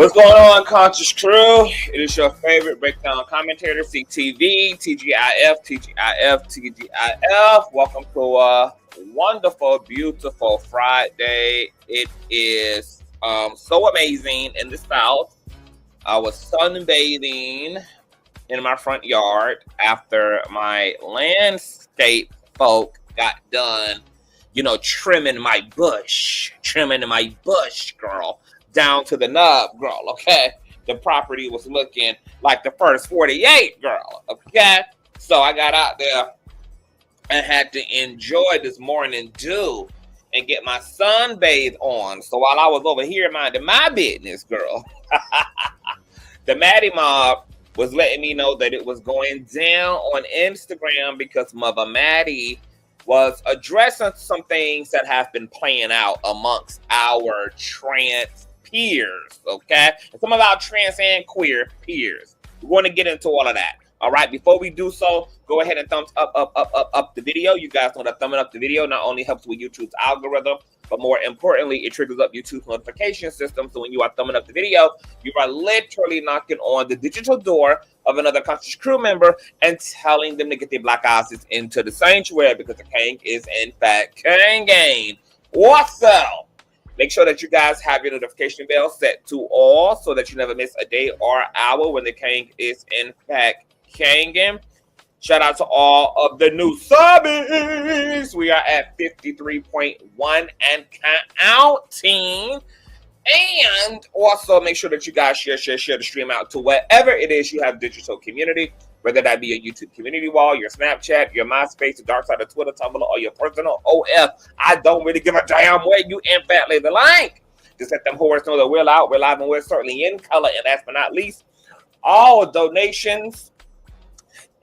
What's going on, Conscious Crew? It is your favorite breakdown commentator, CTV, TGIF, TGIF, TGIF. Welcome to a wonderful, beautiful Friday. It is so amazing in the South. I was sunbathing in my front yard after my landscape folk got done, trimming my bush, girl. Down to the nub, girl, okay? The property was looking like the first 48, girl, okay? So I got out there and had to enjoy this morning dew and get my sunbathe on. So while I was over here minding my business, girl, the Maddie Mob was letting me know that it was going down on Instagram because Mother Maddie was addressing some things that have been playing out amongst our trans peers, okay? And some of our trans and queer peers. We're going to get into all of that. All right, before we do so, go ahead and thumbs up the video. You guys know that thumbing up the video not only helps with YouTube's algorithm, but more importantly, it triggers up YouTube's notification system. So when you are thumbing up the video, you are literally knocking on the digital door of another Conscious Crew member and telling them to get their black asses into the sanctuary because the king is in fact king. What's up? Make sure that you guys have your notification bell set to all so that you never miss a day or hour when the king is in fact kinging. Shout out to all of the new subbies. We are at 53.1 and counting. And also make sure that you guys share the stream out to wherever it is you have digital community, whether that be a YouTube community wall, your Snapchat, your MySpace, the dark side of Twitter, Tumblr, or your personal OF. I don't really give a damn where you in fact lay the link. Just let them whores know that we're out, we're live, and we're certainly in color. And last but not least, all donations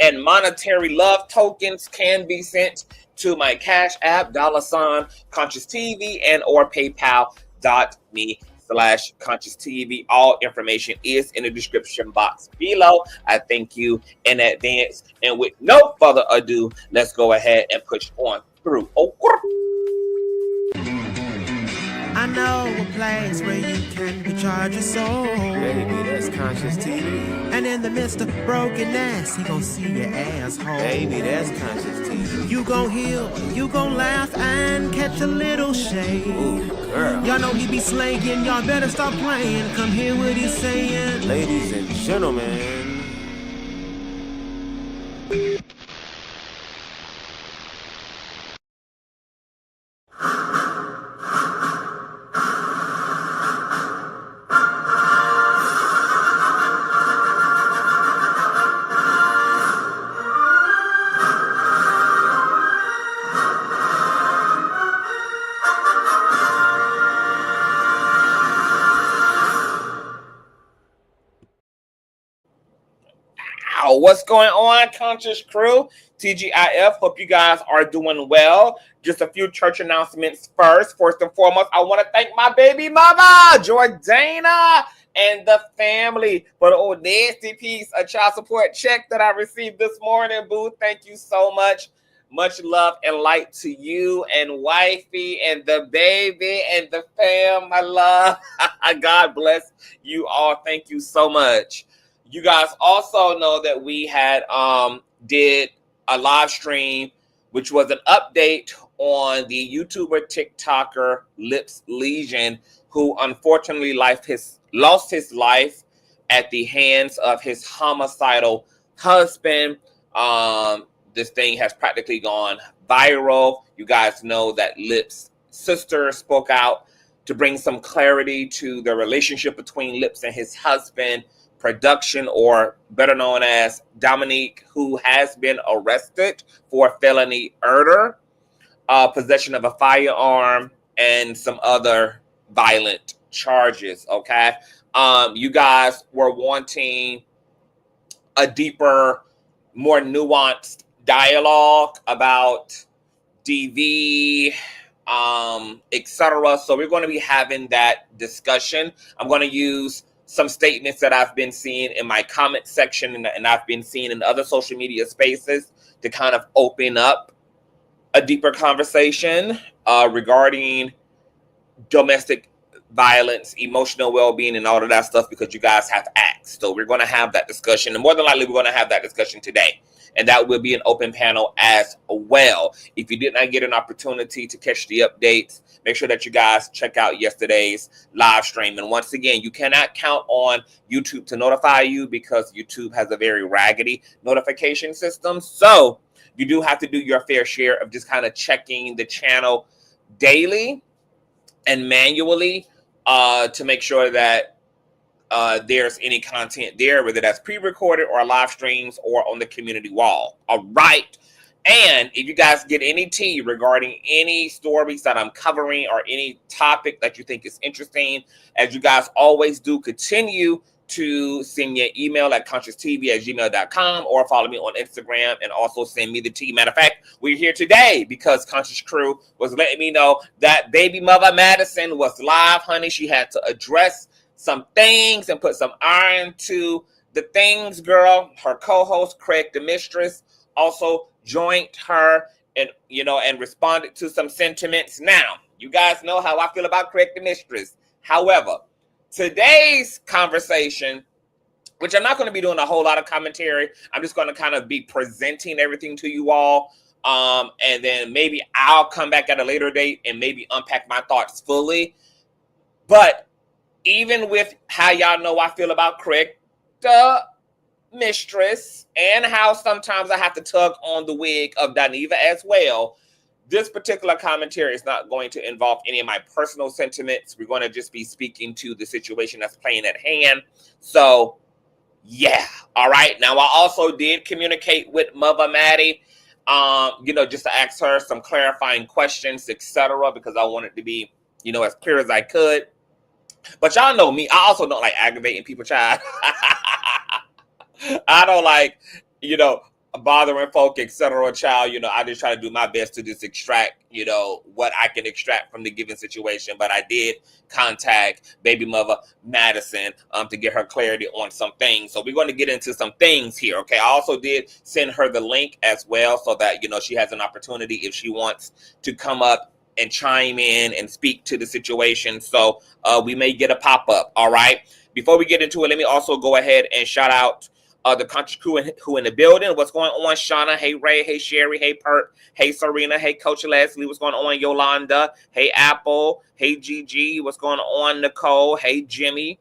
and monetary love tokens can be sent to my Cash App, $Consciouztv, and or PayPal.me/Consciouztv. All information is in the description box below. I thank you in advance. And with no further ado, let's go ahead and push on through. I know a place where you can recharge your soul. Baby, that's Consciouztv. And in the midst of brokenness, he gon' see your asshole. Baby, that's Consciouztv. You gon' heal, you gon' laugh and catch a little shade. Ooh, girl. Y'all know he be slaying, y'all better stop playing. Come hear what he's saying. Ladies and gentlemen. What's going on, Conscious Crew? TGIF, hope you guys are doing well. Just a few church announcements first. First and foremost, I want to thank my baby mama, Jordana, and the family for the old nasty piece of child support check that I received this morning, boo. Thank you so much. Much love and light to you and wifey and the baby and the fam, my love. God bless you all. Thank you so much. You guys also know that we had did a live stream, which was an update on the YouTuber, TikToker Lips Legion, who unfortunately lost his life at the hands of his homicidal husband. This thing has practically gone viral. You guys know that Lips' sister spoke out to bring some clarity to the relationship between Lips and his husband, Production, or better known as Dominique, who has been arrested for felony murder, possession of a firearm, and some other violent charges. Okay, you guys were wanting a deeper, more nuanced dialogue about DV, etc. So we're going to be having that discussion. I'm going to use some statements that I've been seeing in my comment section and I've been seeing in other social media spaces to kind of open up a deeper conversation regarding domestic violence, emotional well-being, and all of that stuff because you guys have asked. So we're going to have that discussion, and more than likely we're going to have that discussion today, and that will be an open panel as well. If you did not get an opportunity to catch the updates, make sure that you guys check out yesterday's live stream. And once again, you cannot count on YouTube to notify you because YouTube has a very raggedy notification system. So you do have to do your fair share of just kind of checking the channel daily and manually to make sure that there's any content there, whether that's pre-recorded or live streams or on the community wall. All right. And if you guys get any tea regarding any stories that I'm covering or any topic that you think is interesting, as you guys always do, continue to send me an email at consciouztv@gmail.com or follow me on Instagram and also send me the tea. Matter of fact, we're here today because Conscious Crew was letting me know that baby mother Madison was live, honey. She had to address some things and put some iron to the things, girl. Her co-host, Craig the Mistress, also joined her and, you know, and responded to some sentiments. Now, you guys know how I feel about Craig the Mistress. However, today's conversation, which I'm not going to be doing a whole lot of commentary, I'm just going to kind of be presenting everything to you all. And then maybe I'll come back at a later date and maybe unpack my thoughts fully. But even with how y'all know I feel about Craig the Mistress and how sometimes I have to tug on the wig of Dineva as well, this particular commentary is not going to involve any of my personal sentiments. We're going to just be speaking to the situation that's playing at hand. So, yeah. All right. Now, I also did communicate with Mother Maddie, you know, just to ask her some clarifying questions, etc., because I wanted to be, you know, as clear as I could. But y'all know me. I also don't like aggravating people, child. I don't like, you know, bothering folk, etc., child. You know, I just try to do my best to just extract, you know, what I can extract from the given situation. But I did contact baby mother Madison to get her clarity on some things. So we're going to get into some things here, okay? I also did send her the link as well so that, you know, she has an opportunity if she wants to come up and chime in and speak to the situation. So we may get a pop-up, all right? Before we get into it, let me also go ahead and shout out the Conscious Crew who in the building. What's going on, Shauna? Hey, Ray. Hey, Sherry. Hey, Pert. Hey, Serena. Hey, Coach Leslie. What's going on, Yolanda? Hey, Apple. Hey, Gigi. What's going on, Nicole? Hey, Jimmy.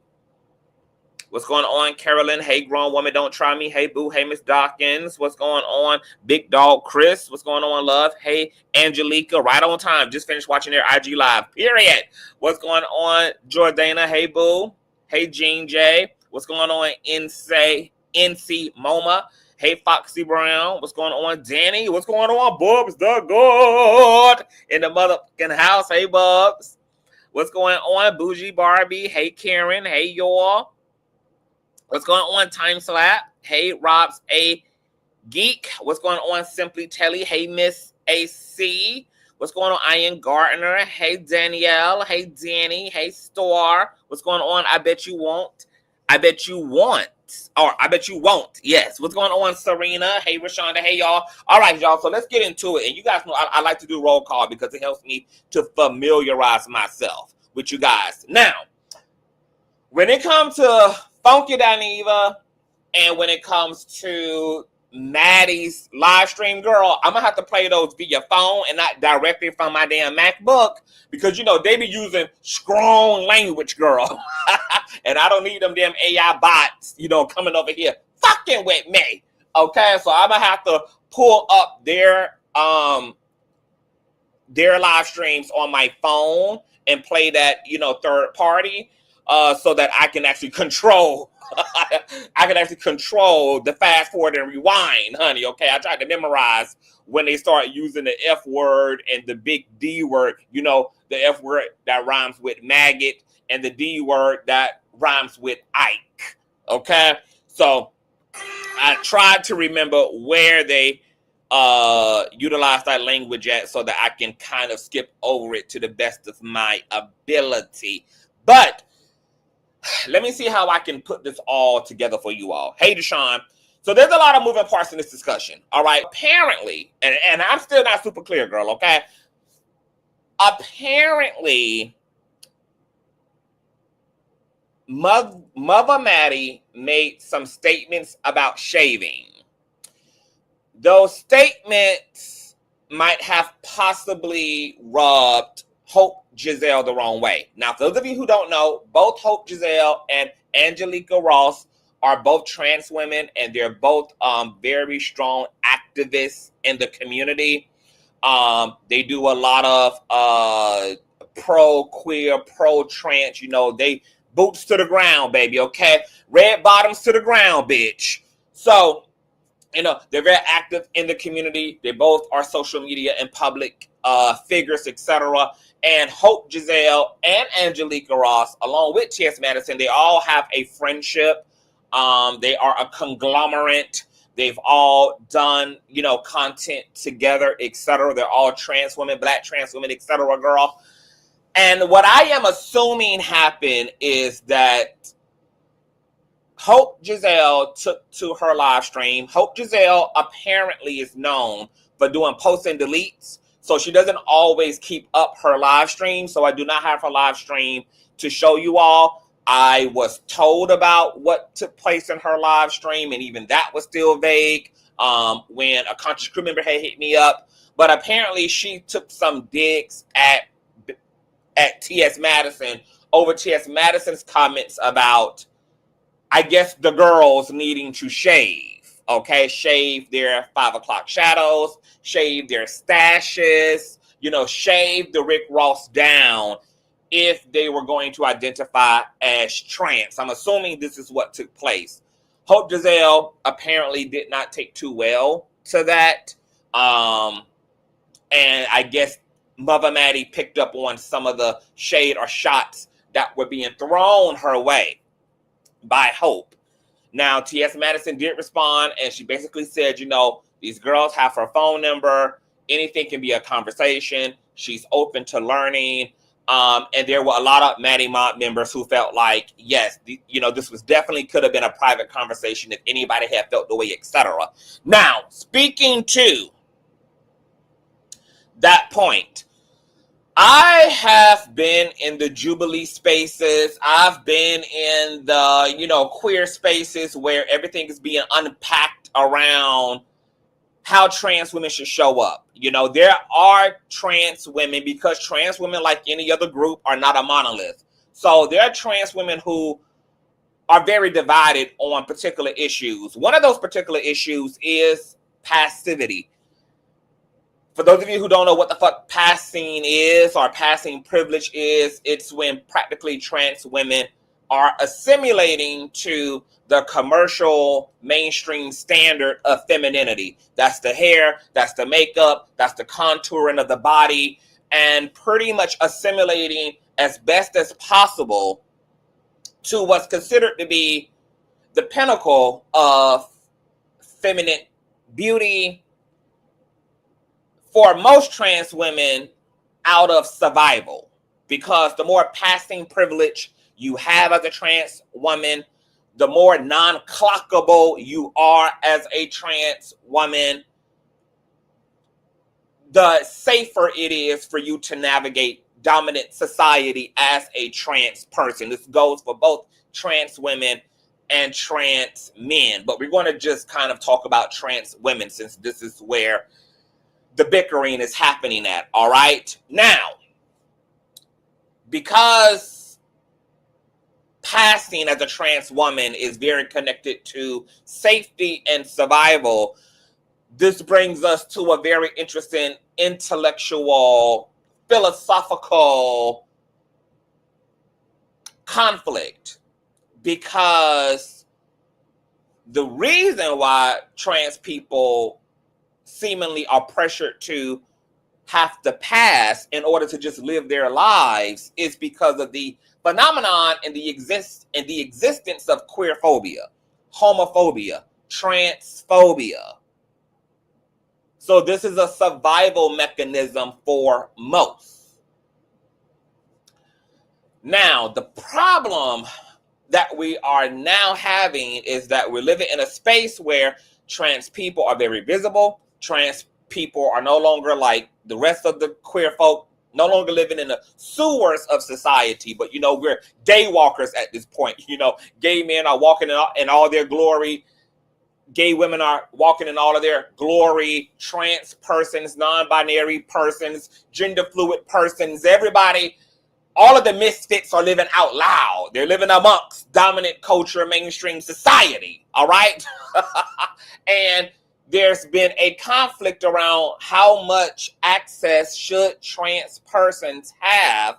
What's going on, Carolyn? Hey, Grown Woman, Don't Try Me. Hey, Boo. Hey, Miss Dawkins. What's going on, Big Dog Chris? What's going on, Love? Hey, Angelica, right on time. Just finished watching their IG Live, period. What's going on, Jordana? Hey, Boo. Hey, Jean J. What's going on, NC MoMA? Hey, Foxy Brown. What's going on, Danny? What's going on, Bubs the God in the motherfucking house? Hey, Bubs. What's going on, Bougie Barbie? Hey, Karen. Hey, y'all. What's going on, Time Slap? Hey, Rob's a Geek. What's going on, Simply Telly? Hey, Miss AC. What's going on, Ian Gardner? Hey, Danielle. Hey, Danny. Hey, Star. What's going on? I bet you won't. I bet you want. Or I bet you won't. Yes. What's going on, Serena? Hey, Rashonda. Hey, y'all. All right, y'all. So let's get into it. And you guys know I like to do roll call because it helps me to familiarize myself with you guys. Now, when it comes to Funky Dineva and when it comes to Maddie's live stream, girl, I'm going to have to play those via phone and not directly from my damn MacBook because, you know, they be using strong language, girl. And I don't need them damn AI bots, you know, coming over here fucking with me. Okay, so I'm going to have to pull up their live streams on my phone and play that, you know, third party. So that I can actually control, the fast forward and rewind, honey. Okay, I tried to memorize when they start using the F word and the big D word. You know, the F word that rhymes with maggot and the D word that rhymes with Ike. Okay, so I tried to remember where they utilize that language at so that I can kind of skip over it to the best of my ability. But let me see how I can put this all together for you all. Hey, Deshaun. So there's a lot of moving parts in this discussion. All right. Apparently, and I'm still not super clear, girl. Okay. Apparently, Mother Maddie made some statements about shaving. Those statements might have possibly rubbed Hope Giselle the wrong way. Now, for those of you who don't know, both Hope Giselle and Angelica Ross are both trans women, and they're both very strong activists in the community. They do a lot of pro-queer, pro-trans, they boots to the ground, baby, okay? Red bottoms to the ground, bitch. So, they're very active in the community. They both are social media and public figures, etc. And Hope Giselle and Angelica Ross, along with T.S. Madison, they all have a friendship. They are a conglomerate. They've all done, content together, etc. They're all trans women, black trans women, etc. Girl. And what I am assuming happened is that Hope Giselle took to her live stream. Hope Giselle apparently is known for doing posts and deletes, so she doesn't always keep up her live stream. So I do not have her live stream to show you all. I was told about what took place in her live stream, and even that was still vague when a conscious crew member had hit me up. But apparently she took some digs at T.S. Madison over T.S. Madison's comments about, I guess, the girls needing to shave, okay? Shave their 5 o'clock shadows, shave their stashes, shave the Rick Ross down if they were going to identify as trans. I'm assuming this is what took place. Hope Giselle apparently did not take too well to that. And I guess Mother Maddie picked up on some of the shade or shots that were being thrown her way by Hope. Now, T.S. Madison did respond, and she basically said, these girls have her phone number. Anything can be a conversation. She's open to learning. And there were a lot of Maddie Mob members who felt like, yes, this was definitely could have been a private conversation if anybody had felt the way, etc. Now, speaking to that point, I have been in the Jubilee spaces. I've been in the, queer spaces where everything is being unpacked around how trans women should show up. There are trans women, because trans women, like any other group, are not a monolith. So there are trans women who are very divided on particular issues. One of those particular issues is passivity. For those of you who don't know what the fuck passing is or passing privilege is, it's when practically trans women are assimilating to the commercial mainstream standard of femininity. That's the hair, that's the makeup, that's the contouring of the body, and pretty much assimilating as best as possible to what's considered to be the pinnacle of feminine beauty, for most trans women, out of survival. Because the more passing privilege you have as a trans woman, the more non-clockable you are as a trans woman, the safer it is for you to navigate dominant society as a trans person. This goes for both trans women and trans men. But we're going to just kind of talk about trans women, since this is where the bickering is happening at, all right? Now, because passing as a trans woman is very connected to safety and survival, this brings us to a very interesting intellectual, philosophical conflict. Because the reason why trans people seemingly are pressured to have to pass in order to just live their lives is because of the phenomenon and the existence of queerphobia, homophobia, transphobia. So this is a survival mechanism for most. Now, the problem that we are now having is that we're living in a space where trans people are very visible. Trans people are no longer like the rest of the queer folk no longer living in the sewers of society, but, you know, we're day walkers at this point. You know, gay men are walking in all their glory. Gay women are walking in all of their glory. Trans persons, non-binary persons, gender fluid persons, everybody, all of the misfits are living out loud. They're living amongst dominant culture, mainstream society. All right. And there's been a conflict around how much access should trans persons have.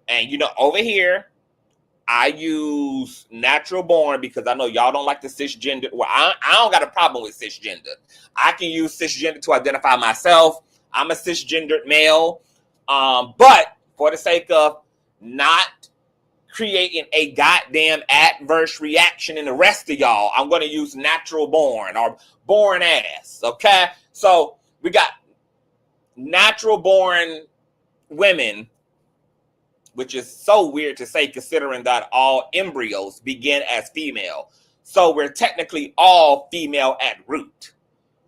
And, you know, over here, I use natural born because I know y'all don't like the cisgender. Well, I don't got a problem with cisgender. I can use cisgender to identify myself. I'm a cisgendered male. But for the sake of not creating a goddamn adverse reaction in the rest of y'all, I'm going to use natural born or born ass. Okay. So we got natural born women, which is so weird to say considering that all embryos begin as female. So we're technically all female at root.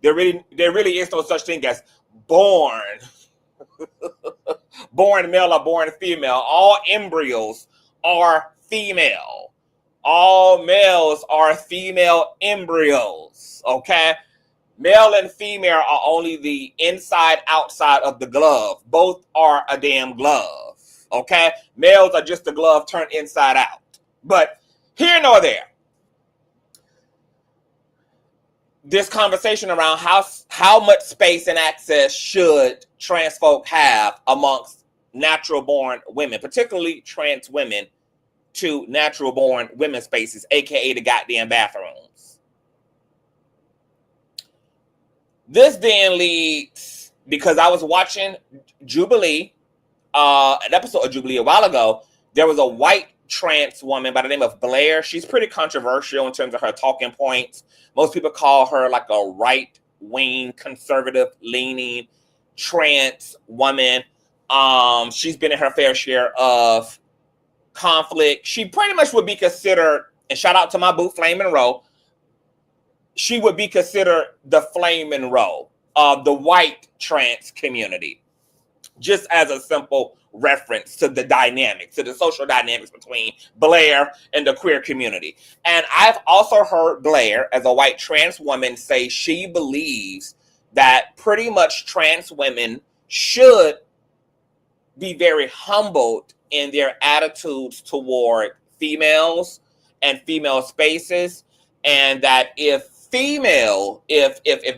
There really is no such thing as born male or born female. All embryos are female. All males are female embryos. Okay? Male and female are only the inside outside of the glove. Both are a damn glove. Okay? Males are just the glove turned inside out. But here nor there. This conversation around how much space and access should trans folk have amongst natural born women, particularly trans women, to natural born women's spaces, aka the goddamn bathrooms. This then leads, because I was watching Jubilee, an episode of Jubilee a while ago. There was a white trans woman by the name of Blair. She's pretty controversial in terms of her talking points. Most people call her like a right-wing, conservative-leaning trans woman. She's been in her fair share of conflict. She pretty much would be considered, and shout out to my boo, Flame Monroe, she would be considered the Flame Monroe of the white trans community. Just as a simple reference to the dynamics, to the social dynamics between Blair and the queer community. And I've also heard Blair, as a white trans woman, say she believes that pretty much trans women should be very humbled in their attitudes toward females and female spaces, and that if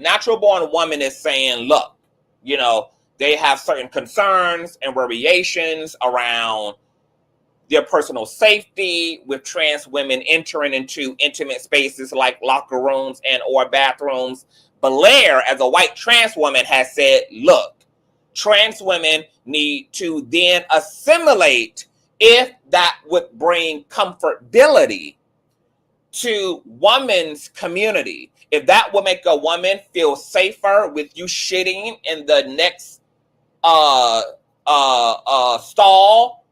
natural born woman is saying, look, you know, they have certain concerns and variations around their personal safety with trans women entering into intimate spaces like locker rooms and or bathrooms. Blair, as a white trans woman, has said, look, trans women need to then assimilate if that would bring comfortability to woman's community. If that will make a woman feel safer with you shitting in the next stall,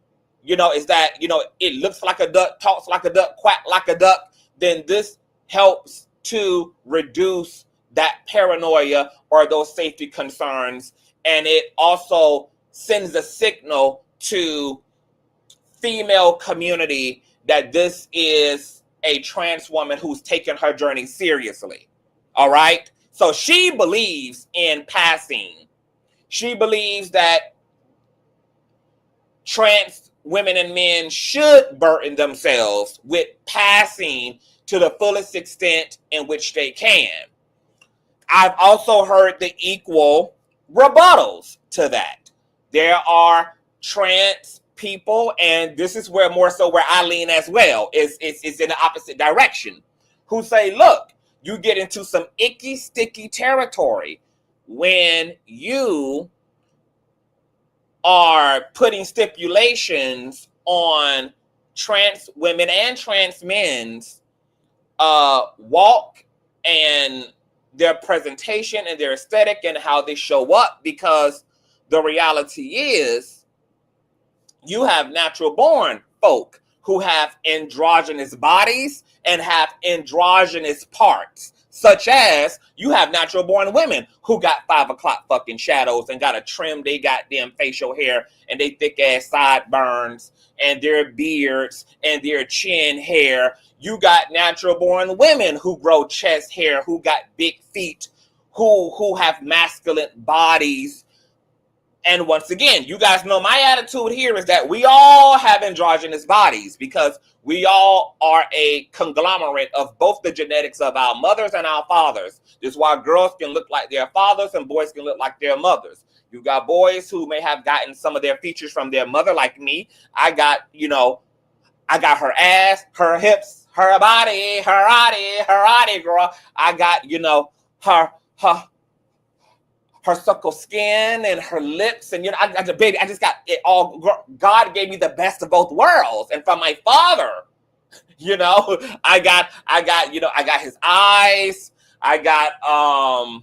you know, is that, you know, it looks like a duck, talks like a duck, quack like a duck, then this helps to reduce that paranoia or those safety concerns. And it also sends a signal to female community that this is a trans woman who's taking her journey seriously. All right. So she believes in passing. She believes that trans women and men should burden themselves with passing to the fullest extent in which they can. I've also heard the equal rebuttals to that. There are trans people, and this is where more so where I lean as well, is in the opposite direction, who say, look, you get into some icky, sticky territory when you are putting stipulations on trans women and trans men's walk and their presentation and their aesthetic and how they show up, because the reality is you have natural born folk who have androgynous bodies and have androgynous parts. Such as you have natural born women who got 5 o'clock fucking shadows and got to trim they goddamn facial hair and they thick ass sideburns and their beards and their chin hair. You got natural born women who grow chest hair, who got big feet, who have masculine bodies. And once again, you guys know my attitude here is that we all have androgynous bodies because we all are a conglomerate of both the genetics of our mothers and our fathers. This is why girls can look like their fathers and boys can look like their mothers. You got boys who may have gotten some of their features from their mother, like me. I got her ass, her hips, her body, girl. I got, her suckle skin and her lips, and I got the baby. I just got it all. God gave me the best of both worlds, and from my father, I got his eyes. I got I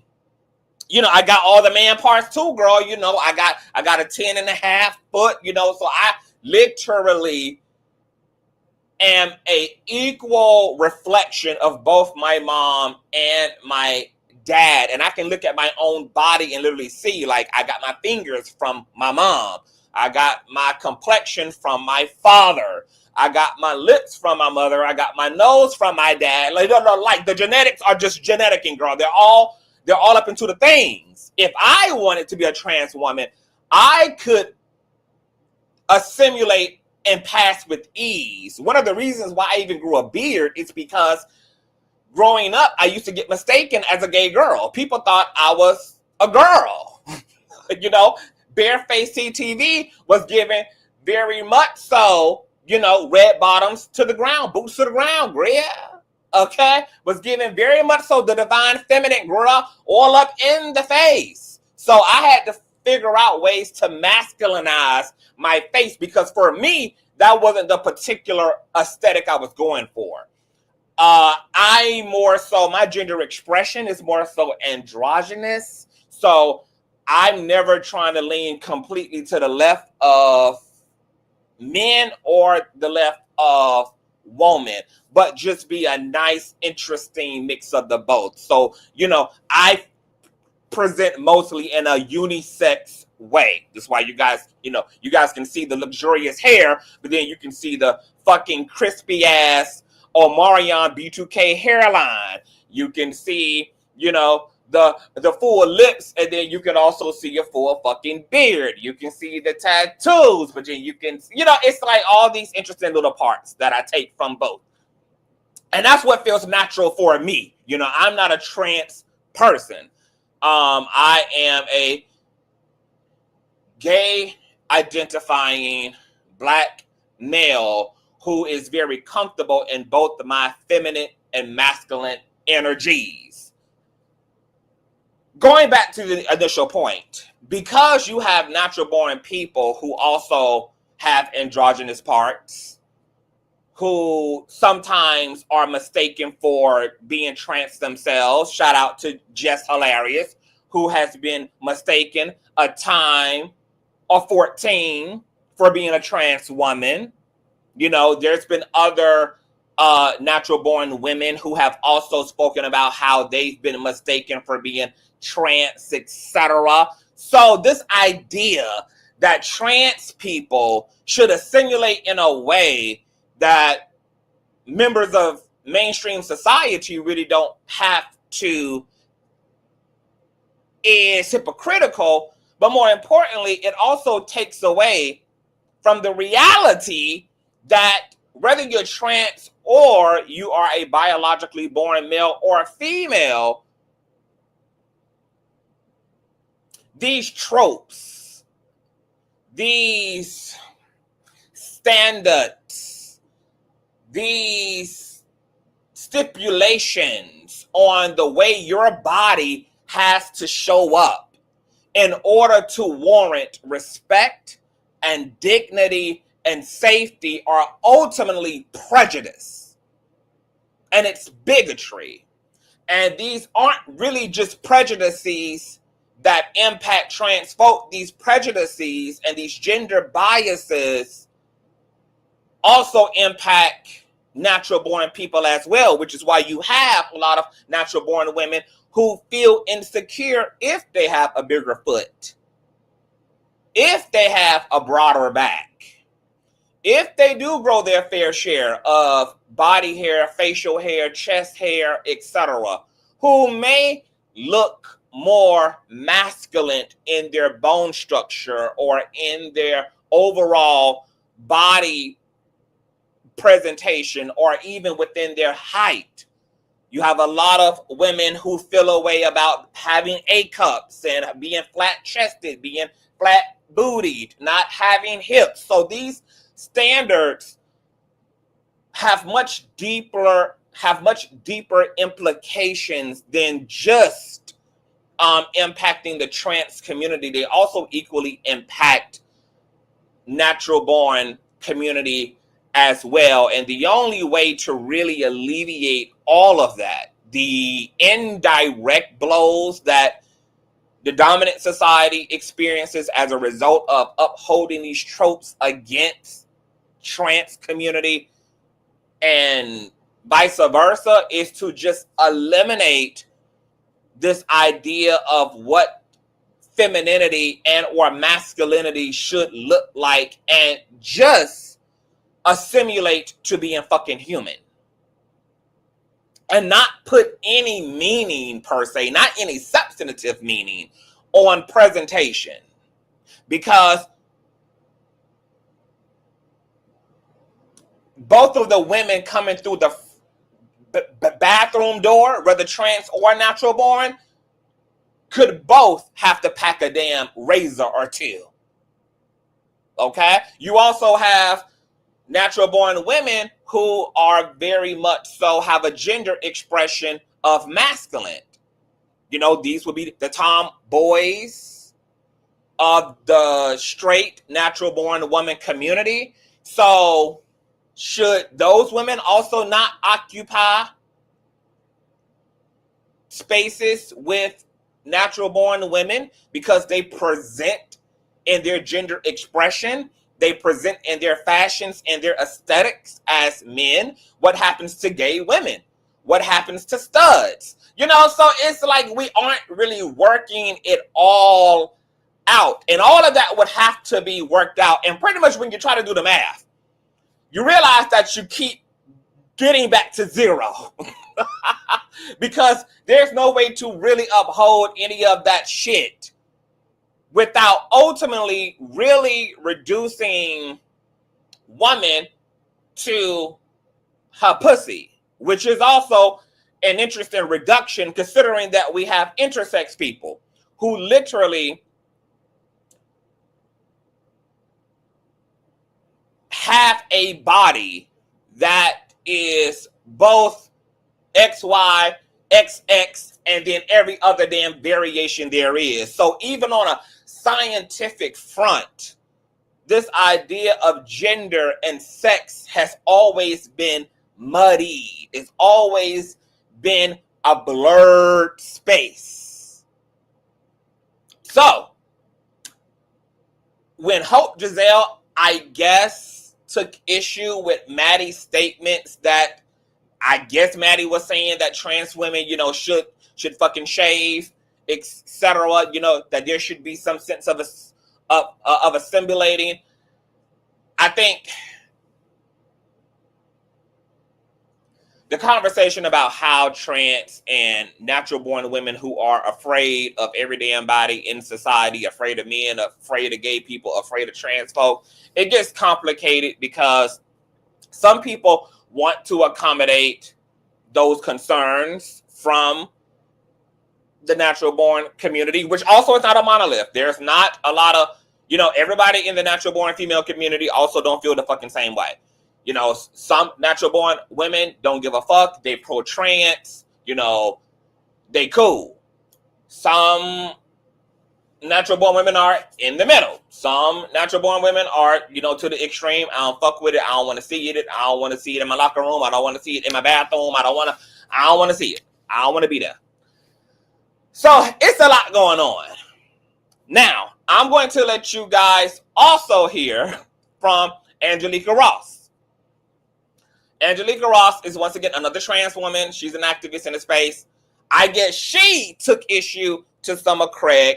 got all the man parts too, girl. I got a 10.5 foot. So I literally am a equal reflection of both my mom and my dad, and I can look at my own body and literally see, like, I got my fingers from my mom, I got my complexion from my father, I got my lips from my mother, I got my nose from my dad. Like the genetics are just geneticing, girl. They're all up into the things. If I wanted to be a trans woman, I could assimilate and pass with ease. One of the reasons why I even grew a beard is because growing up, I used to get mistaken as a gay girl. People thought I was a girl. Bareface CTV was given very much so, red bottoms to the ground, boots to the ground, yeah. Okay? Was given very much so the divine feminine, girl, all up in the face. So I had to figure out ways to masculinize my face because for me, that wasn't the particular aesthetic I was going for. My gender expression is more so androgynous. So I'm never trying to lean completely to the left of men or the left of women, but just be a nice, interesting mix of the both. So, I present mostly in a unisex way. That's why you guys can see the luxurious hair, but then you can see the fucking crispy ass Omarion B2K hairline. You can see, the full lips, and then you can also see a full fucking beard. You can see the tattoos, but then you can, it's like all these interesting little parts that I take from both. And that's what feels natural for me. I'm not a trans person. I am a gay identifying Black male who is very comfortable in both my feminine and masculine energies. Going back to the initial point, because you have natural born people who also have androgynous parts, who sometimes are mistaken for being trans themselves. Shout out to Jess Hilarious, who has been mistaken a time or 14 for being a trans woman. There's been other natural born women who have also spoken about how they've been mistaken for being trans, etc. So this idea that trans people should assimilate in a way that members of mainstream society really don't have to is hypocritical, but more importantly, it also takes away from the reality that whether you're trans or you are a biologically born male or female, these tropes, these standards, these stipulations on the way your body has to show up in order to warrant respect and dignity and safety are ultimately prejudice. And it's bigotry. And these aren't really just prejudices that impact trans folk. These prejudices and these gender biases also impact natural born people as well, which is why you have a lot of natural born women who feel insecure if they have a bigger foot, if they have a broader back, if they do grow their fair share of body hair, facial hair, chest hair, etc., who may look more masculine in their bone structure or in their overall body presentation or even within their height. You have a lot of women who feel a way about having A cups and being flat chested, being flat bootied, not having hips. So these standards have much deeper implications than just impacting the trans community. They also equally impact natural born community as well. And the only way to really alleviate all of that, the indirect blows that the dominant society experiences as a result of upholding these tropes against trans community and vice versa, is to just eliminate this idea of what femininity and or masculinity should look like and just assimilate to being fucking human and not put any meaning per se, not any substantive meaning on presentation. Because both of the women coming through the bathroom door, whether trans or natural born, could both have to pack a damn razor or two. Okay? You also have natural born women who are very much so have a gender expression of masculine. You know, these would be the tomboys of the straight natural born woman community. So should those women also not occupy spaces with natural born women because they present in their gender expression, they present in their fashions and their aesthetics as men? What happens to gay women? What happens to studs? You know, so it's like we aren't really working it all out. And all of that would have to be worked out. And pretty much when you try to do the math, you realize that you keep getting back to zero. Because there's no way to really uphold any of that shit without ultimately really reducing woman to her pussy, which is also an interesting reduction considering that we have intersex people who literally have a body that is both XY, XX, and then every other damn variation there is. So even on a scientific front, this idea of gender and sex has always been muddy. It's always been a blurred space. So when Hope Giselle, I guess, took issue with Maddie's statements that I guess Maddie was saying that trans women, you know, should fucking shave, etc. You know, that there should be some sense of assimilating. I think the conversation about how trans and natural born women who are afraid of every damn body in society, afraid of men, afraid of gay people, afraid of trans folk, it gets complicated because some people want to accommodate those concerns from the natural born community, which also is not a monolith. There's not a lot of, you know, everybody in the natural born female community also don't feel the fucking same way. You know, some natural born women don't give a fuck. They pro-trans, you know, they cool. Some natural born women are in the middle. Some natural born women are, you know, to the extreme. I don't fuck with it. I don't want to see it. I don't want to see it in my locker room. I don't want to see it in my bathroom. I don't want to see it. I don't want to be there. So it's a lot going on. Now, I'm going to let you guys also hear from Angelica Ross. Angelica Ross is once again another trans woman. She's an activist in the space. I guess she took issue to some of Craig,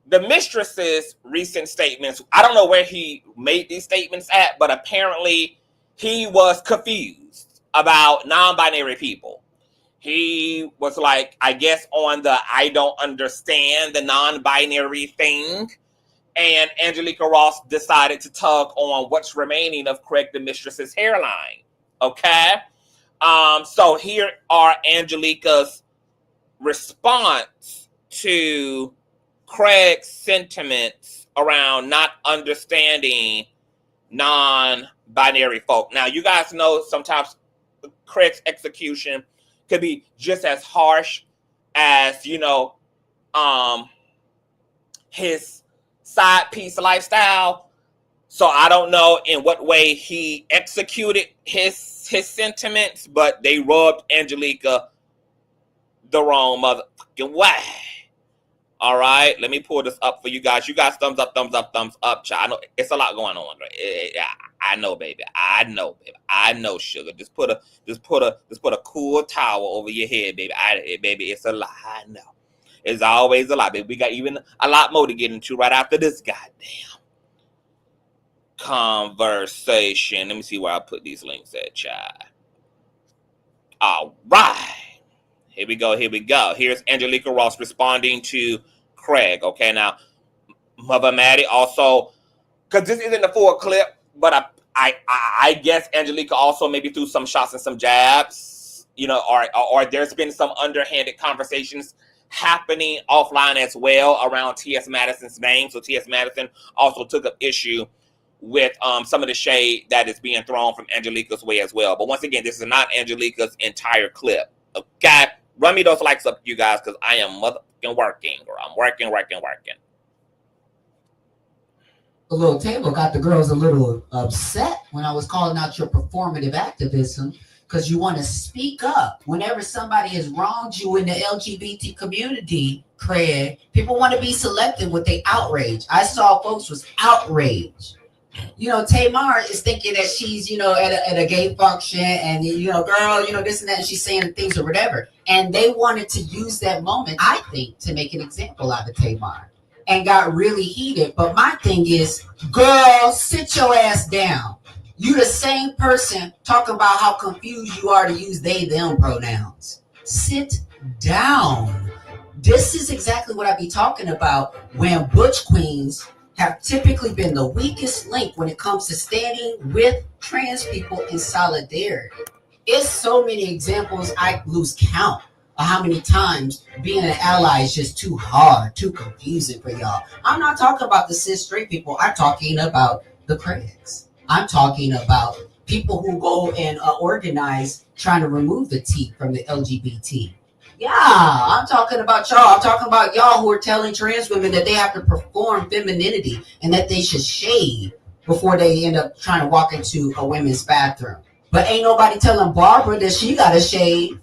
the mistress's recent statements. I don't know where he made these statements at, but apparently he was confused about non-binary people. He was like, I guess, on the I don't understand the non-binary thing. And Angelica Ross decided to tug on what's remaining of Craig the Mistress's hairline. Okay? So here are Angelica's response to Craig's sentiments around not understanding non-binary folk. Now, you guys know sometimes Craig's execution could be just as harsh as, his side piece lifestyle. So I don't know in what way he executed his sentiments, but they rubbed Angelica the wrong motherfucking way. All right, let me pull this up for you guys. You guys, thumbs up, child. I know it's a lot going on, right? I know, baby. I know, sugar. Just put a cool towel over your head, baby. Baby, it's a lot. I know. It's always a lot, baby. We got even a lot more to get into right after this goddamn conversation. Let me see where I put these links at, child. All right. Here we go. Here's Angelica Ross responding to Craig. Okay, now, Mother Maddie also, because this isn't the full clip, but I guess Angelica also maybe threw some shots and some jabs, or there's been some underhanded conversations happening offline as well around T.S. Madison's name. So T.S. Madison also took up issue with some of the shade that is being thrown from Angelica's way as well. But once again, this is not Angelica's entire clip. Okay? Run me those likes up, you guys, because I am motherfucking working, girl. I'm working. The little table got the girls a little upset when I was calling out your performative activism, because you want to speak up whenever somebody has wronged you in the LGBT community, Craig. People want to be selective with their outrage. I saw folks was outraged. Tamar is thinking that she's, at a gay function and, girl, this and that, and she's saying things or whatever. And they wanted to use that moment, I think, to make an example out of Tamar and got really heated. But my thing is, girl, sit your ass down. You the same person talking about how confused you are to use they, them pronouns. Sit down. This is exactly what I be talking about when butch queens have typically been the weakest link when it comes to standing with trans people in solidarity. It's so many examples, I lose count of how many times being an ally is just too hard, too confusing for y'all. I'm not talking about the cis straight people. I'm talking about the Craigs. I'm talking about people who go and organize trying to remove the T from the LGBT. Yeah, I'm talking about y'all. I'm talking about y'all who are telling trans women that they have to perform femininity and that they should shave before they end up trying to walk into a women's bathroom. But ain't nobody telling Barbara that she got to shave,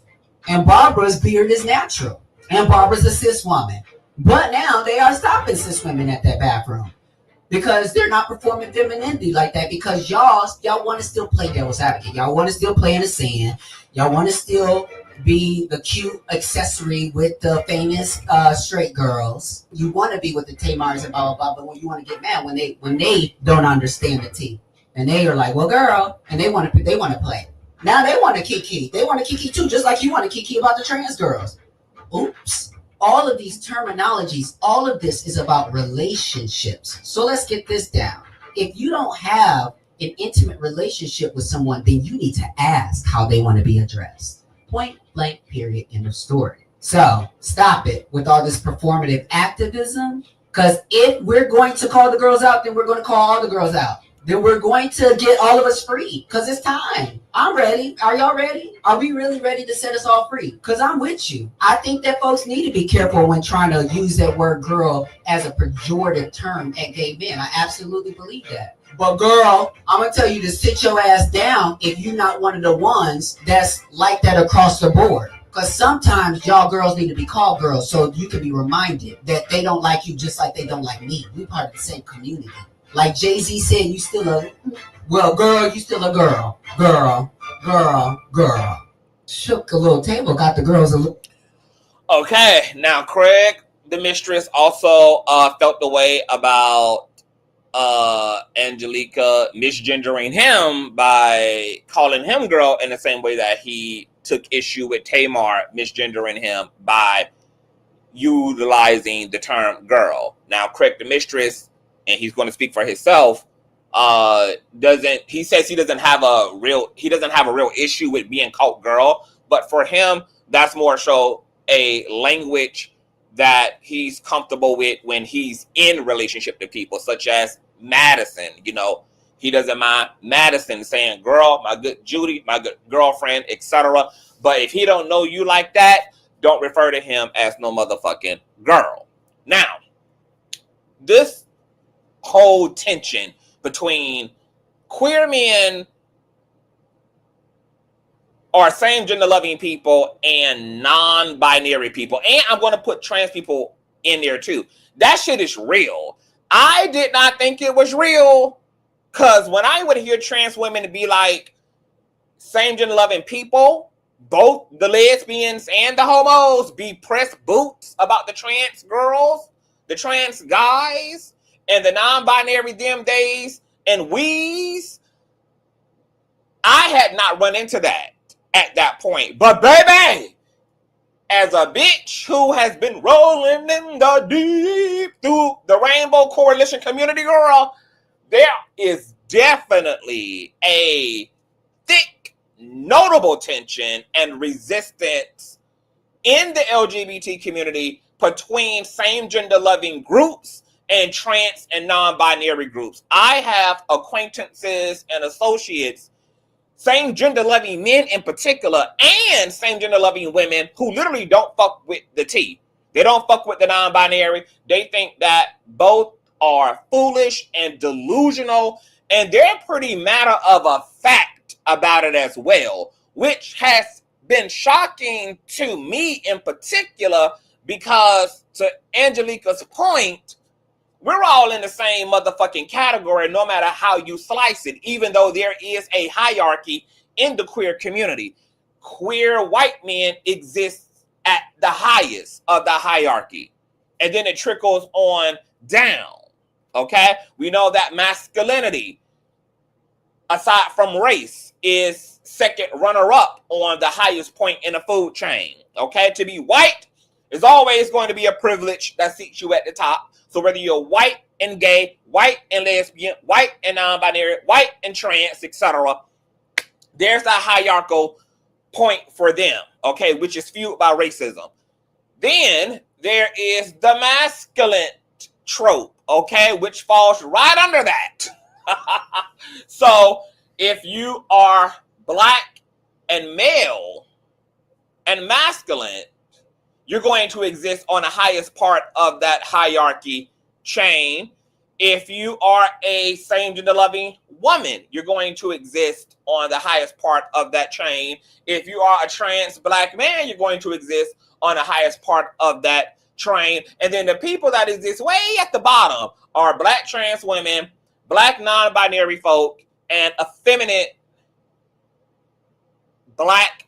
and Barbara's beard is natural, and Barbara's a cis woman. But now they are stopping cis women at that bathroom because they're not performing femininity like that, because y'all want to still play devil's advocate. Y'all want to still play in the sand. Y'all want to still be the cute accessory with the famous straight girls. You want to be with the Tamars and blah blah blah, but when you want to get mad when they don't understand the T, and they are like, well, girl, and they want to play. Now they want to kiki. They want to kiki too, just like you want to kiki about the trans girls. Oops. All of these terminologies, all of this is about relationships. So let's get this down. If you don't have an intimate relationship with someone, then you need to ask how they want to be addressed. Point blank, period, end of story. So stop it with all this performative activism, because if we're going to call the girls out, then we're going to call all the girls out. Then we're going to get all of us free, because it's time. I'm ready. Are y'all ready? Are we really ready to set us all free? Because I'm with you. I think that folks need to be careful when trying to use that word girl as a pejorative term at gay men. I absolutely believe that. But girl, I'm going to tell you to sit your ass down if you're not one of the ones that's like that across the board. Because sometimes y'all girls need to be called girls so you can be reminded that they don't like you just like they don't like me. We part of the same community. Like Jay-Z said, you still a, well, girl, you still a girl. Girl, Girl. Shook a little table, got the girls a little. Okay, now Craig, the mistress, also felt the way about Angelica misgendering him by calling him girl in the same way that he took issue with Tamar misgendering him by utilizing the term girl. Now Craig, the mistress, and he's going to speak for himself, he says he doesn't have a real issue with being called girl, but for him that's more so a language that he's comfortable with when he's in relationship to people such as Madison. You know, he doesn't mind Madison saying girl, my good Judy, my good girlfriend, etc. But if he don't know you like that, don't refer to him as no motherfucking girl. Now, this whole tension between queer men or same gender loving people and non-binary people, and I'm going to put trans people in there too. That shit is real. I did not think it was real, because when I would hear trans women be like same gender loving people, both the lesbians and the homos be pressed boots about the trans girls, the trans guys, and the non-binary them days and we's. I had not run into that at that point. But baby, as a bitch who has been rolling in the deep through the Rainbow Coalition community, girl, there is definitely a thick, notable tension and resistance in the LGBT community between same gender loving groups and trans and non-binary groups. I have acquaintances and associates, same gender loving men in particular, and same gender loving women who literally don't fuck with the T. They don't fuck with the non-binary. They think that both are foolish and delusional, and they're pretty matter of a fact about it as well, which has been shocking to me in particular, because to Angelica's point, we're all in the same motherfucking category no matter how you slice it, even though there is a hierarchy in the queer community. Queer white men exist at the highest of the hierarchy, and then it trickles on down. Okay, we know that masculinity, aside from race, is second runner-up on the highest point in the food chain. Okay, to be white is always going to be a privilege that seats you at the top. So whether you're white and gay, white and lesbian, white and non-binary, white and trans, etc., there's a hierarchical point for them, okay, which is fueled by racism. Then there is the masculine trope, okay, which falls right under that. So if you are black and male and masculine, you're going to exist on the highest part of that hierarchy chain. If you are a same gender loving woman, you're going to exist on the highest part of that chain. If you are a trans black man, you're going to exist on the highest part of that train. And then the people that exist way at the bottom are black trans women, black non-binary folk, and effeminate black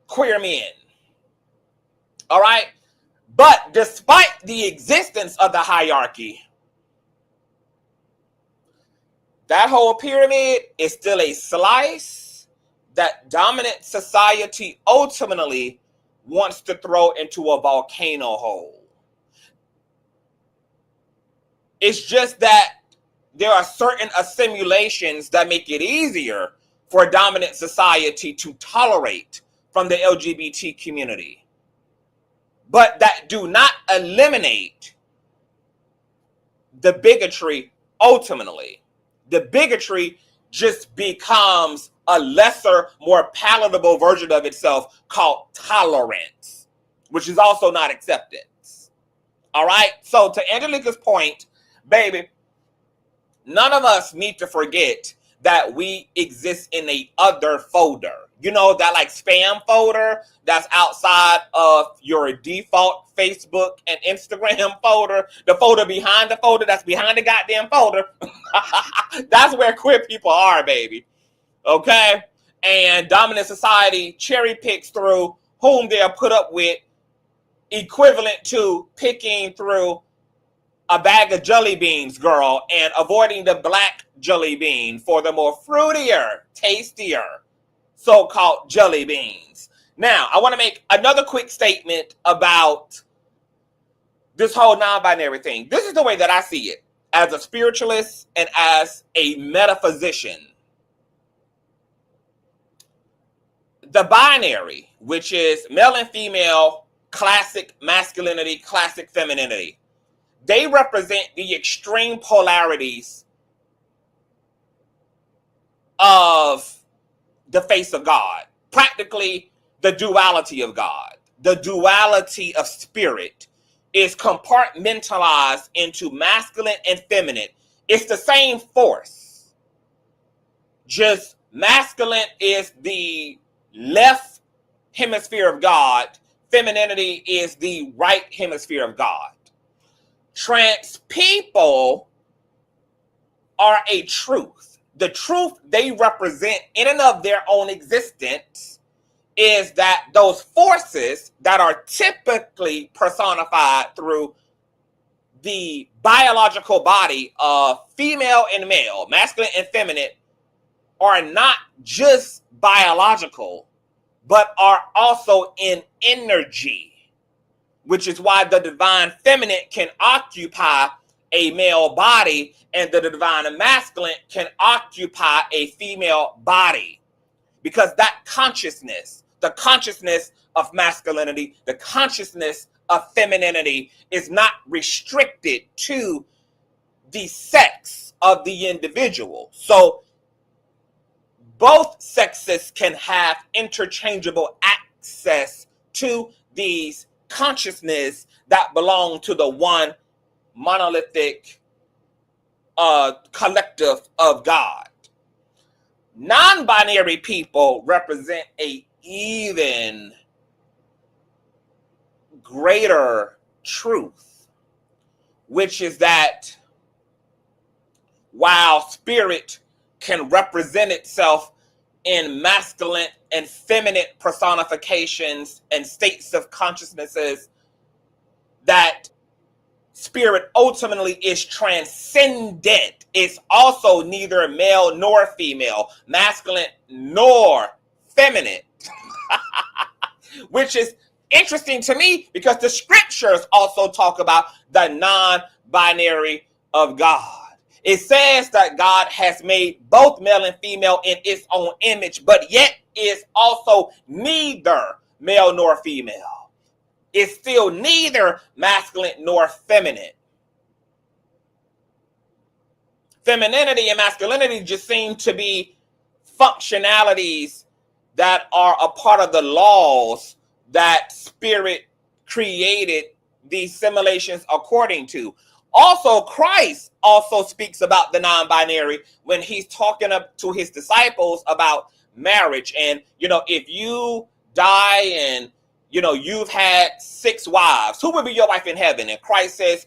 queer men. All right? But despite the existence of the hierarchy, that whole pyramid is still a slice that dominant society ultimately wants to throw into a volcano hole. It's just that there are certain assimilations that make it easier for dominant society to tolerate from the LGBT community, but that do not eliminate the bigotry ultimately. The bigotry just becomes a lesser, more palatable version of itself called tolerance, which is also not acceptance. All right? So to Angelica's point, baby, none of us need to forget that we exist in a other folder. You know, that like spam folder that's outside of your default Facebook and Instagram folder, the folder behind the folder that's behind the goddamn folder. That's where queer people are, baby. Okay? And dominant society cherry picks through whom they'll put up with, equivalent to picking through a bag of jelly beans, girl, and avoiding the black jelly bean for the more fruitier, tastier so-called jelly beans. Now, I want to make another quick statement about this whole non-binary thing. This is the way that I see it as a spiritualist and as a metaphysician. The binary, which is male and female, classic masculinity, classic femininity, they represent the extreme polarities of the face of God, practically the duality of God. The duality of spirit is compartmentalized into masculine and feminine. It's the same force, just masculine is the left hemisphere of God, femininity is the right hemisphere of God. Trans people are a truth. The truth they represent in and of their own existence is that those forces that are typically personified through the biological body of female and male, masculine and feminine, are not just biological, but are also in energy, which is why the divine feminine can occupy a male body and the divine masculine can occupy a female body. Because that consciousness, the consciousness of masculinity, the consciousness of femininity is not restricted to the sex of the individual. So both sexes can have interchangeable access to these consciousness that belong to the one monolithic collective of God. Non-binary people represent a even greater truth, which is that while spirit can represent itself in masculine and feminine personifications and states of consciousnesses, that spirit ultimately is transcendent. It's also neither male nor female, masculine nor feminine, which is interesting to me because the scriptures also talk about the non-binary of God. It says that God has made both male and female in its own image, but yet is also neither male nor female. It's still neither masculine nor feminine. Femininity and masculinity just seem to be functionalities that are a part of the laws that spirit created these simulations according to. Also, Christ also speaks about the non-binary when he's talking up to his disciples about marriage. And, if you die and, you've had 6 wives, who will be your wife in heaven? And Christ says,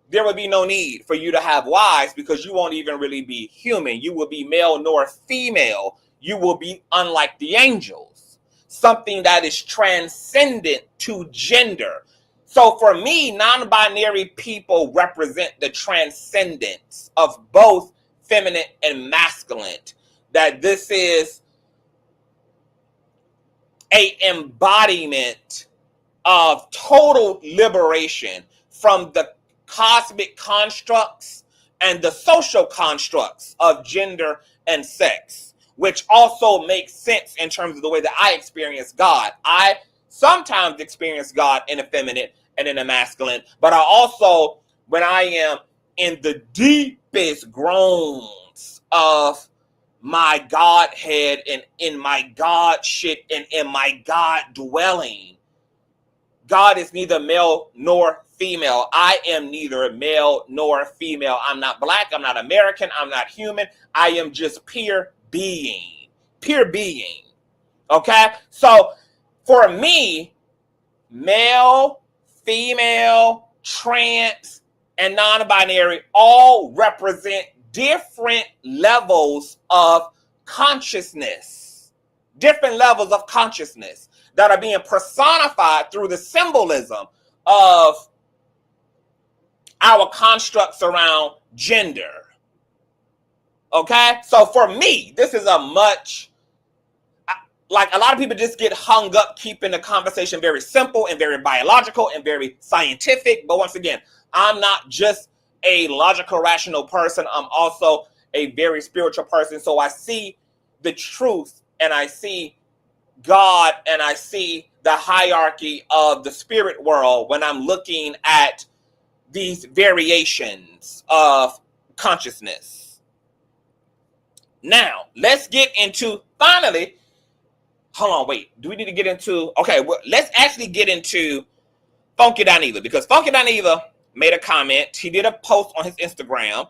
there will be no need for you to have wives because you won't even really be human. You will be male nor female. You will be unlike the angels, something that is transcendent to gender. So for me, non-binary people represent the transcendence of both feminine and masculine. That this is an embodiment of total liberation from the cosmic constructs and the social constructs of gender and sex, which also makes sense in terms of the way that I experience God. I sometimes experience God in a feminine and in a masculine, but I also, when I am in the deepest groans of my Godhead and in my Godship and in my God dwelling, God is neither male nor female. I am neither male nor female. I'm not black. I'm not American. I'm not human. I am just pure being. Pure being. Okay? So for me, male, female, trans, and non-binary all represent different levels of consciousness, different levels of consciousness that are being personified through the symbolism of our constructs around gender. Okay? So for me, this is a much, like a lot of people just get hung up keeping the conversation very simple and very biological and very scientific. But once again, I'm not just a logical, rational person. I'm also a very spiritual person. So I see the truth and I see God and I see the hierarchy of the spirit world when I'm looking at these variations of consciousness. Now, let's get into, finally, hold on, wait. Do we need to get into, okay, well, let's actually get into Funky Dineva, because Funky Dineva made a comment. He did a post on his Instagram,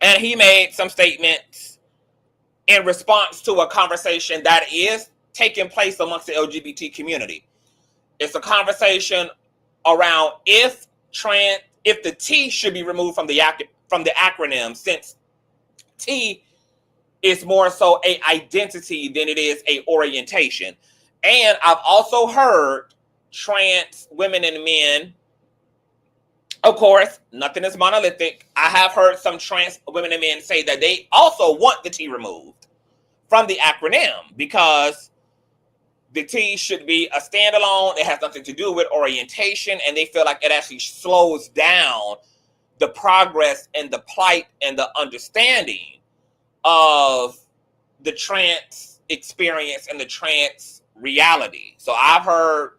and he made some statements in response to a conversation that is taking place amongst the LGBT community. It's a conversation around if the T should be removed from the acronym, since T is more so a identity than it is a orientation. And I've also heard trans women and men, of course, nothing is monolithic. I have heard some trans women and men say that they also want the T removed from the acronym because the T should be a standalone. It has nothing to do with orientation, and they feel like it actually slows down the progress and the plight and the understanding of the trans experience and the trans reality. So I've heard,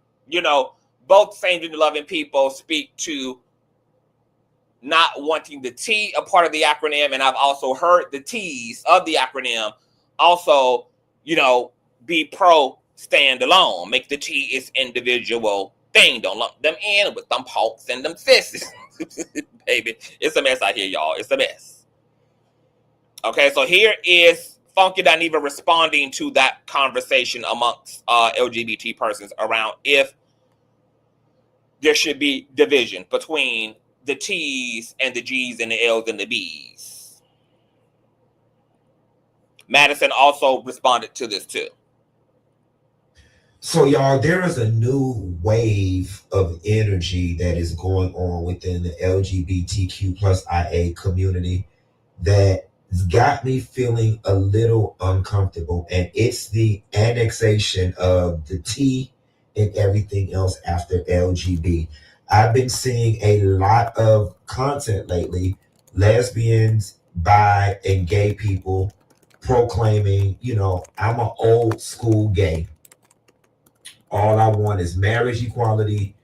both same gender loving people speak to not wanting the T a part of the acronym, and I've also heard the T's of the acronym also, be pro standalone. Make the T its individual thing. Don't lump them in with them hawks and them fists. Baby, it's a mess out here, y'all. It's a mess. Okay, so here is Funky Dineva responding to that conversation amongst LGBT persons around if there should be division between the T's and the G's and the L's and the B's. Madison also responded to this too. So y'all, there is a new wave of energy that is going on within the LGBTQ plus IA community that got me feeling a little uncomfortable, and it's the annexation of the T and everything else after LGB. I've been seeing a lot of content lately, lesbians, bi, and gay people proclaiming, I'm an old school gay. All I want is marriage equality,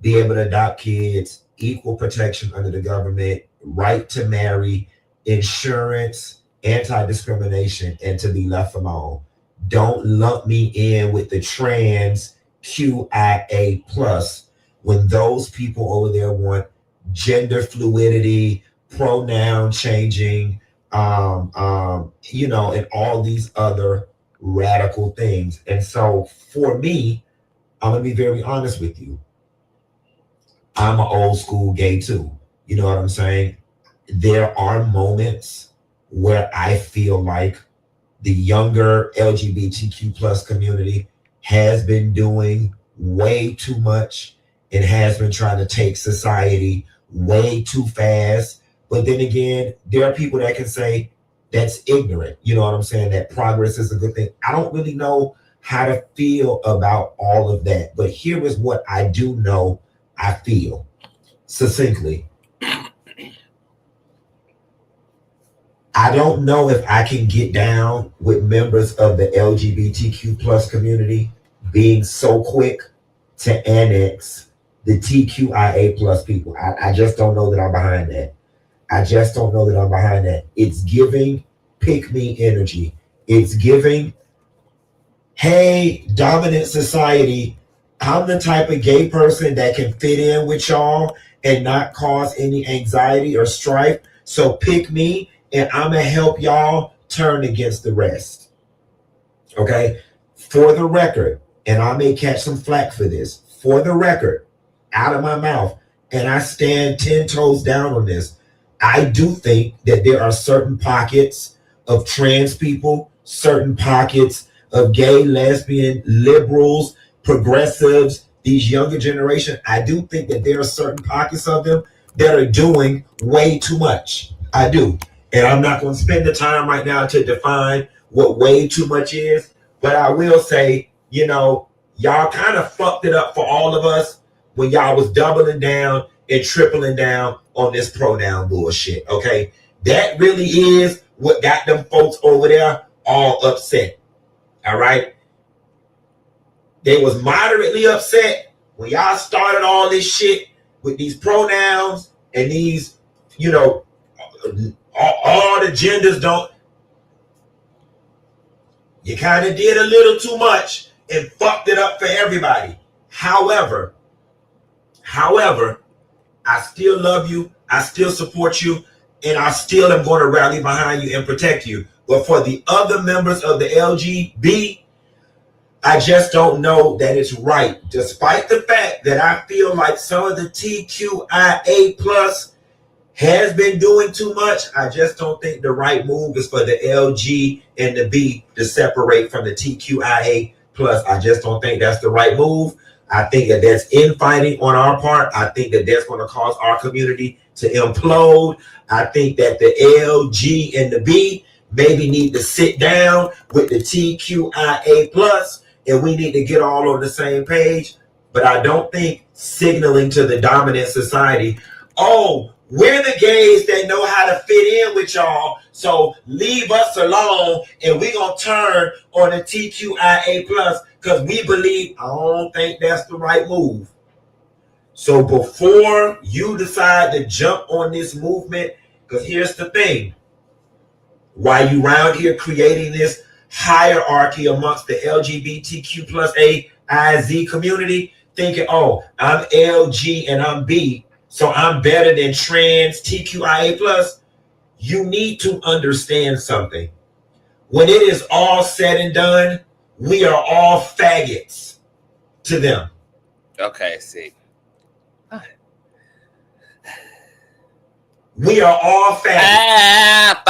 be able to adopt kids, equal protection under the government, right to marry, insurance, anti-discrimination, and to be left alone. Don't lump me in with the trans QIA plus when those people over there want gender fluidity, pronoun changing, and all these other radical things. And so for me, I'm gonna be very honest with you. I'm an old school gay too. You know what I'm saying? There are moments where I feel like the younger LGBTQ plus community has been doing way too much and has been trying to take society way too fast. But then again, there are people that can say that's ignorant. You know what I'm saying? That progress is a good thing. I don't really know how to feel about all of that. But here is what I do know I feel succinctly. I don't know if I can get down with members of the LGBTQ plus community being so quick to annex the TQIA plus people. I just don't know that I'm behind that. It's giving pick me energy. It's giving, hey, dominant society, I'm the type of gay person that can fit in with y'all and not cause any anxiety or strife. So pick me and I'm going to help y'all turn against the rest. Okay? For the record, and I may catch some flack for this, for the record, out of my mouth, and I stand 10 toes down on this, I do think that there are certain pockets of trans people, certain pockets of gay, lesbian, liberals, progressives, these younger generation. I do think that there are certain pockets of them that are doing way too much. I do. And I'm not going to spend the time right now to define what way too much is, but I will say, y'all kind of fucked it up for all of us when y'all was doubling down and tripling down on this pronoun bullshit, okay? That really is what got them folks over there all upset, all right? They was moderately upset when y'all started all this shit with these pronouns and these, all the genders don't. You kind of did a little too much and fucked it up for everybody. However, I still love you. I still support you. And I still am going to rally behind you and protect you. But for the other members of the LGB, I just don't know that it's right. Despite the fact that I feel like some of the TQIA plus has been doing too much, I just don't think the right move is for the LG and the B to separate from the TQIA plus. I just don't think that's the right move. I think that that's infighting on our part. I think that that's going to cause our community to implode. I think that the LG and the B maybe need to sit down with the TQIA plus, and we need to get all on the same page. But I don't think signaling to the dominant society, oh, we're the gays that know how to fit in with y'all, so leave us alone and we're going to turn on the TQIA plus because we believe. I don't think that's the right move. So before you decide to jump on this movement, because here's the thing, while you around here creating this hierarchy amongst the LGBTQ plus AIZ community, thinking, oh, I'm LG and I'm B, so I'm better than trans TQIA plus, you need to understand something. When it is all said and done, we are all faggots to them. Okay, see. We are all faggots.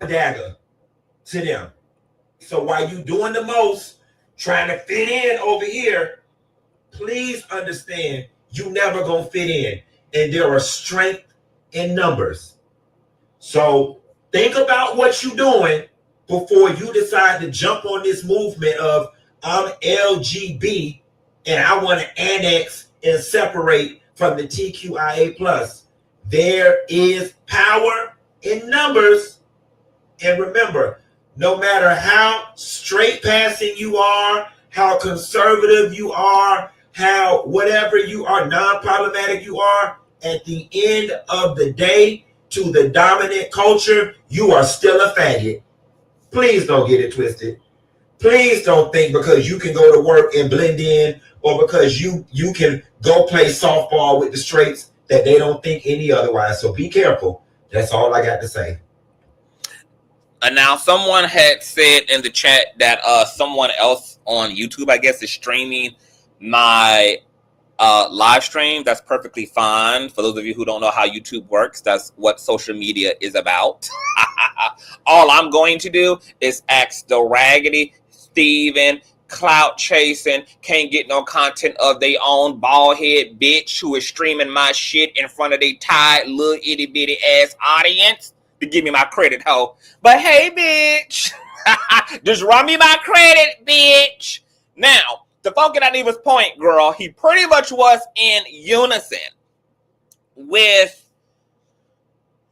Dagger to them. So while you doing the most, trying to fit in over here, please understand you never gonna fit in. And there are strength in numbers. So think about what you're doing before you decide to jump on this movement of I'm LGB and I want to annex and separate from the TQIA plus. There is power in numbers. And remember, no matter how straight passing you are, how conservative you are, how whatever you are, non-problematic you are, at the end of the day, to the dominant culture, you are still a faggot. Please don't get it twisted. Please don't think because you can go to work and blend in, or because you can go play softball with the straights, that they don't think any otherwise. So be careful. That's all I got to say. And now someone had said in the chat that someone else on YouTube, I guess, is streaming my live stream. That's perfectly fine. For those of you who don't know how YouTube works, that's what social media is about. All I'm going to do is ask the raggedy Steven, clout chasing, can't get no content of their own bald head bitch who is streaming my shit in front of their tired little itty bitty ass audience to give me my credit, ho. But hey, bitch, just run me my credit, bitch. Now, to focus on Dineva's point, girl, he pretty much was in unison with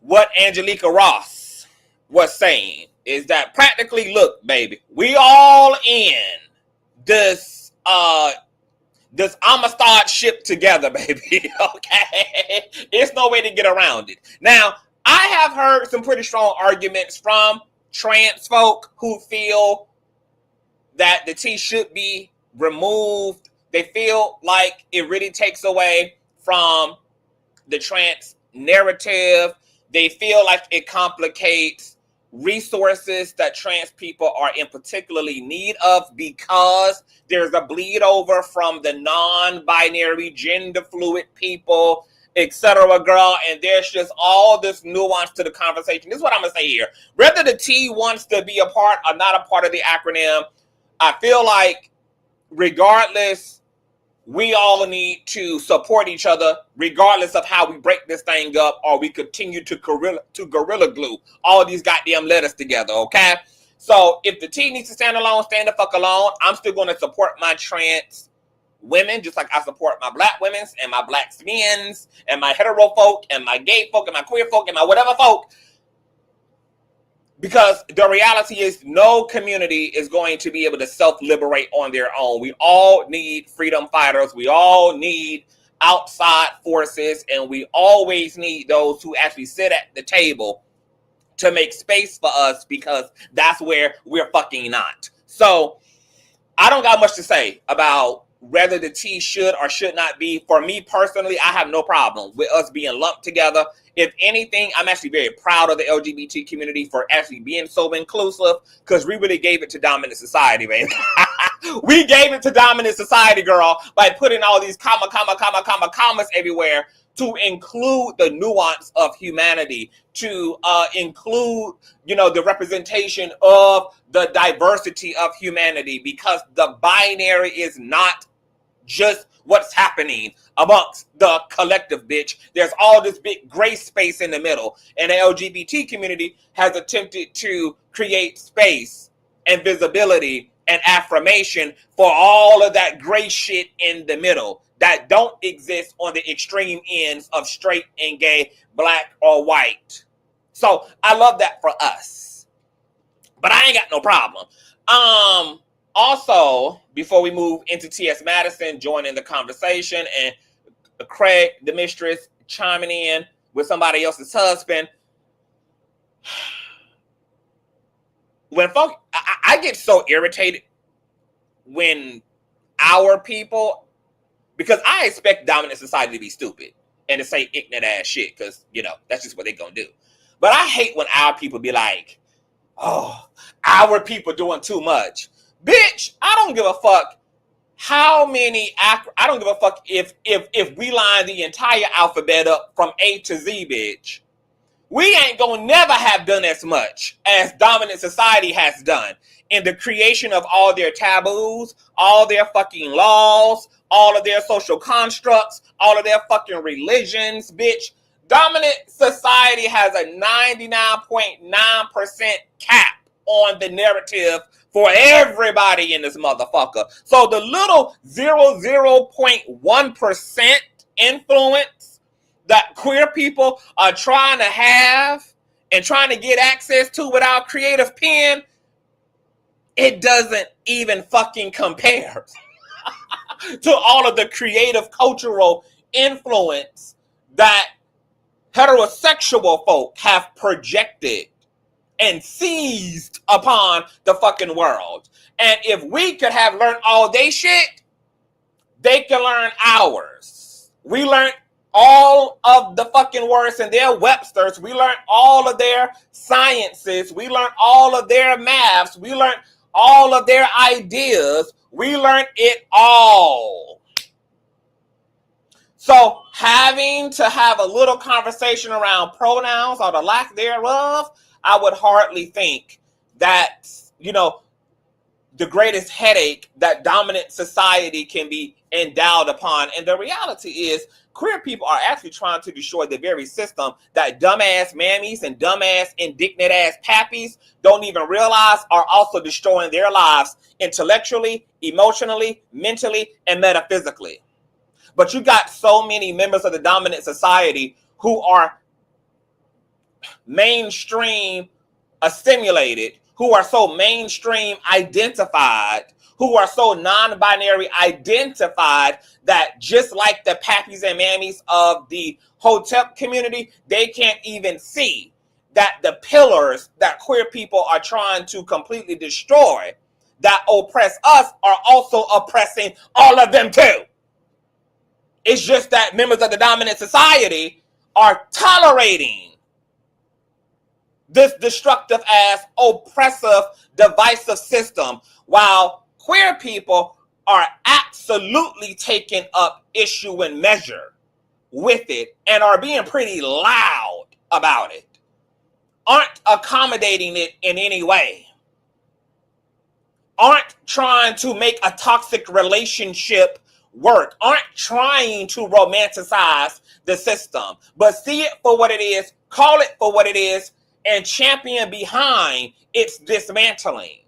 what Angelica Ross was saying, is that practically, look, baby, we all in this Amistad ship together, baby, okay? There's no way to get around it. Now, I have heard some pretty strong arguments from trans folk who feel that the T should be removed. They feel like it really takes away from the trans narrative. They feel like it complicates resources that trans people are in particularly need of, because there's a bleed over from the non-binary, gender fluid people etc., girl. And there's just all this nuance to the conversation. This is what I'm going to say here. Whether the T wants to be a part or not a part of the acronym, I feel like regardless, we all need to support each other regardless of how we break this thing up or we continue to gorilla glue all these goddamn letters together, okay? So if the T needs to stand alone, stand the fuck alone. I'm still going to support my trans women just like I support my black women's and my black men's and my hetero folk and my gay folk and my queer folk and my whatever folk. Because the reality is no community is going to be able to self-liberate on their own. We all need freedom fighters. We all need outside forces. And we always need those who actually sit at the table to make space for us, because that's where we're fucking not. So I don't got much to say about whether the T should or should not be. For me personally, I have no problem with us being lumped together. If anything, I'm actually very proud of the LGBT community for actually being so inclusive, because we really gave it to dominant society, man. We gave it to dominant society, girl, by putting all these commas everywhere to include the nuance of humanity, to include, the representation of the diversity of humanity, because the binary is not just what's happening amongst the collective, bitch. There's all this big gray space in the middle, and the LGBT community has attempted to create space and visibility and affirmation for all of that gray shit in the middle that don't exist on the extreme ends of straight and gay, black or white. So I love that for us, but I ain't got no problem. Also, before we move into T.S. Madison joining the conversation and Craig, the mistress, chiming in with somebody else's husband, when folks, I get so irritated when our people, because I expect dominant society to be stupid and to say ignorant ass shit, because, that's just what they're going to do. But I hate when our people be like, oh, our people doing too much. Bitch, I don't give a fuck how many, I don't give a fuck if we line the entire alphabet up from A to Z, bitch. We ain't gonna never have done as much as dominant society has done in the creation of all their taboos, all their fucking laws, all of their social constructs, all of their fucking religions, bitch. Dominant society has a 99.9% cap on the narrative for everybody in this motherfucker. So the little 0.1% influence that queer people are trying to have and trying to get access to with our creative pen, it doesn't even fucking compare to all of the creative cultural influence that heterosexual folk have projected and seized upon the fucking world. And if we could have learned all they shit, they can learn ours. We learned all of the fucking words in their Websters. We learned all of their sciences. We learned all of their maths. We learned all of their ideas. We learned it all. So having to have a little conversation around pronouns or the lack thereof, I would hardly think that, the greatest headache that dominant society can be endowed upon. And the reality is, queer people are actually trying to destroy the very system that dumbass mammies and dumbass indignant ass pappies don't even realize are also destroying their lives intellectually, emotionally, mentally, and metaphysically. But you got so many members of the dominant society who are mainstream assimilated, who are so mainstream identified, who are so non-binary identified that just like the pappies and mammies of the Hotep community, they can't even see that the pillars that queer people are trying to completely destroy that oppress us are also oppressing all of them too. It's just that members of the dominant society are tolerating this destructive ass, oppressive, divisive system, while queer people are absolutely taking up issue and measure with it and are being pretty loud about it, aren't accommodating it in any way, aren't trying to make a toxic relationship work, aren't trying to romanticize the system, but see it for what it is, call it for what it is, and champion behind its dismantling,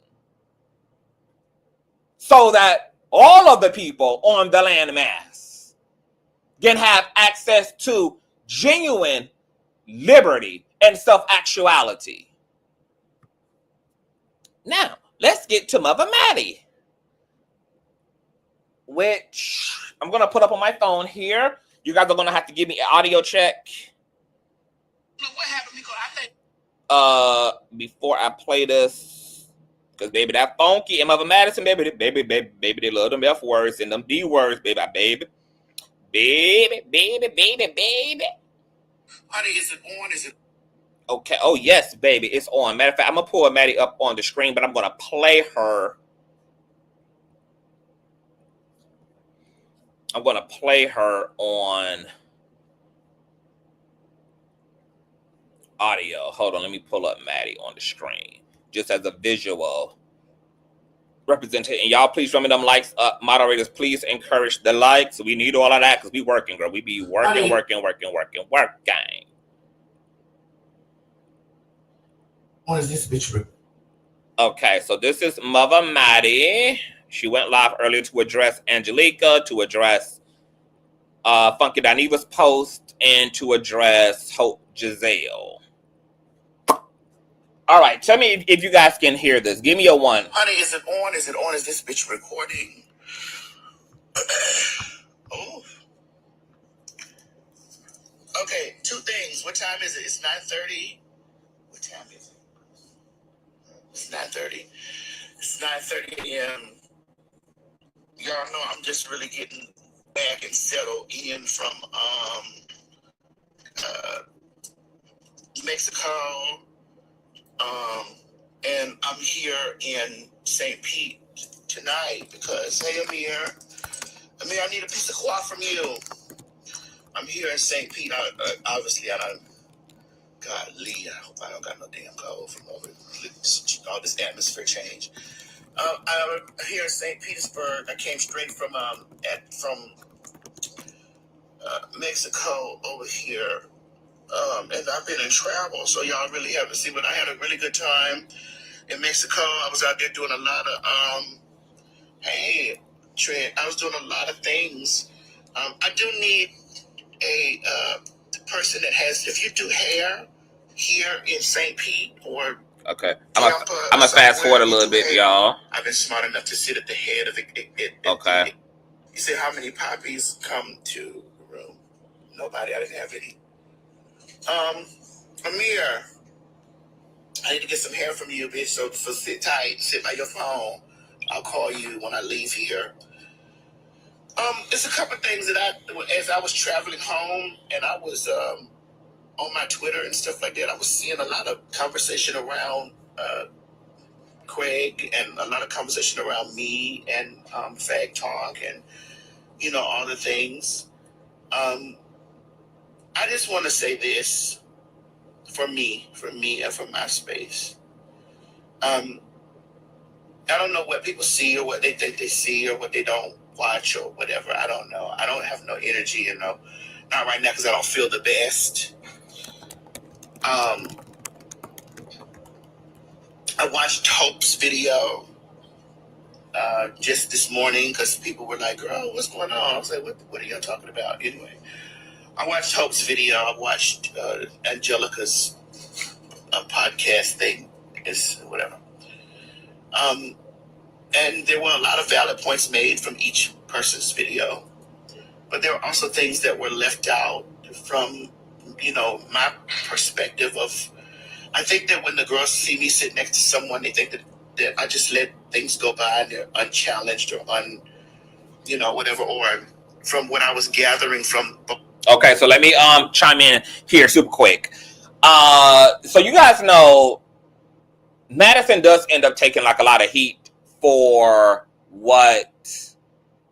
so that all of the people on the landmass can have access to genuine liberty and self-actuality. Now, let's get to Mother Maddie, which I'm going to put up on my phone here. You guys are going to have to give me an audio check. What happened? Because I think before I play this, because baby, that funky and Mother Madison, baby, they love them F words and them D words, baby. Honey, is it on? Is it okay? Oh yes, baby, it's on. Matter of fact, I'm gonna pull Maddie up on the screen, but I'm gonna play her. I'm gonna play her on audio. Hold on, let me pull up Maddie on the screen just as a visual representation. And y'all, please throw me them likes up. Moderators, please encourage the likes. We need all of that because we working, girl. We be working. What is this bitch? Okay, so this is Mother Maddie. She went live earlier to address Angelica, to address Funky Dineva's post, and to address Hope Giselle. All right, tell me if you guys can hear this. Give me a one. Honey, is it on? Is it on? Is this bitch recording? Oh. Okay, two things. What time is it? It's 9:30. What time is it? It's 9:30. It's 9:30 a.m. Y'all know I'm just really getting back and settled in from Mexico. And I'm here in St. Pete tonight because, hey, Amir, I need a piece of cloth from you. I'm here in St. Pete. Obviously, I don't. Golly, I hope I don't got no damn cold from all this atmosphere change. I'm here in St. Petersburg. I came straight from Mexico over here. And I've been in travel, so y'all really haven't seen, but I had a really good time in Mexico. I was out there doing a lot of, I was doing a lot of things. I do need a person that has, if you do hair here in St. Pete or okay, I'm gonna fast forward a little bit, hair, y'all. I've been smart enough to sit at the head of it. Okay. You see how many poppies come to the room? Nobody. I didn't have any. Amir, I need to get some hair from you, bitch. So sit tight, sit by your phone. I'll call you when I leave here. It's a couple of things that as I was traveling home and I was on my Twitter and stuff like that, I was seeing a lot of conversation around Craig and a lot of conversation around me and fag talk and all the things. I just want to say this for me and for my space. I don't know what people see or what they think they see or what they don't watch or whatever. I don't know. I don't have no energy, not right now because I don't feel the best. I watched Hope's video just this morning because people were like, girl, what's going on? I was like, what are y'all talking about? Anyway. I watched Hope's video. I watched Angelica's podcast thing, whatever. And there were a lot of valid points made from each person's video, but there were also things that were left out from, my perspective of. I think that when the girls see me sit next to someone, they think that I just let things go by and they're unchallenged or whatever. Or from what I was gathering from. Okay, so let me chime in here super quick. So you guys know Madison does end up taking like a lot of heat for what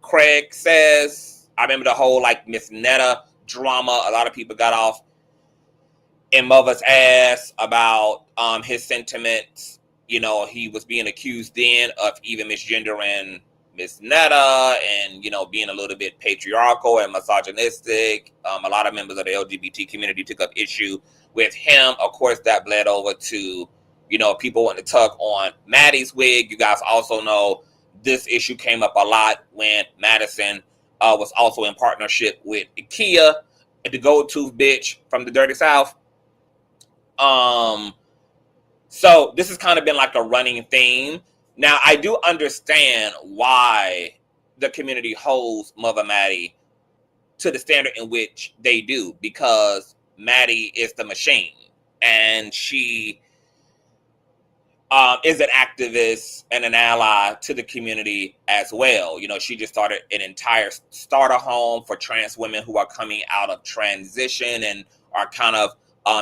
Craig says. I remember the whole like Miss Netta drama. A lot of people got off in mother's ass about his sentiments. You know, he was being accused then of even misgendering Miss Netta and, you know, being a little bit patriarchal and misogynistic. A lot of members of the LGBT community took up issue with him. Of course, that bled over to, you know, people wanting to tug on Maddie's wig. You guys also know this issue came up a lot when Madison was also in partnership with IKEA, the gold tooth bitch from the Dirty South. So this has kind of been like a running theme. Now, I do understand why the community holds Mother Maddie to the standard in which they do, because Maddie is the machine, and she is an activist and an ally to the community as well. You know, she just started an entire starter home for trans women who are coming out of transition and are kind of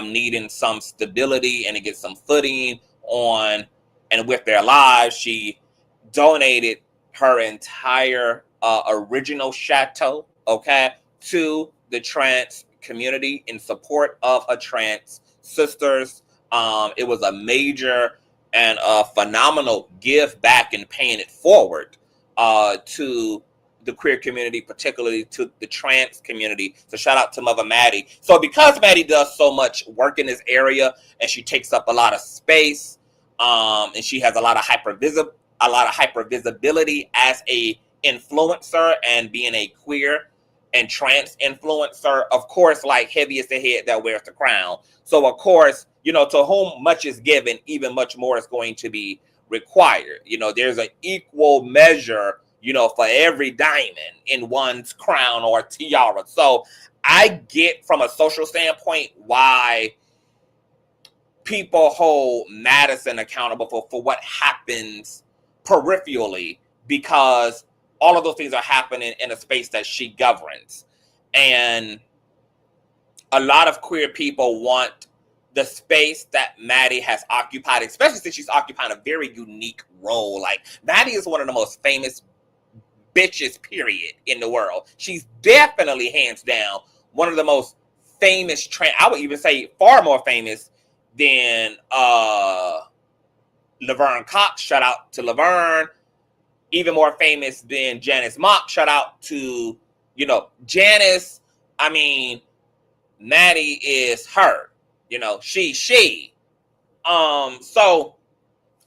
needing some stability and to get some footing on and with their lives. She donated her entire original chateau, okay, to the trans community in support of her trans sisters. It was a major and a phenomenal give back and paying it forward to the queer community, particularly to the trans community. So shout out to Mother Maddie. So because Maddie does so much work in this area and she takes up a lot of space, and she has a lot of hypervisibility as a influencer and being a queer and trans influencer, of course, like heavy is the head that wears the crown. So of course, you know, to whom much is given, even much more is going to be required. You know, there's an equal measure, you know, for every diamond in one's crown or tiara. So I get from a social standpoint why people hold Madison accountable for what happens peripherally, because all of those things are happening in a space that she governs. And a lot of queer people want the space that Maddie has occupied, especially since she's occupying a very unique role. Like, Maddie is one of the most famous bitches, period, in the world. She's definitely, hands down, one of the most famous I would even say far more famous than Laverne Cox. Shout out to Laverne. Even more famous than Janice Mock. Shout out to, you know, Janice. I mean, Maddie is her. You know, she. So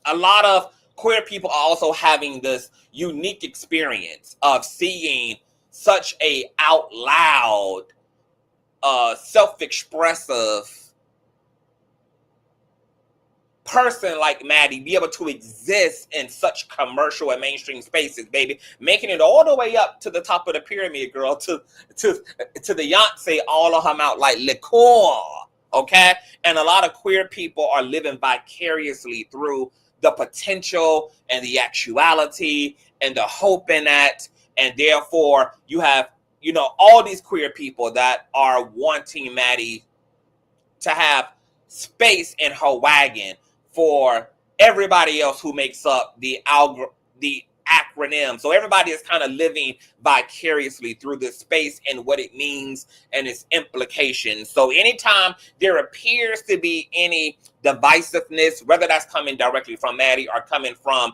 a lot of queer people are also having this unique experience of seeing such a out loud, self-expressive person like Maddie be able to exist in such commercial and mainstream spaces, baby, making it all the way up to the top of the pyramid, girl, to the Beyonce, all of them out like liqueur, okay? And a lot of queer people are living vicariously through the potential and the actuality and the hope in that, and therefore you have, you know, all these queer people that are wanting Maddie to have space in her wagon for everybody else who makes up the acronym. So everybody is kind of living vicariously through this space and what it means and its implications. So anytime there appears to be any divisiveness, whether that's coming directly from Maddie or coming from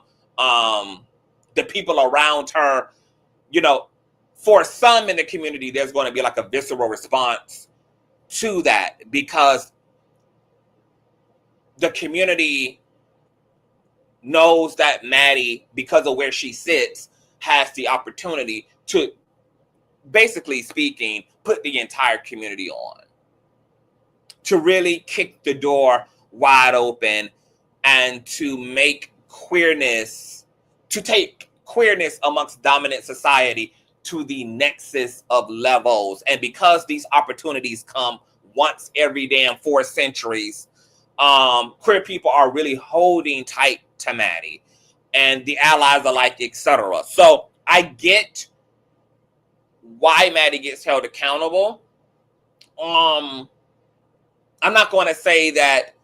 the people around her, you know, for some in the community, there's going to be like a visceral response to that, because the community knows that Maddie, because of where she sits, has the opportunity to, basically speaking, put the entire community on, to really kick the door wide open and to make queerness, to take queerness amongst dominant society to the nexus of levels. And because these opportunities come once every damn 4 centuries, queer people are really holding tight to Maddie and the allies alike, etc. So I get why Maddie gets held accountable. I'm not going to say that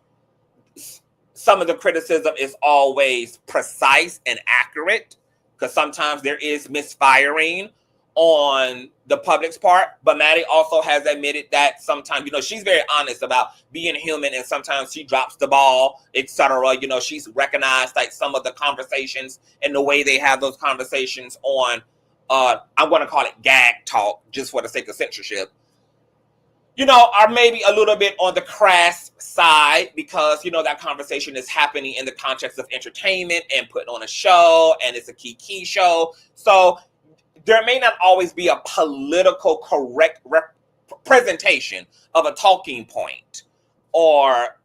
some of the criticism is always precise and accurate, because sometimes there is misfiring on the public's part, but Maddie also has admitted that sometimes, you know, she's very honest about being human, and sometimes she drops the ball, etc. You know, she's recognized like some of the conversations and the way they have those conversations on, I'm going to call it gag talk, just for the sake of censorship, you know, are maybe a little bit on the crass side, because, you know, that conversation is happening in the context of entertainment and putting on a show, and it's a key show. So there may not always be a political correct representation of a talking point or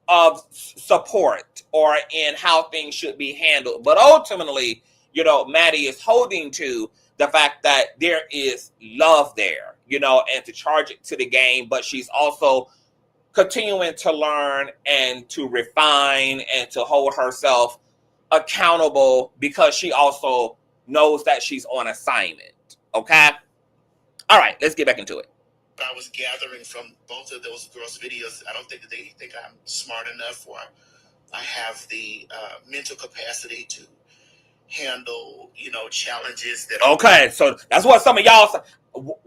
of support or in how things should be handled. But ultimately, you know, Maddie is holding to the fact that there is love there, you know, and to charge it to the game. But she's also continuing to learn and to refine and to hold herself accountable, because she also knows that she's on assignment. Okay? All right, let's get back into it. I was gathering from both of those girls' videos, I don't think that they think I'm smart enough, or I have the mental capacity to handle, you know, challenges that. Okay, so that's what some of y'all say.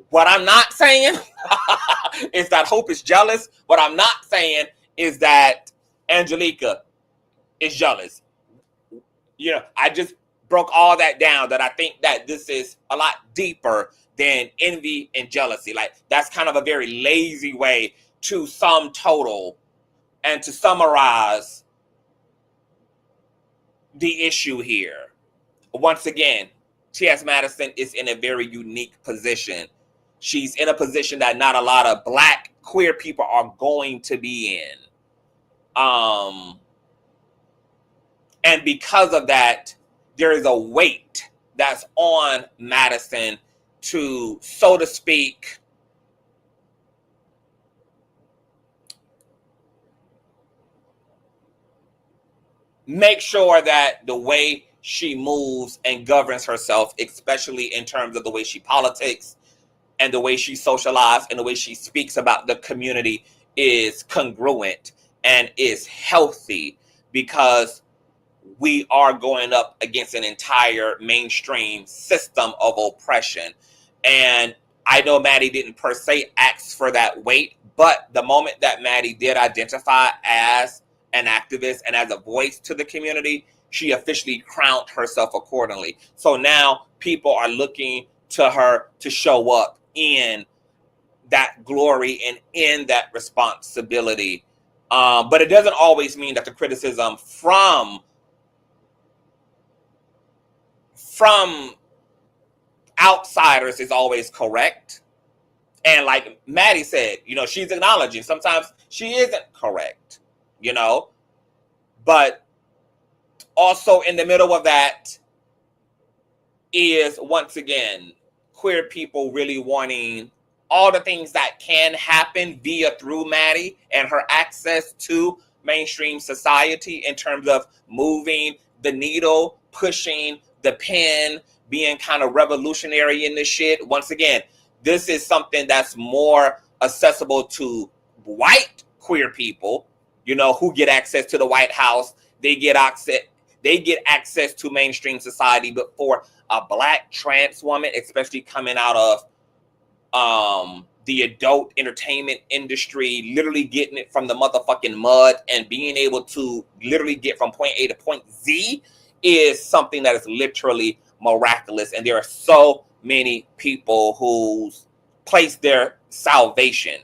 What I'm not saying is that Hope is jealous. What I'm not saying is that Angelica is jealous. You know, I just broke all that down, that I think that this is a lot deeper than envy and jealousy. Like, that's kind of a very lazy way to sum total and to summarize the issue here. Once again, T.S. Madison is in a very unique position. She's in a position that not a lot of Black queer people are going to be in. And because of that, there is a weight that's on Madison to, so to speak, make sure that the way she moves and governs herself, especially in terms of the way she politics and the way she socializes and the way she speaks about the community, is congruent and is healthy, because we are going up against an entire mainstream system of oppression. And I know Maddie didn't per se ask for that weight, but the moment that Maddie did identify as an activist and as a voice to the community, she officially crowned herself accordingly. So now people are looking to her to show up in that glory and in that responsibility. But it doesn't always mean that the criticism from outsiders is always correct. And like Maddie said, you know, she's acknowledging sometimes she isn't correct, you know. But also in the middle of that is, once again, queer people really wanting all the things that can happen through Maddie and her access to mainstream society in terms of moving the needle, pushing the pen, being kind of revolutionary in this shit. Once again, this is something that's more accessible to white queer people, you know, who get access to the White House. They get access to mainstream society. But for a Black trans woman, especially coming out of the adult entertainment industry, literally getting it from the motherfucking mud and being able to literally get from point A to point Z, is something that is literally miraculous. And there are so many people who place their salvation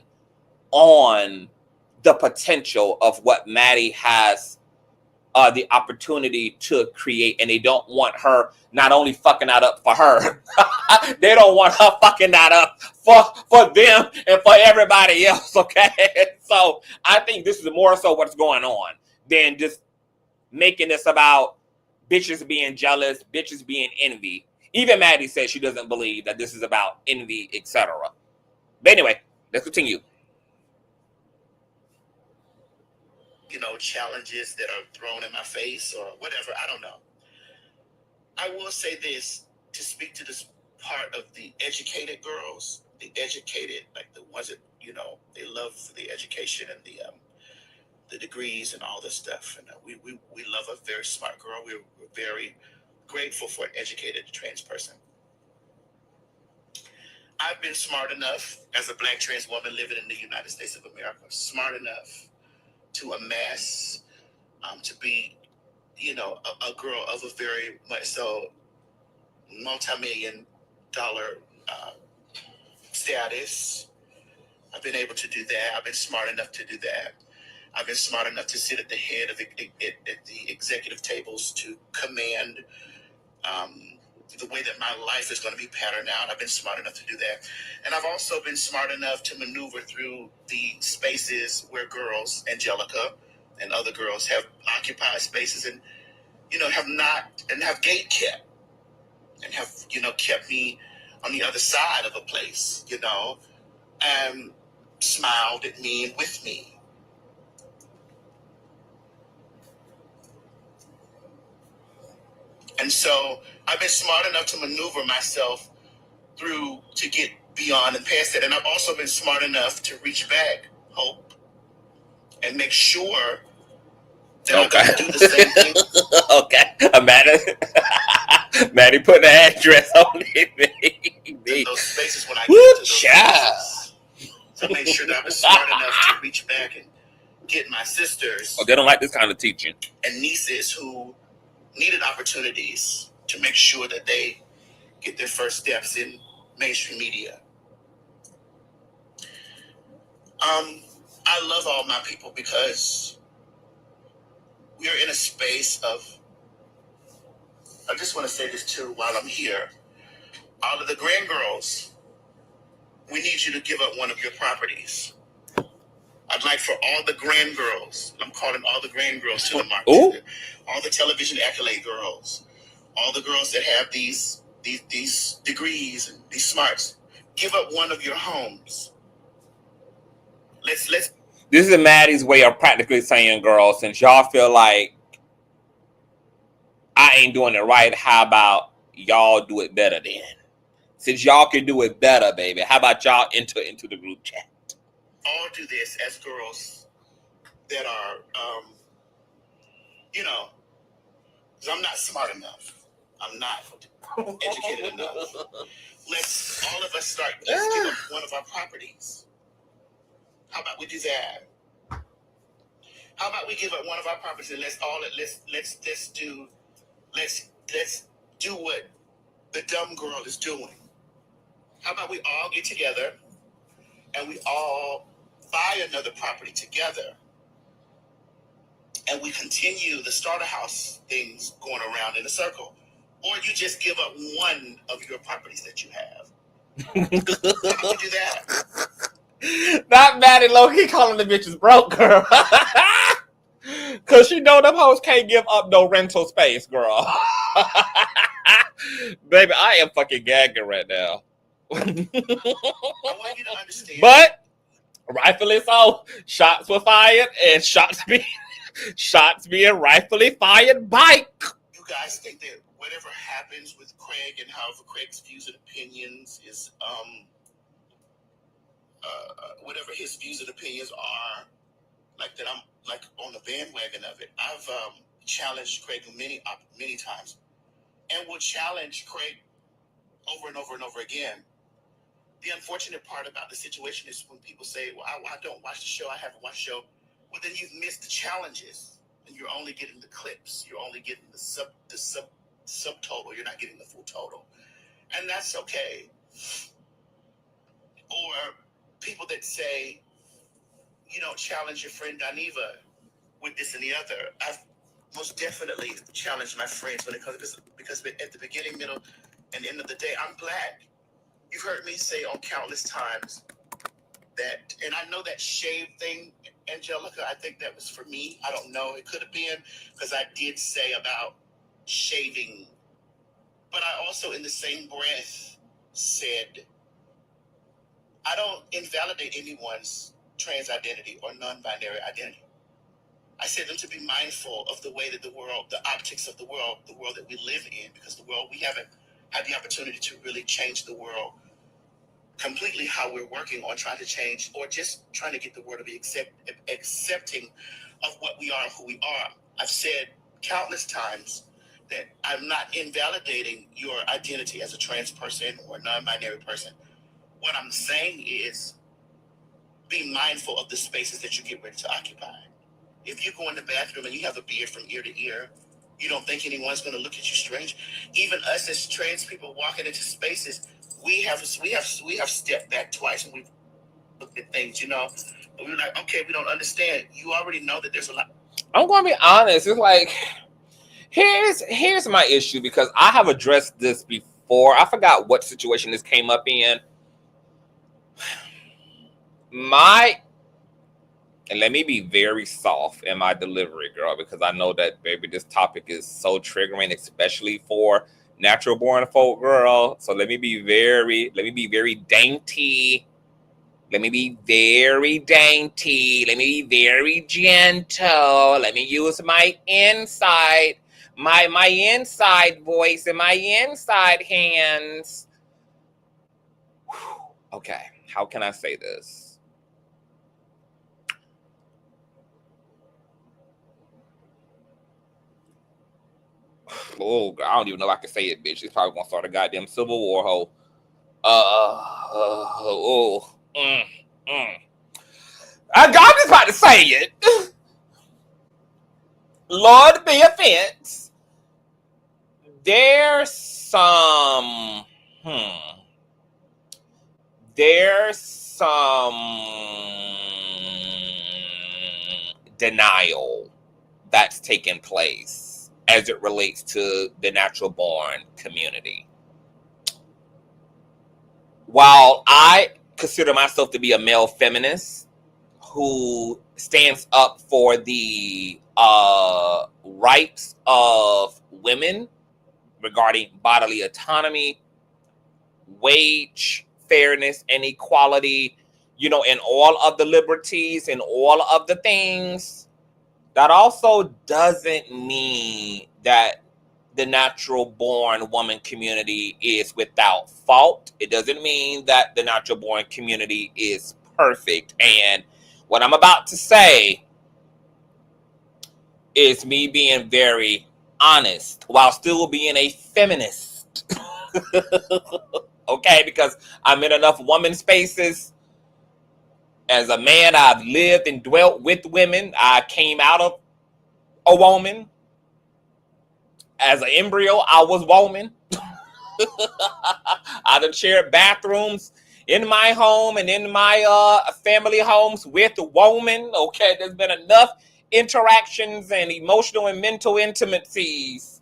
on the potential of what Maddie has the opportunity to create, and they don't want her not only fucking that up for her, they don't want her fucking that up for them and for everybody else, okay? So I think this is more so what's going on than just making this about bitches being jealous, bitches being envy. Even Maddie says she doesn't believe that this is about envy, etc. But anyway, let's continue. You know, challenges that are thrown in my face or whatever, I don't know. I will say this, to speak to this part of the educated girls, the educated, like the ones that, you know, they love the education and the degrees and all this stuff. And we love a very smart girl. We're very grateful for an educated trans person. I've been smart enough as a Black trans woman living in the United States of America, smart enough to amass, to be, a girl of a very much so multi-million-dollar status. I've been able to do that. I've been smart enough to do that. I've been smart enough to sit at the head of the executive tables to command the way that my life is going to be patterned out. I've been smart enough to do that. And I've also been smart enough to maneuver through the spaces where girls, Angelica and other girls, have occupied spaces and, have gate kept and have, kept me on the other side of a place, and smiled at me and with me. And so I've been smart enough to maneuver myself through to get beyond and past that. And I've also been smart enough to reach back, Hope, and make sure that I'm going to do the same thing. Okay. Maddie put the address on it. In those spaces when I get to those spaces. To make sure that I was smart enough to reach back and get my sisters. Oh, they don't like this kind of teaching. And nieces who needed opportunities to make sure that they get their first steps in mainstream media. I love all my people because we are in a space of, I just want to say this too while I'm here. All of the grand girls, we need you to give up one of your properties. I'd like for all the grand girls, I'm calling all the grand girls to the market, all the television accolade girls, all the girls that have these degrees and these smarts, give up one of your homes. Let's. This is Maddie's way of practically saying, girls, since y'all feel like I ain't doing it right, how about y'all do it better then? Since y'all can do it better, baby, how about y'all enter into the group chat? All do this as girls that are, because I'm not smart enough. I'm not educated enough. Let's all of us start. Let's give up one of our properties. How about we do that? How about we give up one of our properties and let's do what the dumb girl is doing. How about we all get together and we all buy another property together and we continue the starter house things going around in a circle? Or you just give up one of your properties that you have. How about we do that? Not Maddie low-key calling the bitches broke, girl. Cause she know them hoes can't give up no rental space, girl. Baby, I am fucking gagging right now. I want you to understand. But rightfully so, shots were fired and shots being rightfully fired by. You guys think that whatever happens with Craig and however Craig's views and opinions is whatever his views and opinions are, like that I'm like on the bandwagon of it. I've challenged Craig many times and will challenge Craig over and over and over again. The unfortunate part about the situation is when people say, well, I don't watch the show, I haven't watched the show. Well, then you've missed the challenges and you're only getting the clips. You're only getting the subtotal. You're not getting the full total. And that's okay. Or people that say, you don't challenge your friend Dineva with this and the other. I've most definitely challenged my friends when it comes to this because at the beginning, middle, and end of the day, I'm Black. You've heard me say on countless times that, and I know that shave thing, Angelica, I think that was for me. I don't know. It could have been because I did say about shaving. But I also, in the same breath, said, I don't invalidate anyone's trans identity or non-binary identity. I say them to be mindful of the way that the world, the optics of the world that we live in, because the world, we haven't had the opportunity to really change the world completely how we're working on trying to change or just trying to get the world to be accepting of what we are and who we are. I've said countless times that I'm not invalidating your identity as a trans person or a non-binary person. what I'm saying is be mindful of the spaces that you get ready to occupy. If you go in the bathroom and you have a beard from ear to ear, you don't think anyone's going to look at you strange. Even us as trans people walking into spaces, we have stepped back twice and we've looked at things, you know. But we're like, okay, we don't understand. You already know that there's a lot. I'm going to be honest. It's like, here's my issue, because I have addressed this before. I forgot what situation this came up in. And let me be very soft in my delivery, girl, because I know that, baby, this topic is so triggering, especially for natural born folk, girl. So let me be very dainty. Let me be very dainty. Let me be very gentle. Let me use my inside, my inside voice and my inside hands. Okay, how can I say this? Oh, I don't even know if I can say it, bitch. It's probably gonna start a goddamn civil war, ho. God is about to say it. Lord be offense. There's some denial that's taken place as it relates to the natural born community. While I consider myself to be a male feminist who stands up for the rights of women regarding bodily autonomy, wage fairness and equality, you know, and all of the liberties and all of the things, that also doesn't mean that the natural born woman community is without fault. It doesn't mean that the natural born community is perfect. And what I'm about to say is me being very honest while still being a feminist. Okay, because I'm in enough woman spaces. As a man, I've lived and dwelt with women. I came out of a woman. As an embryo, I was woman. I done shared bathrooms in my home and in my family homes with women. Okay, there's been enough interactions and emotional and mental intimacies.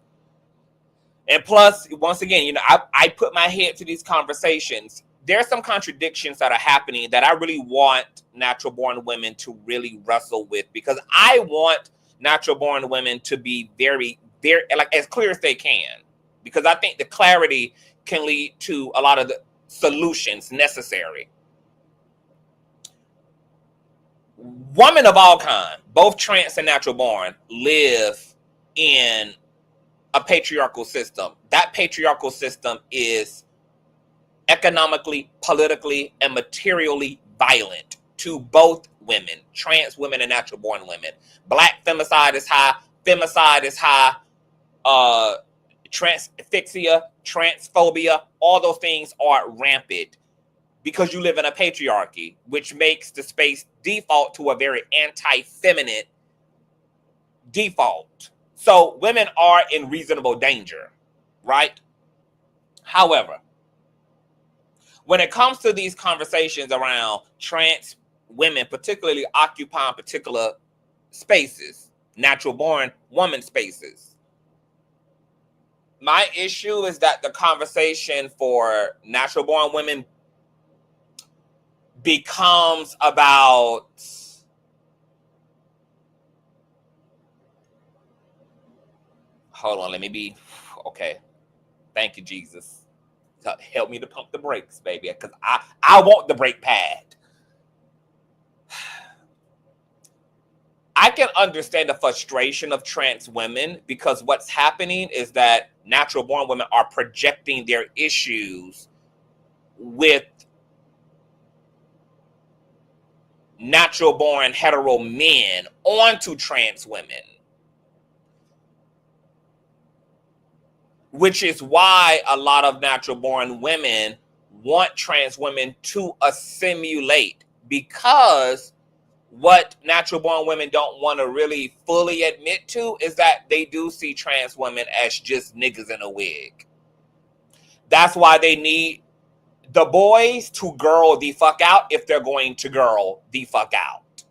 And plus, once again, you know, I put my head to these conversations. There's some contradictions that are happening that I really want natural born women to really wrestle with, because I want natural born women to be very, very, like, as clear as they can, because I think the clarity can lead to a lot of the solutions necessary. Women of all kind, both trans and natural born, live in a patriarchal system. That patriarchal system is economically, politically, and materially violent to both women, trans women and natural born women. Black femicide is high, femicide is high, transasphyxia, transphobia, all those things are rampant because you live in a patriarchy, which makes the space default to a very anti-feminine default. So women are in reasonable danger, right? However, when it comes to these conversations around trans women, particularly occupying particular spaces, natural born woman spaces, my issue is that the conversation for natural born women becomes about hold on, let me be okay. Thank you, Jesus. Help me to pump the brakes, baby, because I want the brake pad. I can understand the frustration of trans women, because what's happening is that natural born women are projecting their issues with natural born hetero men onto trans women, which is why a lot of natural born women want trans women to assimilate, because what natural born women don't want to really fully admit to is that they do see trans women as just niggas in a wig. That's why they need the boys to girl the fuck out if they're going to girl the fuck out.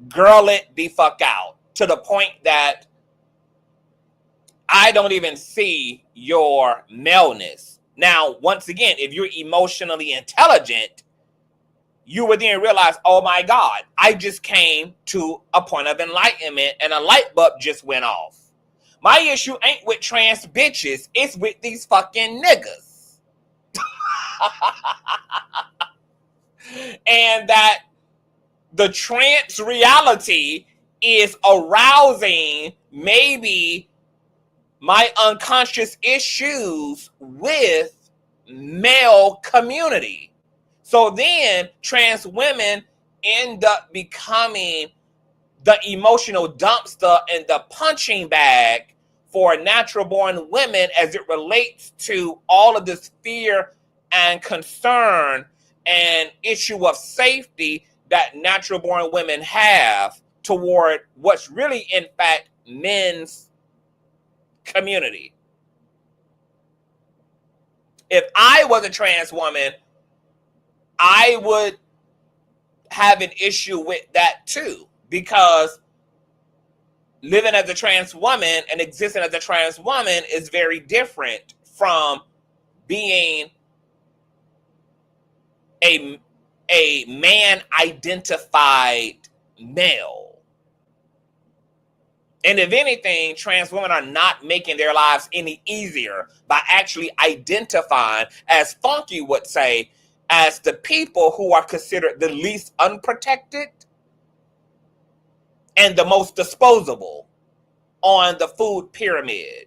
Girl it the fuck out to the point that I don't even see your maleness. Now, once again, if you're emotionally intelligent, you would then realize, oh my God, I just came to a point of enlightenment and a light bulb just went off. My issue ain't with trans bitches, it's with these fucking niggas. And that the trans reality is arousing maybe my unconscious issues with male community. So then trans women end up becoming the emotional dumpster and the punching bag for natural born women as it relates to all of this fear and concern and issue of safety that natural born women have toward what's really in fact men's community. If I was a trans woman, I would have an issue with that too, because living as a trans woman and existing as a trans woman is very different from being a man identified male. And if anything, trans women are not making their lives any easier by actually identifying, as Funky would say, as the people who are considered the least unprotected and the most disposable on the food pyramid.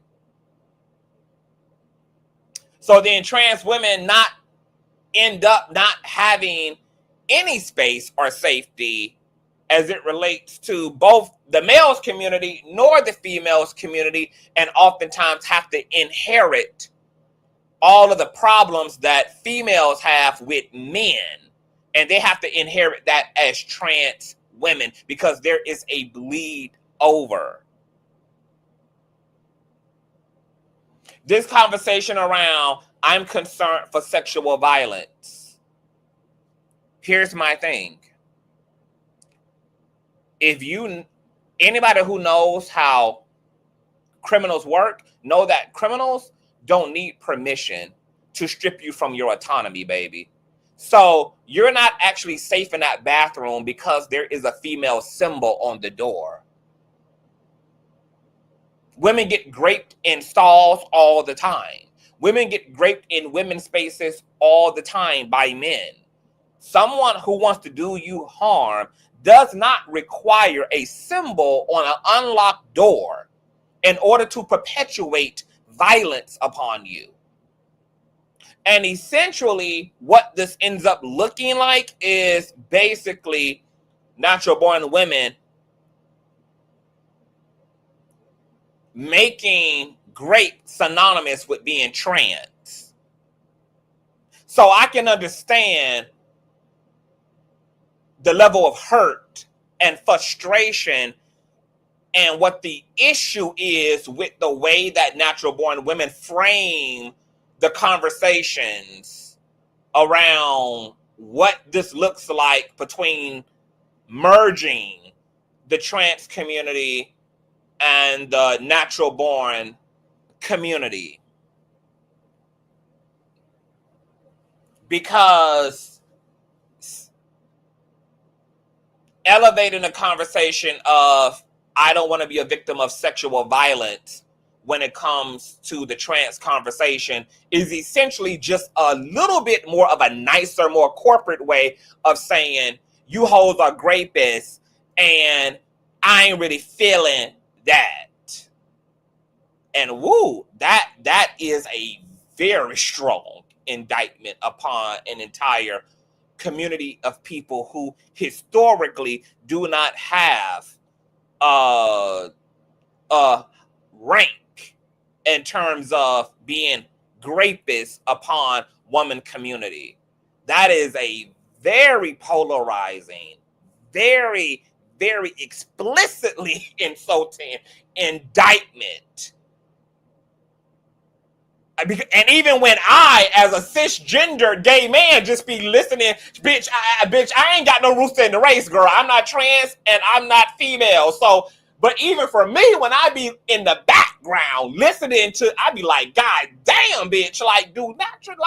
So then trans women not end up not having any space or safety as it relates to both the males community nor the females community, and oftentimes have to inherit all of the problems that females have with men, and they have to inherit that as trans women because there is a bleed over. This conversation around I'm concerned for sexual violence. Here's my thing. If anybody who knows how criminals work, know that criminals don't need permission to strip you from your autonomy, baby. So you're not actually safe in that bathroom because there is a female symbol on the door. Women get raped in stalls all the time. Women get raped in women's spaces all the time by men. Someone who wants to do you harm does not require a symbol on an unlocked door in order to perpetuate violence upon you. And essentially, what this ends up looking like is basically natural born women making grape synonymous with being trans. So I can understand the level of hurt and frustration and what the issue is with the way that natural born women frame the conversations around what this looks like between merging the trans community and the natural born community. Because elevating the conversation of I don't want to be a victim of sexual violence when it comes to the trans conversation is essentially just a little bit more of a nicer, more corporate way of saying you hoes are rapists and I ain't really feeling that. And woo, that is a very strong indictment upon an entire community of people who historically do not have rank in terms of being grapest upon woman community. That is a very polarizing, very, very explicitly insulting indictment. And even when I, as a cisgender gay man, just be listening, bitch, I ain't got no roots in the race, girl. I'm not trans and I'm not female. So, but even for me, when I be in the background listening to, I be like, God damn, bitch, like, do natural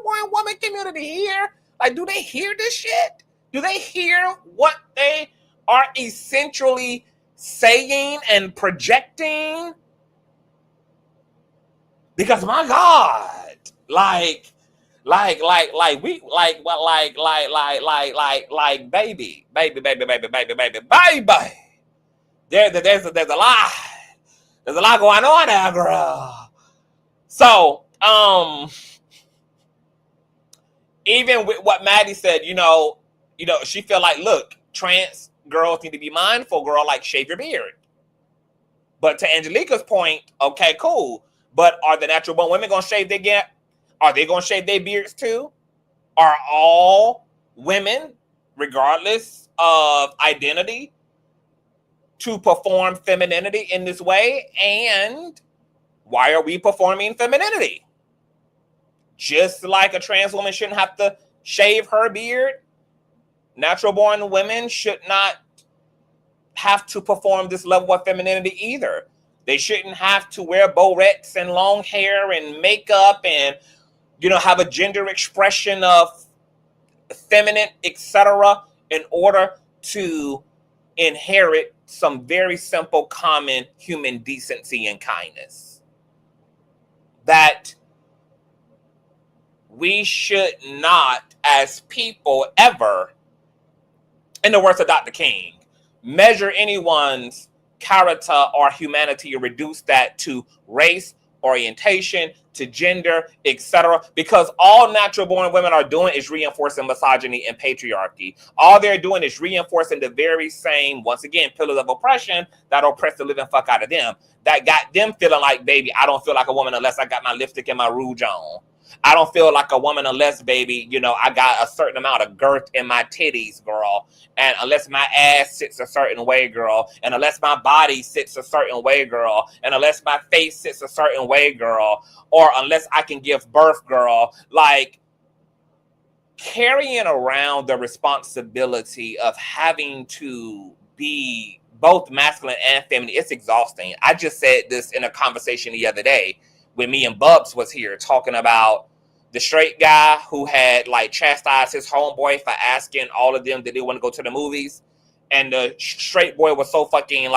born woman community hear? Like, do they hear this shit? Do they hear what they are essentially saying and projecting? Because my God, baby. There's a lot. There's a lot going on there, girl. So, even with what Maddie said, she feel like, look, trans girls need to be mindful, girl, like shave your beard. But to Angelica's point, okay, cool. But are the natural born women going to shave their gap? Are they going to shave their beards too? Are all women, regardless of identity, to perform femininity in this way? And why are we performing femininity? Just like a trans woman shouldn't have to shave her beard, natural born women should not have to perform this level of femininity either. They shouldn't have to wear barrettes and long hair and makeup and, have a gender expression of feminine, etc., in order to inherit some very simple, common human decency and kindness. That we should not, as people, ever, in the words of Dr. King, measure anyone's character or humanity or reduce that to race, orientation, to gender, etc. Because all natural born women are doing is reinforcing misogyny and patriarchy. All they're doing is reinforcing the very same, once again, pillars of oppression that oppress the living fuck out of them. That got them feeling like, baby, I don't feel like a woman unless I got my lipstick and my rouge on. I don't feel like a woman unless, baby, I got a certain amount of girth in my titties, girl. And unless my ass sits a certain way, girl. And unless my body sits a certain way, girl. And unless my face sits a certain way, girl. Or unless I can give birth, girl. Like, carrying around the responsibility of having to be both masculine and feminine, it's exhausting. I just said this in a conversation the other day when me and Bubs was here talking about the straight guy who had chastised his homeboy for asking all of them that they want to go to the movies. And the straight boy was so fucking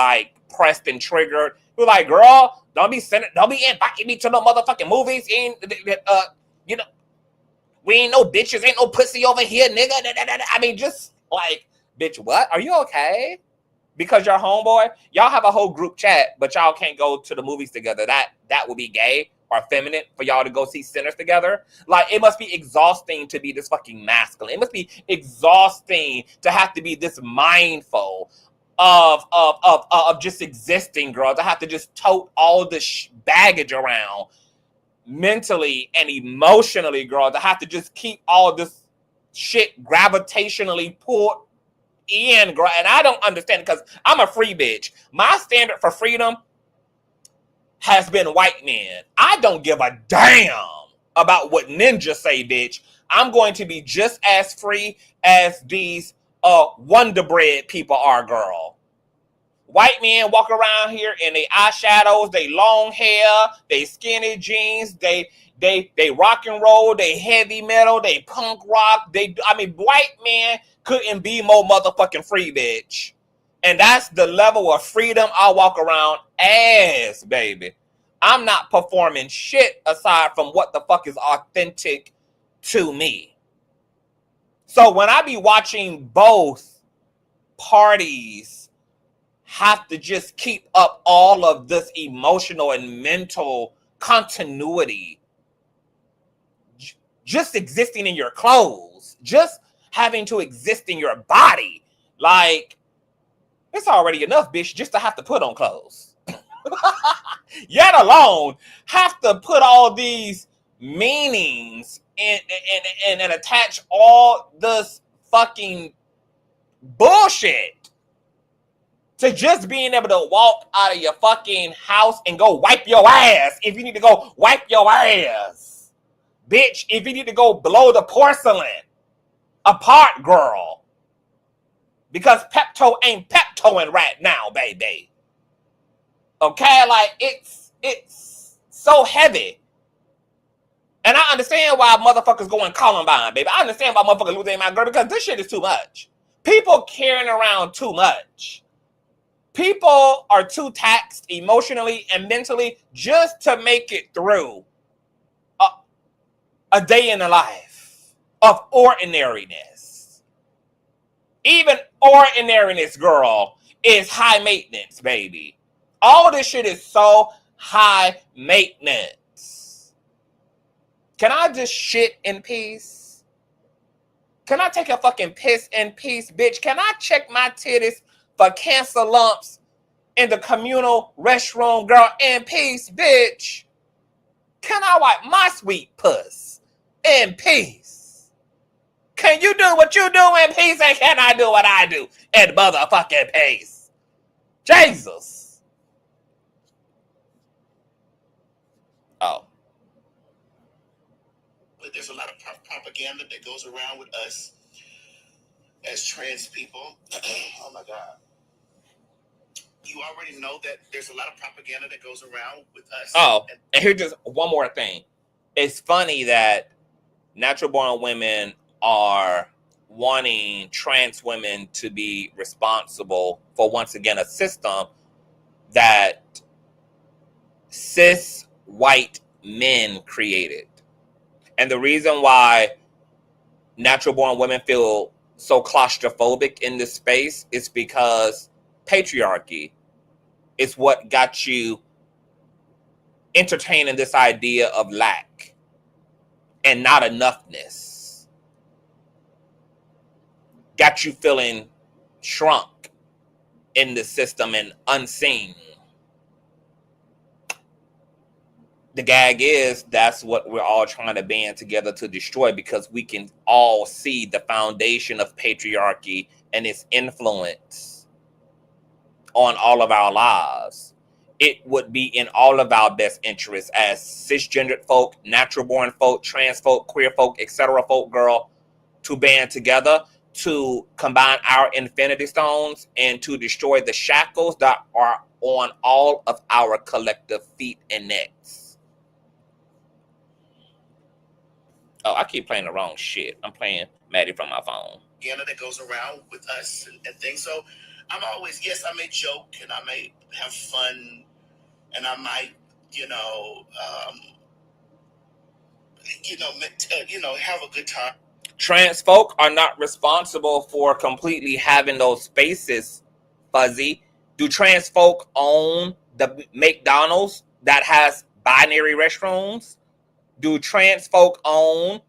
pressed and triggered. He was like, girl, don't be inviting me to no motherfucking movies. We ain't no bitches, ain't no pussy over here, nigga. I mean, just bitch, what? Are you okay? Because your homeboy, y'all have a whole group chat, but y'all can't go to the movies together. That would be gay or feminine for y'all to go see Sinners together. It must be exhausting to be this fucking masculine. It must be exhausting to have to be this mindful of just existing, girl. To have to just tote all this baggage around mentally and emotionally, girl. To have to just keep all this shit gravitationally pulled in, girl. And I don't understand because I'm a free bitch. My standard for freedom has been white men. I don't give a damn about what ninjas say, bitch. I'm going to be just as free as these Wonder Bread people are, girl. White men walk around here in their eyeshadows, they long hair, they skinny jeans, they rock and roll, they heavy metal, they punk rock. White men couldn't be more motherfucking free, bitch. And that's the level of freedom I walk around as, baby. I'm not performing shit aside from what the fuck is authentic to me. So when I be watching both parties have to just keep up all of this emotional and mental continuity, just existing in your clothes, just having to exist in your body, it's already enough, bitch, just to have to put on clothes. Yet alone, have to put all these meanings and attach all this fucking bullshit to just being able to walk out of your fucking house and go wipe your ass if you need to go wipe your ass. Bitch, if you need to go blow the porcelain apart, girl. Because Pepto ain't Peptoing right now, baby. Okay? Like, it's so heavy. And I understand why motherfuckers going Columbine, baby. I understand why motherfuckers lose their mind, girl, because this shit is too much. People carrying around too much. People are too taxed emotionally and mentally just to make it through a day in the life of ordinariness. Even ordinariness, girl, is high maintenance, baby. All this shit is so high maintenance. Can I just shit in peace? Can I take a fucking piss in peace, bitch? Can I check my titties for cancer lumps in the communal restroom, girl, in peace, bitch? Can I wipe my sweet puss in peace? Can you do what you do in peace, and can I do what I do in motherfucking peace? Jesus. Oh. But there's a lot of propaganda that goes around with us as trans people. Oh my God. You already know that there's a lot of propaganda that goes around with us. Oh, and here's just one more thing. It's funny that natural born women are wanting trans women to be responsible for, once again, a system that cis white men created. And the reason why natural born women feel so claustrophobic in this space is because patriarchy is what got you entertaining this idea of lack and not enoughness. Got you feeling shrunk in the system and unseen. The gag is that's what we're all trying to band together to destroy, because we can all see the foundation of patriarchy and its influence on all of our lives. It would be in all of our best interests as cisgendered folk, natural born folk, trans folk, queer folk, etc. folk, girl, to band together to combine our infinity stones and to destroy the shackles that are on all of our collective feet and necks. Oh, I keep playing the wrong shit. I'm playing Maddie from my phone. That goes around with us and things. So I'm always, yes, I may joke and I may have fun and I might, have a good time. Trans folk are not responsible for completely having those spaces, Fuzzy. Do trans folk own the McDonald's that has binary restrooms? Do trans folk own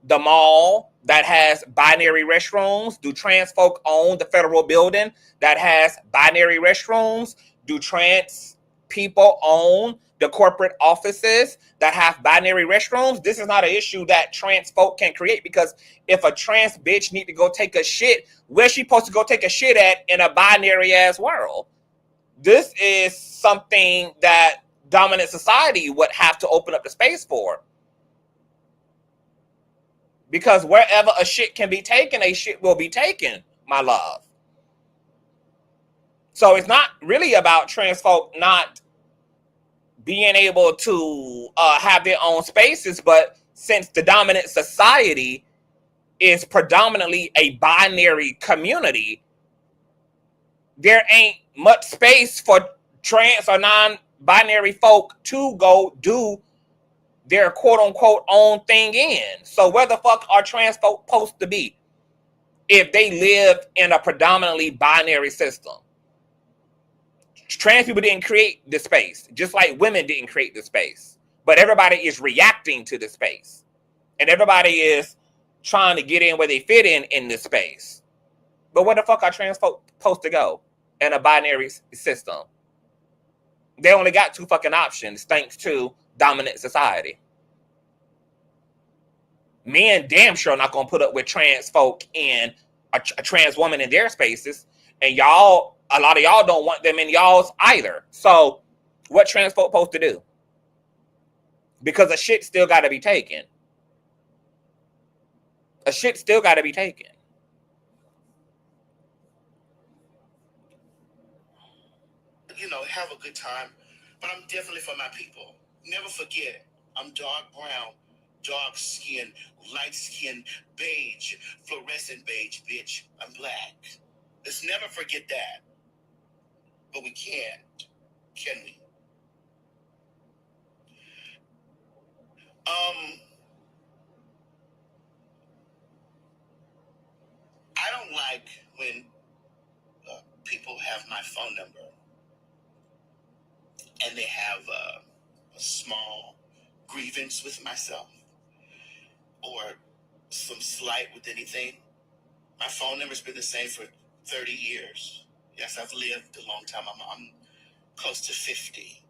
the mall that has binary restrooms? Do trans folk own the federal building that has binary restrooms? Do trans people own the corporate offices that have binary restrooms? This is not an issue that trans folk can create, because if a trans bitch need to go take a shit, where's she supposed to go take a shit at in a binary ass world? This is something that dominant society would have to open up the space for. Because wherever a shit can be taken, a shit will be taken, my love. So it's not really about trans folk not being able to have their own spaces, but since the dominant society is predominantly a binary community, there ain't much space for trans or non-binary folk to go do their quote-unquote own thing in. So where the fuck are trans folk supposed to be if they live in a predominantly binary system? Trans people didn't create the space, just like women didn't create the space. But everybody is reacting to the space. And everybody is trying to get in where they fit in this space. But where the fuck are trans folk supposed to go in a binary system? They only got two fucking options thanks to dominant society. Men damn sure not gonna put up with trans folk and a trans woman in their spaces, and y'all, a lot of y'all don't want them in y'all's either. So what trans folk supposed to do? Because a shit still got to be taken. A shit still got to be taken. You know, have a good time, but I'm definitely for my people. Never forget, I'm dark brown, dark skin, light skin, beige, fluorescent beige, bitch. I'm black. Let's never forget that. But we can't, can we? I don't like when people have my phone number and they have a small grievance with myself or some slight with anything. My phone number's been the same for 30 years. Yes, I've lived a long time. I'm close to 50.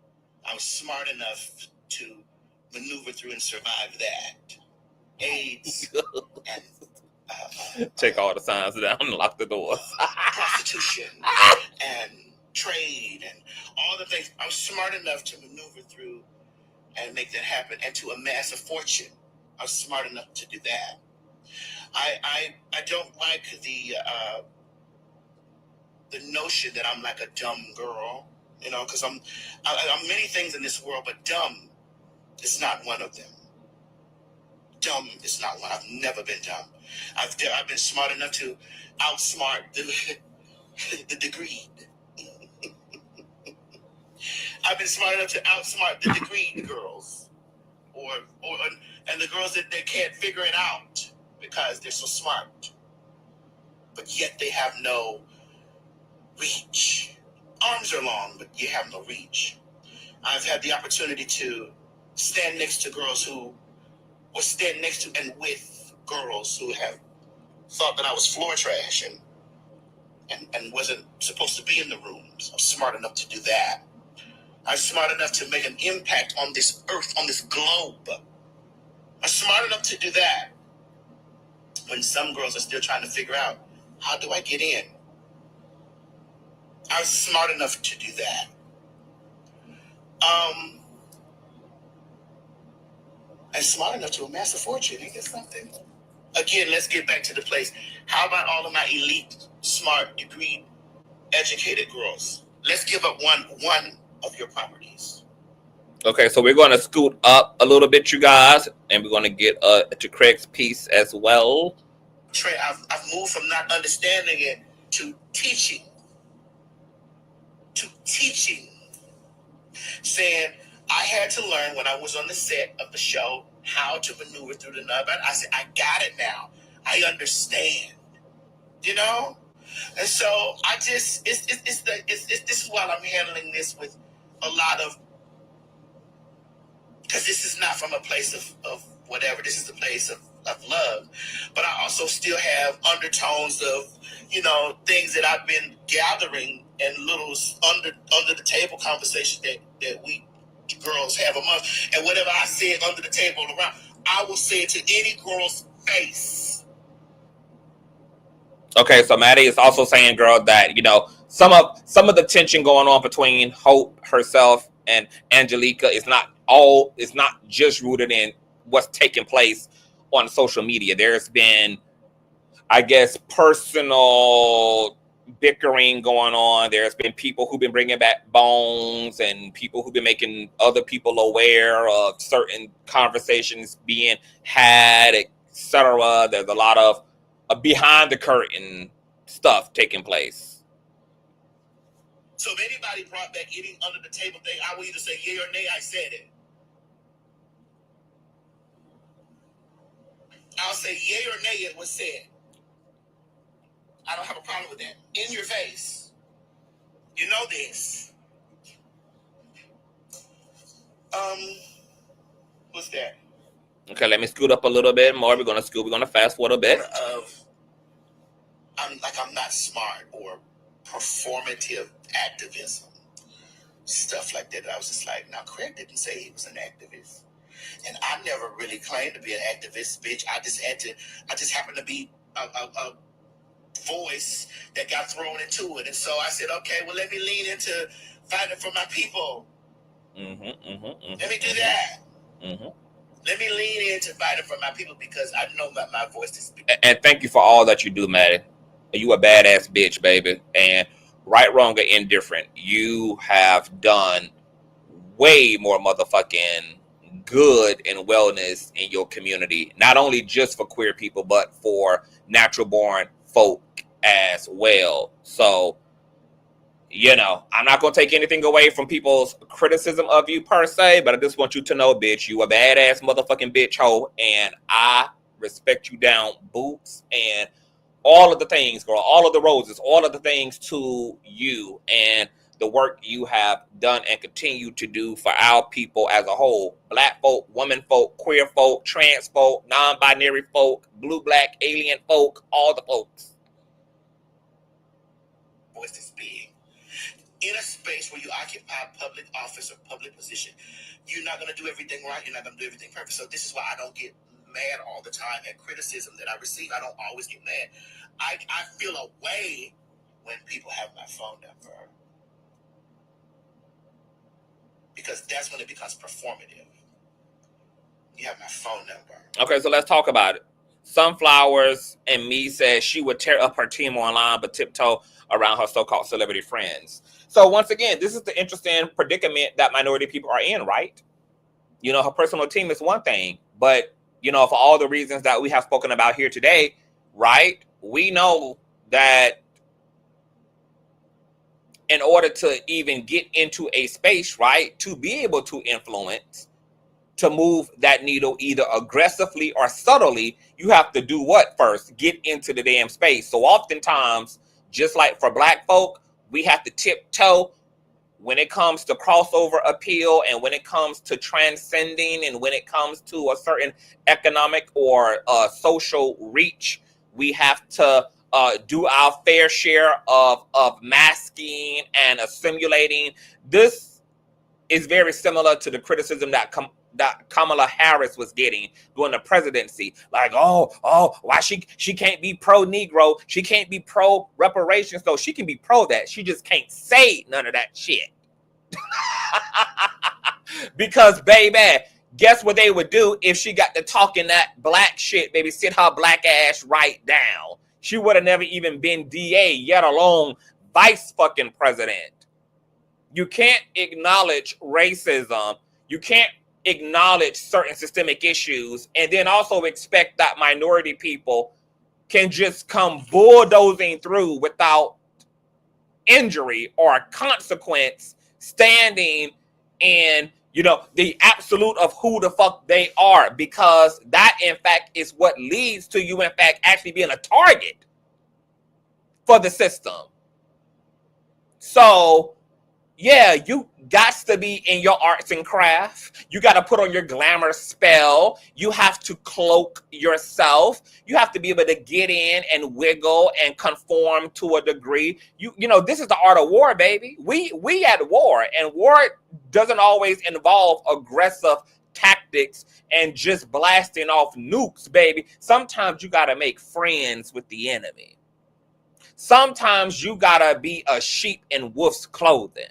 I was smart enough to maneuver through and survive that. AIDS and take all the signs down and lock the doors. prostitution and trade and all the things. I was smart enough to maneuver through and make that happen and to amass a fortune. I was smart enough to do that. I don't like the notion that I'm like a dumb girl, you know, because I'm many things in this world, but dumb is not one of them. Dumb is not one. I've never been dumb. I've been smart enough to outsmart the degree. I've been smart enough to outsmart the degree girls, and the girls that they can't figure it out because they're so smart, but yet they have no reach. Arms are long, but you have no reach. I've had the opportunity to stand next to girls who or stand next to and with girls who have thought that I was floor trash and wasn't supposed to be in the rooms. I'm smart enough to do that. I'm smart enough to make an impact on this earth, on this globe. I'm smart enough to do that. When some girls are still trying to figure out, how do I get in? I was smart enough to do that. And smart enough to amass a fortune. Ain't that something? Again, let's get back to the place. How about all of my elite, smart, degree, educated girls? Let's give up one of your properties. Okay, so we're going to scoot up a little bit, you guys, and we're going to get to Craig's piece as well. Trey, I've moved from not understanding it to teaching. Saying I had to learn when I was on the set of the show how to maneuver through the nub. I said, I got it now. I understand. You know? And so I just this is why I'm handling this with a lot of, because this is not from a place of whatever. This is the place of love. But I also still have undertones of, you know, things that I've been gathering and little under the table conversations that we girls have among. And whatever I said under the table around, I will say it to any girl's face. Okay, so Maddie is also saying, girl, that, you know, some of the tension going on between Hope herself and Angelica is not just rooted in what's taking place on social media. There's been, I guess, personal bickering going on. There's been people who've been bringing back bones and people who've been making other people aware of certain conversations being had, etc. There's a lot of behind the curtain stuff taking place. So if anybody brought back eating under the table thing, I will either say yay or nay, I said it. I'll say yay or nay, it was said. I don't have a problem with that. In your face. You know this. What's that? Okay, let me scoot up a little bit more. We're gonna fast forward a bit. I'm not smart or performative activism. Stuff like that. I was just like, now Craig didn't say he was an activist. And I never really claimed to be an activist, bitch. I just happened to be a voice that got thrown into it. And so I said, okay, well, let me lean into fighting for my people. Let me do that. Let me lean into fighting for my people because I know my voice to speak. And thank you for all that you do, Maddie. You a badass bitch, baby. And right, wrong, or indifferent, you have done way more motherfucking good and wellness in your community. Not only just for queer people, but for natural born folk as well. So, you know, I'm not going to take anything away from people's criticism of you per se, but I just want you to know, bitch, you a badass motherfucking bitch hoe, and I respect you down boots and all of the things, girl, all of the roses, all of the things to you and the work you have done and continue to do for our people as a whole. Black folk, women folk, queer folk, trans folk, non-binary folk, blue, black, alien folk, all the folks. Voice is big. In a space where you occupy public office or public position, you're not going to do everything right. You're not going to do everything perfect. So this is why I don't get mad all the time at criticism that I receive. I don't always get mad. I feel a way when people have my phone number, because that's when it becomes performative. You have my phone number. Okay, so let's talk about it. Sunflowers and Me says she would tear up her team online but tiptoe around her so-called celebrity friends. So once again, this is the interesting predicament that minority people are in, right? You know, her personal team is one thing, but, you know, for all the reasons that we have spoken about here today, right, we know that in order to even get into a space, right, to be able to influence, to move that needle either aggressively or subtly, you have to do what first? Get into the damn space. So oftentimes, just like for black folk, we have to tiptoe when it comes to crossover appeal and when it comes to transcending and when it comes to a certain economic or social reach. We have to do our fair share of masking and assimilating. This is very similar to the criticism that Kamala Harris was getting during the presidency. Like, why she can't be pro-Negro, she can't be pro-reparations, though she can be pro that. She just can't say none of that shit. Because, baby, guess what they would do if she got to talking that black shit, baby? Sit her black ass right down. She would have never even been DA, yet alone vice fucking president. You can't acknowledge racism. You can't acknowledge certain systemic issues and then also expect that minority people can just come bulldozing through without injury or consequence, standing in, you know, the absolute of who the fuck they are, because that in fact is what leads to you in fact actually being a target for the system. So yeah, you got to be in your arts and crafts. You got to put on your glamour spell. You have to cloak yourself. You have to be able to get in and wiggle and conform to a degree. You know, this is the art of war, baby. We at war, and war doesn't always involve aggressive tactics and just blasting off nukes, baby. Sometimes you got to make friends with the enemy. Sometimes you got to be a sheep in wolf's clothing.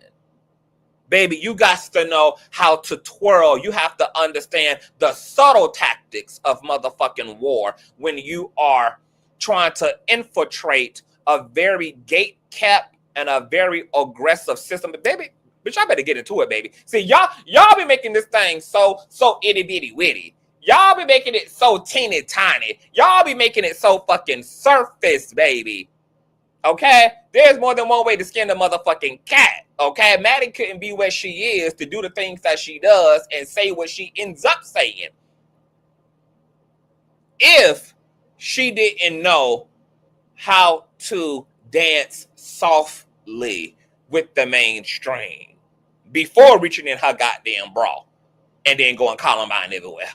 Baby, you got to know how to twirl. You have to understand the subtle tactics of motherfucking war when you are trying to infiltrate a very gate-kept and a very aggressive system. But baby, bitch, I better get into it, baby. See, y'all be making this thing so itty-bitty-witty. Y'all be making it so teeny-tiny. Y'all be making it so fucking surface, baby. Okay? There's more than one way to skin the motherfucking cat. Okay? Maddie couldn't be where she is to do the things that she does and say what she ends up saying if she didn't know how to dance softly with the mainstream before reaching in her goddamn bra and then going Columbine everywhere.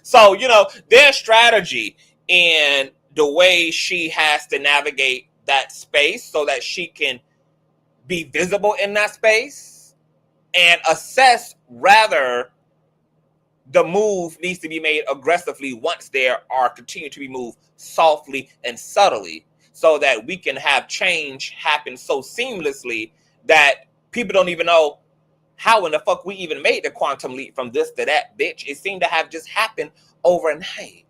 So, you know, their strategy in the way she has to navigate that space so that she can be visible in that space and assess rather the move needs to be made aggressively once there are continue to be moved softly and subtly, so that we can have change happen so seamlessly that people don't even know how in the fuck we even made the quantum leap from this to that, bitch. It seemed to have just happened overnight.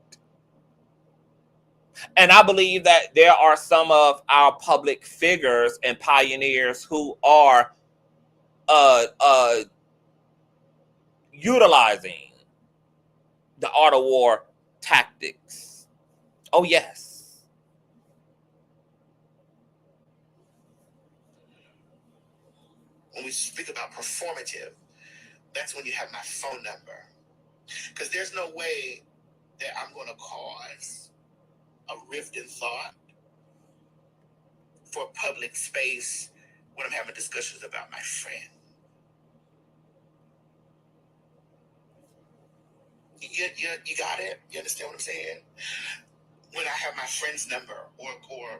And I believe that there are some of our public figures and pioneers who are utilizing the art of war tactics. Oh, yes. When we speak about performative, that's when you have my phone number. Because there's no way that I'm going to cause a rift in thought for public space when I'm having discussions about my friend. You got it? You understand what I'm saying? When I have my friend's number or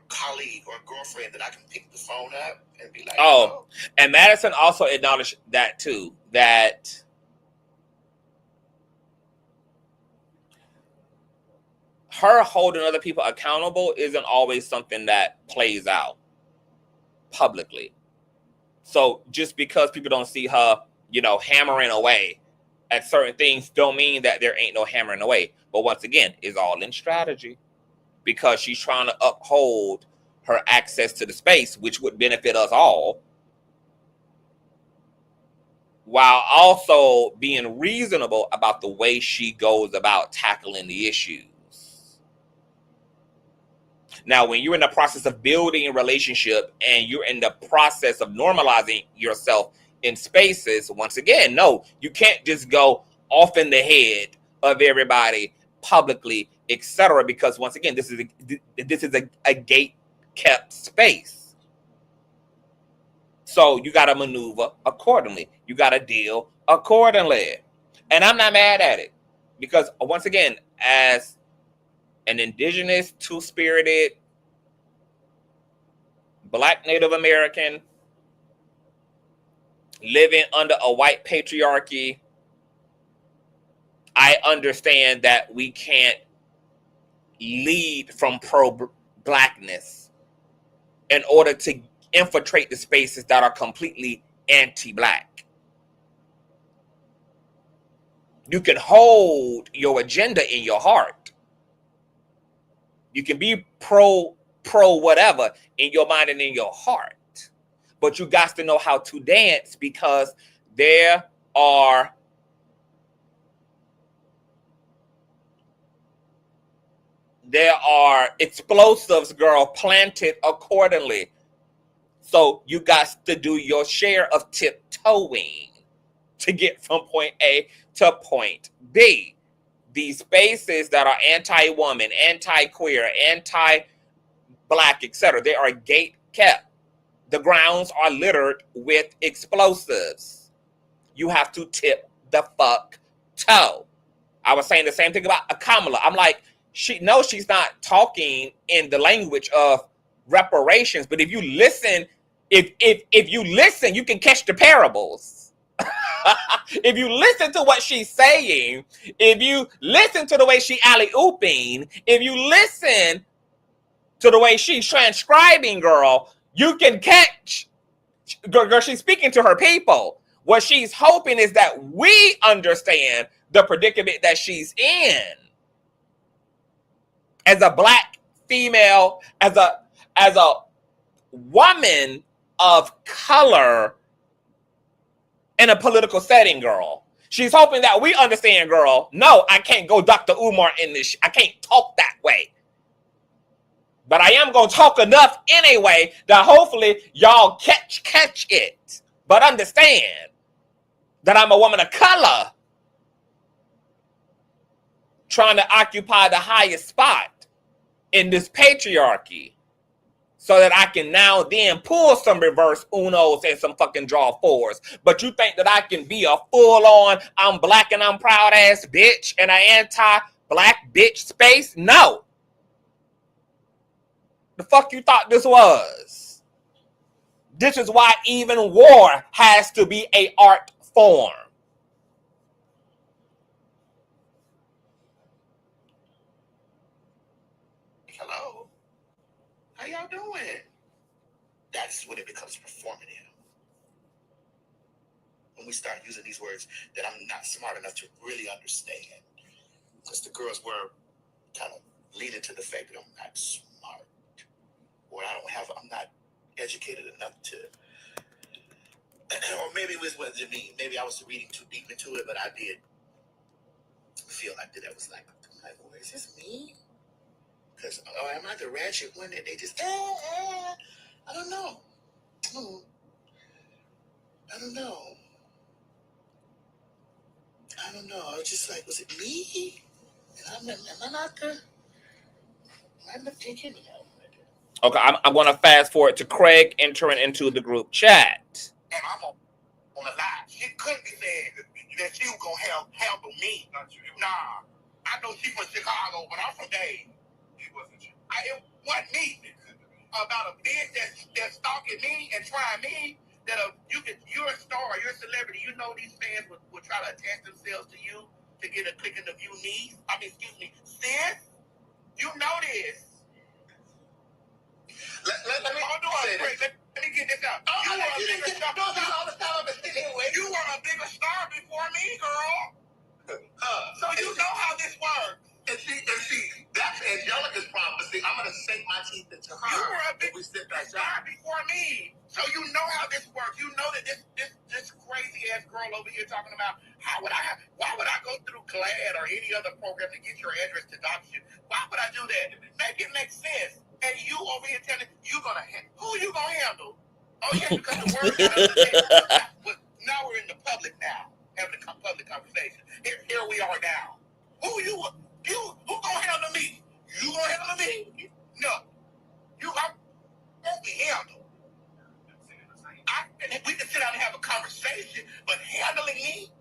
colleague or girlfriend that I can pick the phone up and be like, oh, and Madison also acknowledged that too, that her holding other people accountable isn't always something that plays out publicly. So just because people don't see her, hammering away at certain things don't mean that there ain't no hammering away. But once again, it's all in strategy, because she's trying to uphold her access to the space, which would benefit us all, while also being reasonable about the way she goes about tackling the issues. Now, when you're in the process of building a relationship and you're in the process of normalizing yourself in spaces, once again, no, you can't just go off in the head of everybody publicly, etc. Because once again, this is a gate kept space. So you got to maneuver accordingly. You got to deal accordingly. And I'm not mad at it, because once again, as an indigenous, two-spirited, Black Native American living under a white patriarchy, I understand that we can't lead from pro-blackness in order to infiltrate the spaces that are completely anti-black. You can hold your agenda in your heart. You can be pro whatever in your mind and in your heart. But you got to know how to dance, because there are explosives, girl, planted accordingly. So you got to do your share of tiptoeing to get from point A to point B. These spaces that are anti-woman, anti-queer, anti-black, etc., they are gate kept. The grounds are littered with explosives. You have to tip the fuck toe. I was saying the same thing about Kamala. I'm like, she's not talking in the language of reparations, but if you listen, if you listen, you can catch the parables. If you listen to what she's saying, if you listen to the way she alley-ooping, if you listen to the way she's transcribing, girl, you can catch, girl, she's speaking to her people. What she's hoping is that we understand the predicament that she's in. As a Black female, as a woman of color in a political setting, girl. She's hoping that we understand, girl. No, I can't go Dr. Umar in this. I can't talk that way. But I am going to talk enough anyway that hopefully y'all catch it. But understand that I'm a woman of color trying to occupy the highest spot in this patriarchy, so that I can now then pull some reverse unos and some fucking draw fours. But you think that I can be a full-on, I'm black and I'm proud ass bitch in an anti-black bitch space? No. The fuck you thought this was? This is why even war has to be an art form. Hello, how y'all doing? That's when it becomes performative. When we start using these words that I'm not smart enough to really understand. Because the girls were kind of leading to the fact that I'm not smart. Or I'm not educated enough to, or maybe it was what it mean. Maybe I was reading too deep into it, but I did feel like that was like, well, is this me? Because, am I the ratchet one that they just, I don't know. I don't know. I was just like, was it me? Am I not the, am I thinking? Okay, I'm going to fast forward to Craig entering into the group chat. And I'm on a lie. She couldn't be saying that she was going to handle me. Nah. I know she from Chicago, but I'm from Dade. It wasn't me. About a bitch that's stalking me and trying me. You're a star, you're a celebrity. You know these fans will try to attach themselves to you to get a click in the view niece. Sis, you know this. Let me get this out. You were a bigger star before me, girl. So you know how this works. And see, that's Angelica's prophecy. I'm gonna sink my teeth into her. You were a bigger star before me. So you know how this works. You know that this crazy ass girl over here talking about why would I go through GLAD or any other program to get your address to dox you? Why would I do that? Make it make sense. And you over here telling who you gonna handle? Oh yeah, because the word got up to but now we're in the public now, having a public conversation. Here we are now. Who gonna handle me? You gonna handle me? No. I won't be handled. We can sit down and have a conversation, but handling me?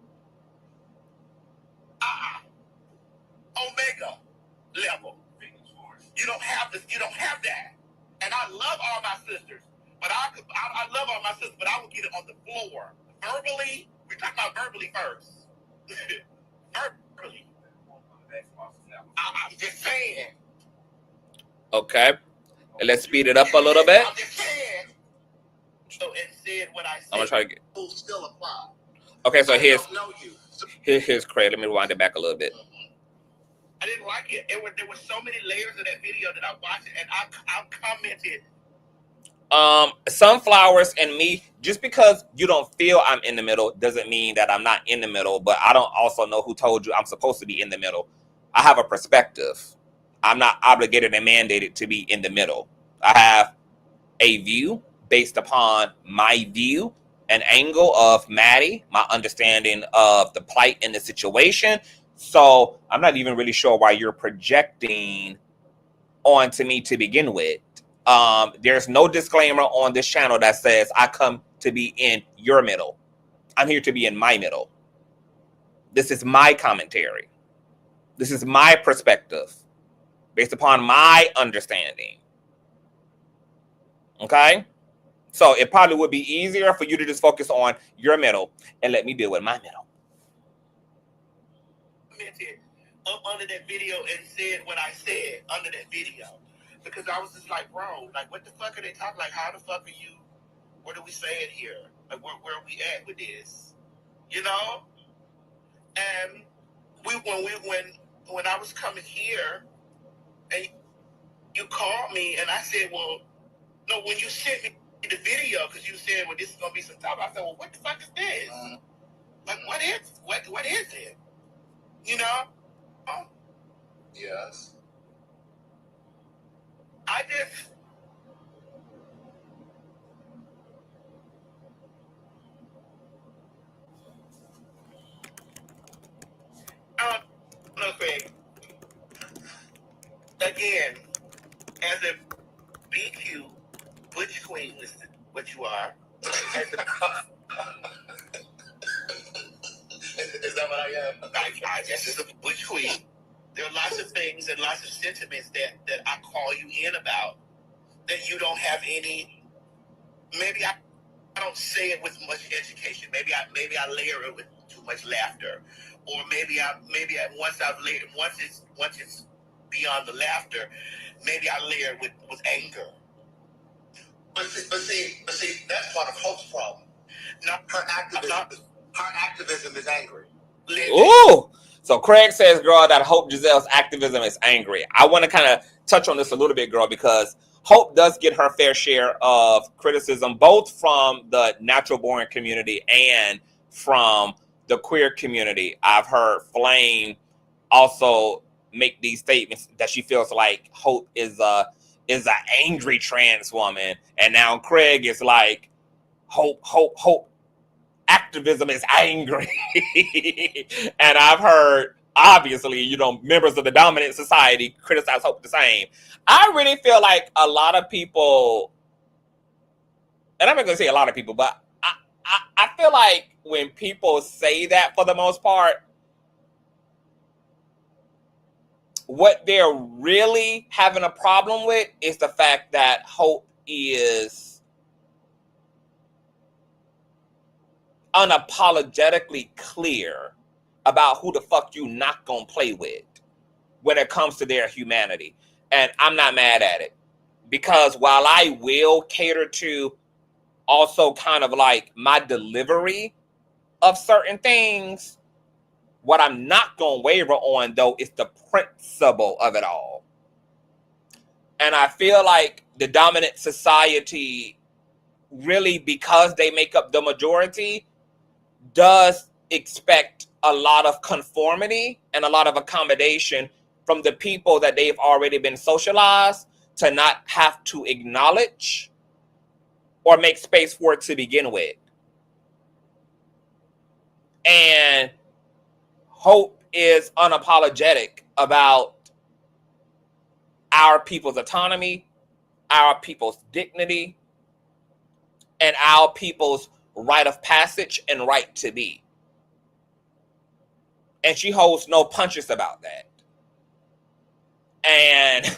Omega level. You don't have this. You don't have that. And I love all my sisters, but I love all my sisters, but I will get it on the floor. Verbally, we're talking about verbally first. Verbally. I'm just saying. Okay. And let's speed it up a little bit. I'm just saying. So it said what I said. I'm gonna try to get. Still apply. Okay, so here's Craig. Let me rewind it back a little bit. I didn't like it. There were so many layers of that video that I watched, and I commented. Sunflowers and me, just because you don't feel I'm in the middle doesn't mean that I'm not in the middle, but I don't also know who told you I'm supposed to be in the middle. I have a perspective. I'm not obligated and mandated to be in the middle. I have a view based upon my view, an angle of Maddie, my understanding of the plight in the situation. So I'm not even really sure why you're projecting onto me to begin with. There's no disclaimer on this channel that says I come to be in your middle. I'm here to be in my middle. This is my commentary. This is my perspective based upon my understanding. Okay? So it probably would be easier for you to just focus on your middle and let me deal with my middle. Up under that video and said what I said under that video. Because I was just like, bro, like, what the fuck are they talking? Like, how the fuck are you? What are we saying here? Like, where are we at with this? You know? And when I was coming here, and you called me, and I said, well, no, when you sent me the video, because you said, well, this is gonna be some time. I said, well, what the fuck is this? Like, what is it? You know? Yes. I just. No, Craig. Again, as a BQ butch queen, is what you are. Is that what I am? I guess as a butch queen. There are lots of things and lots of sentiments that I call you in about that you don't have any. Maybe I I don't say it with much education. Maybe I layer it with too much laughter, or maybe once it's beyond the laughter, maybe I layer it with anger. But see, that's part of Hope's problem. Not her activism. Her activism is angry. Ooh. So Craig says, girl, that Hope Giselle's activism is angry. I want to kind of touch on this a little bit, girl, because Hope does get her fair share of criticism, both from the natural born community and from the queer community. I've heard Flame also make these statements that she feels like Hope is an angry trans woman, and now Craig is like, Hope activism is angry. And I've heard, obviously, members of the dominant society criticize Hope the same. I really feel like a lot of people, and I'm not going to say a lot of people, but I feel like when people say that, for the most part, what they're really having a problem with is the fact that Hope is unapologetically clear about who the fuck you not gonna play with when it comes to their humanity. And I'm not mad at it, because while I will cater to also kind of like my delivery of certain things, what I'm not gonna waver on though is the principle of it all. And I feel like the dominant society, really, because they make up the majority, does expect a lot of conformity and a lot of accommodation from the people that they've already been socialized to not have to acknowledge or make space for it to begin with. And Hope is unapologetic about our people's autonomy, our people's dignity, and our people's rite of passage and right to be. And she holds no punches about that. And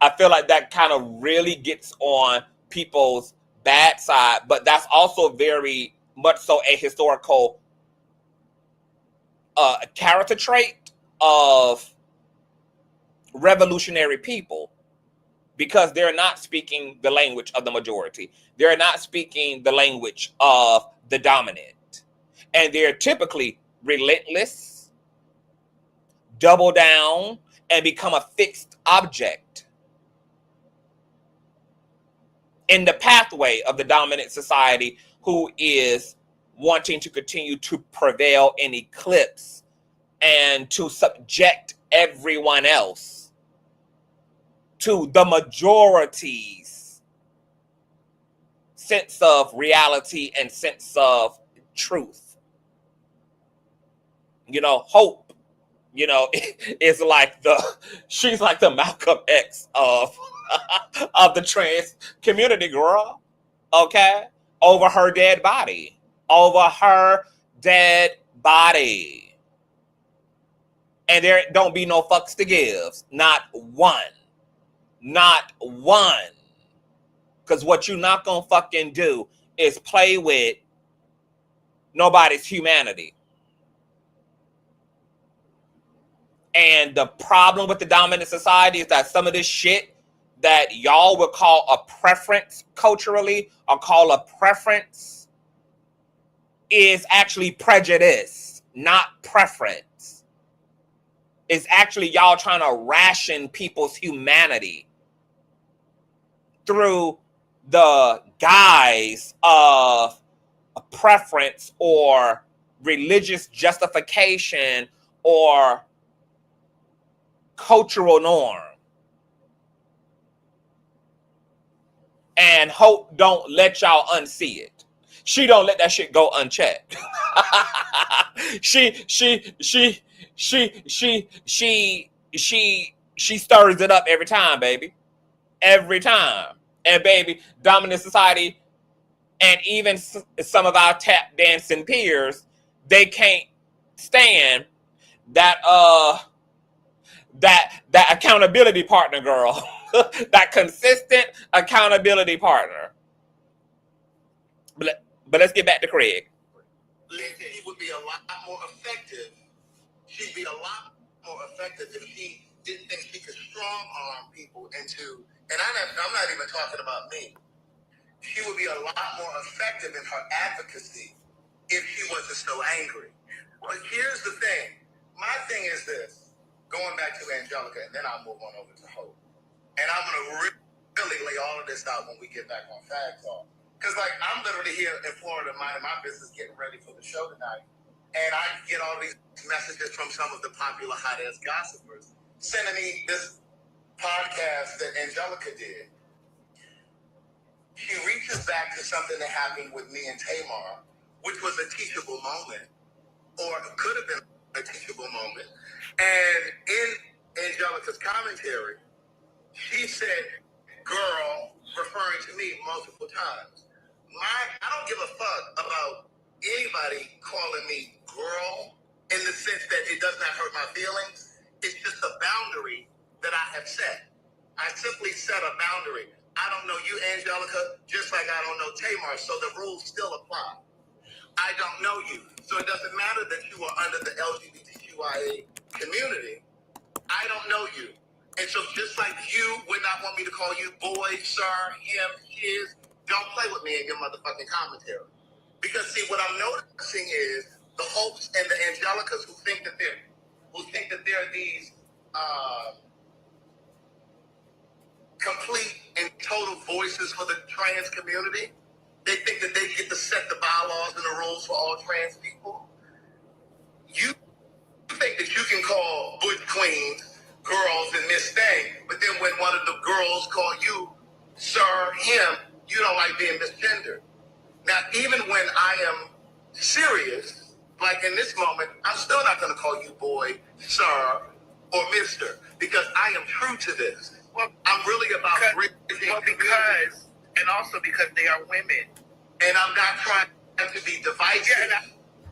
I feel like that kind of really gets on people's bad side, but that's also very much so a historical character trait of revolutionary people, because they're not speaking the language of the majority. They're not speaking the language of the dominant. And they're typically relentless, double down, and become a fixed object in the pathway of the dominant society, who is wanting to continue to prevail and eclipse and to subject everyone else to the majority's sense of reality and sense of truth. Hope, is like she's like the Malcolm X of of the trans community, girl. Okay? Over her dead body. And there don't be no fucks to give. Not one. Because what you not gonna fucking do is play with nobody's humanity. And the problem with the dominant society is that some of this shit that y'all would call a preference culturally, or call a preference, is actually prejudice, not preference. It's actually y'all trying to ration people's humanity through the guise of a preference or religious justification or cultural norm. And Hope don't let y'all unsee it. She don't let that shit go unchecked. She stirs it up every time, baby. Every time. And baby, dominant society and even some of our tap dancing peers, they can't stand that that accountability partner, girl. That consistent accountability partner. But let's get back to Craig. He would be a lot more effective. She'd be a lot more effective if she didn't think she could strong arm people into, and I'm not even talking about me. She would be a lot more effective in her advocacy if she wasn't so angry. But here's the thing. My thing is this, going back to Angelica, and then I'll move on over to Hope. And I'm going to really lay all of this out when we get back on Fag Talk. Because, like, I'm literally here in Florida minding my business, getting ready for the show tonight. And I get all these messages from some of the popular hot-ass gossipers sending me this podcast that Angelica did. She reaches back to something that happened with me and Tamar, which was a teachable moment, or it could have been a teachable moment. And in Angelica's commentary, she said, girl, referring to me multiple times. I don't give a fuck about anybody calling me girl in the sense that it does not hurt my feelings. It's just a boundary that I have set. I simply set a boundary. I don't know you, Angelica, just like I don't know Tamar, so the rules still apply. I don't know you, so it doesn't matter that you are under the LGBTQIA community. I don't know you. And so just like you would not want me to call you boy, sir, him, his, don't play with me in your motherfucking commentary. Because see, what I'm noticing is the Hopes and the Angelicas who think that they're these complete and total voices for the trans community. They think that they get to set the bylaws and the rules for all trans people. You think that you can call Butch Queens girls and Miss Thing, but then when one of the girls call you sir, him, you don't like being misgendered. Now, even when I am serious, like in this moment, I'm still not going to call you boy, sir, or mister, because I am true to this. Well, I'm really about because, and also because they are women. And I'm not trying to be divisive. Yeah,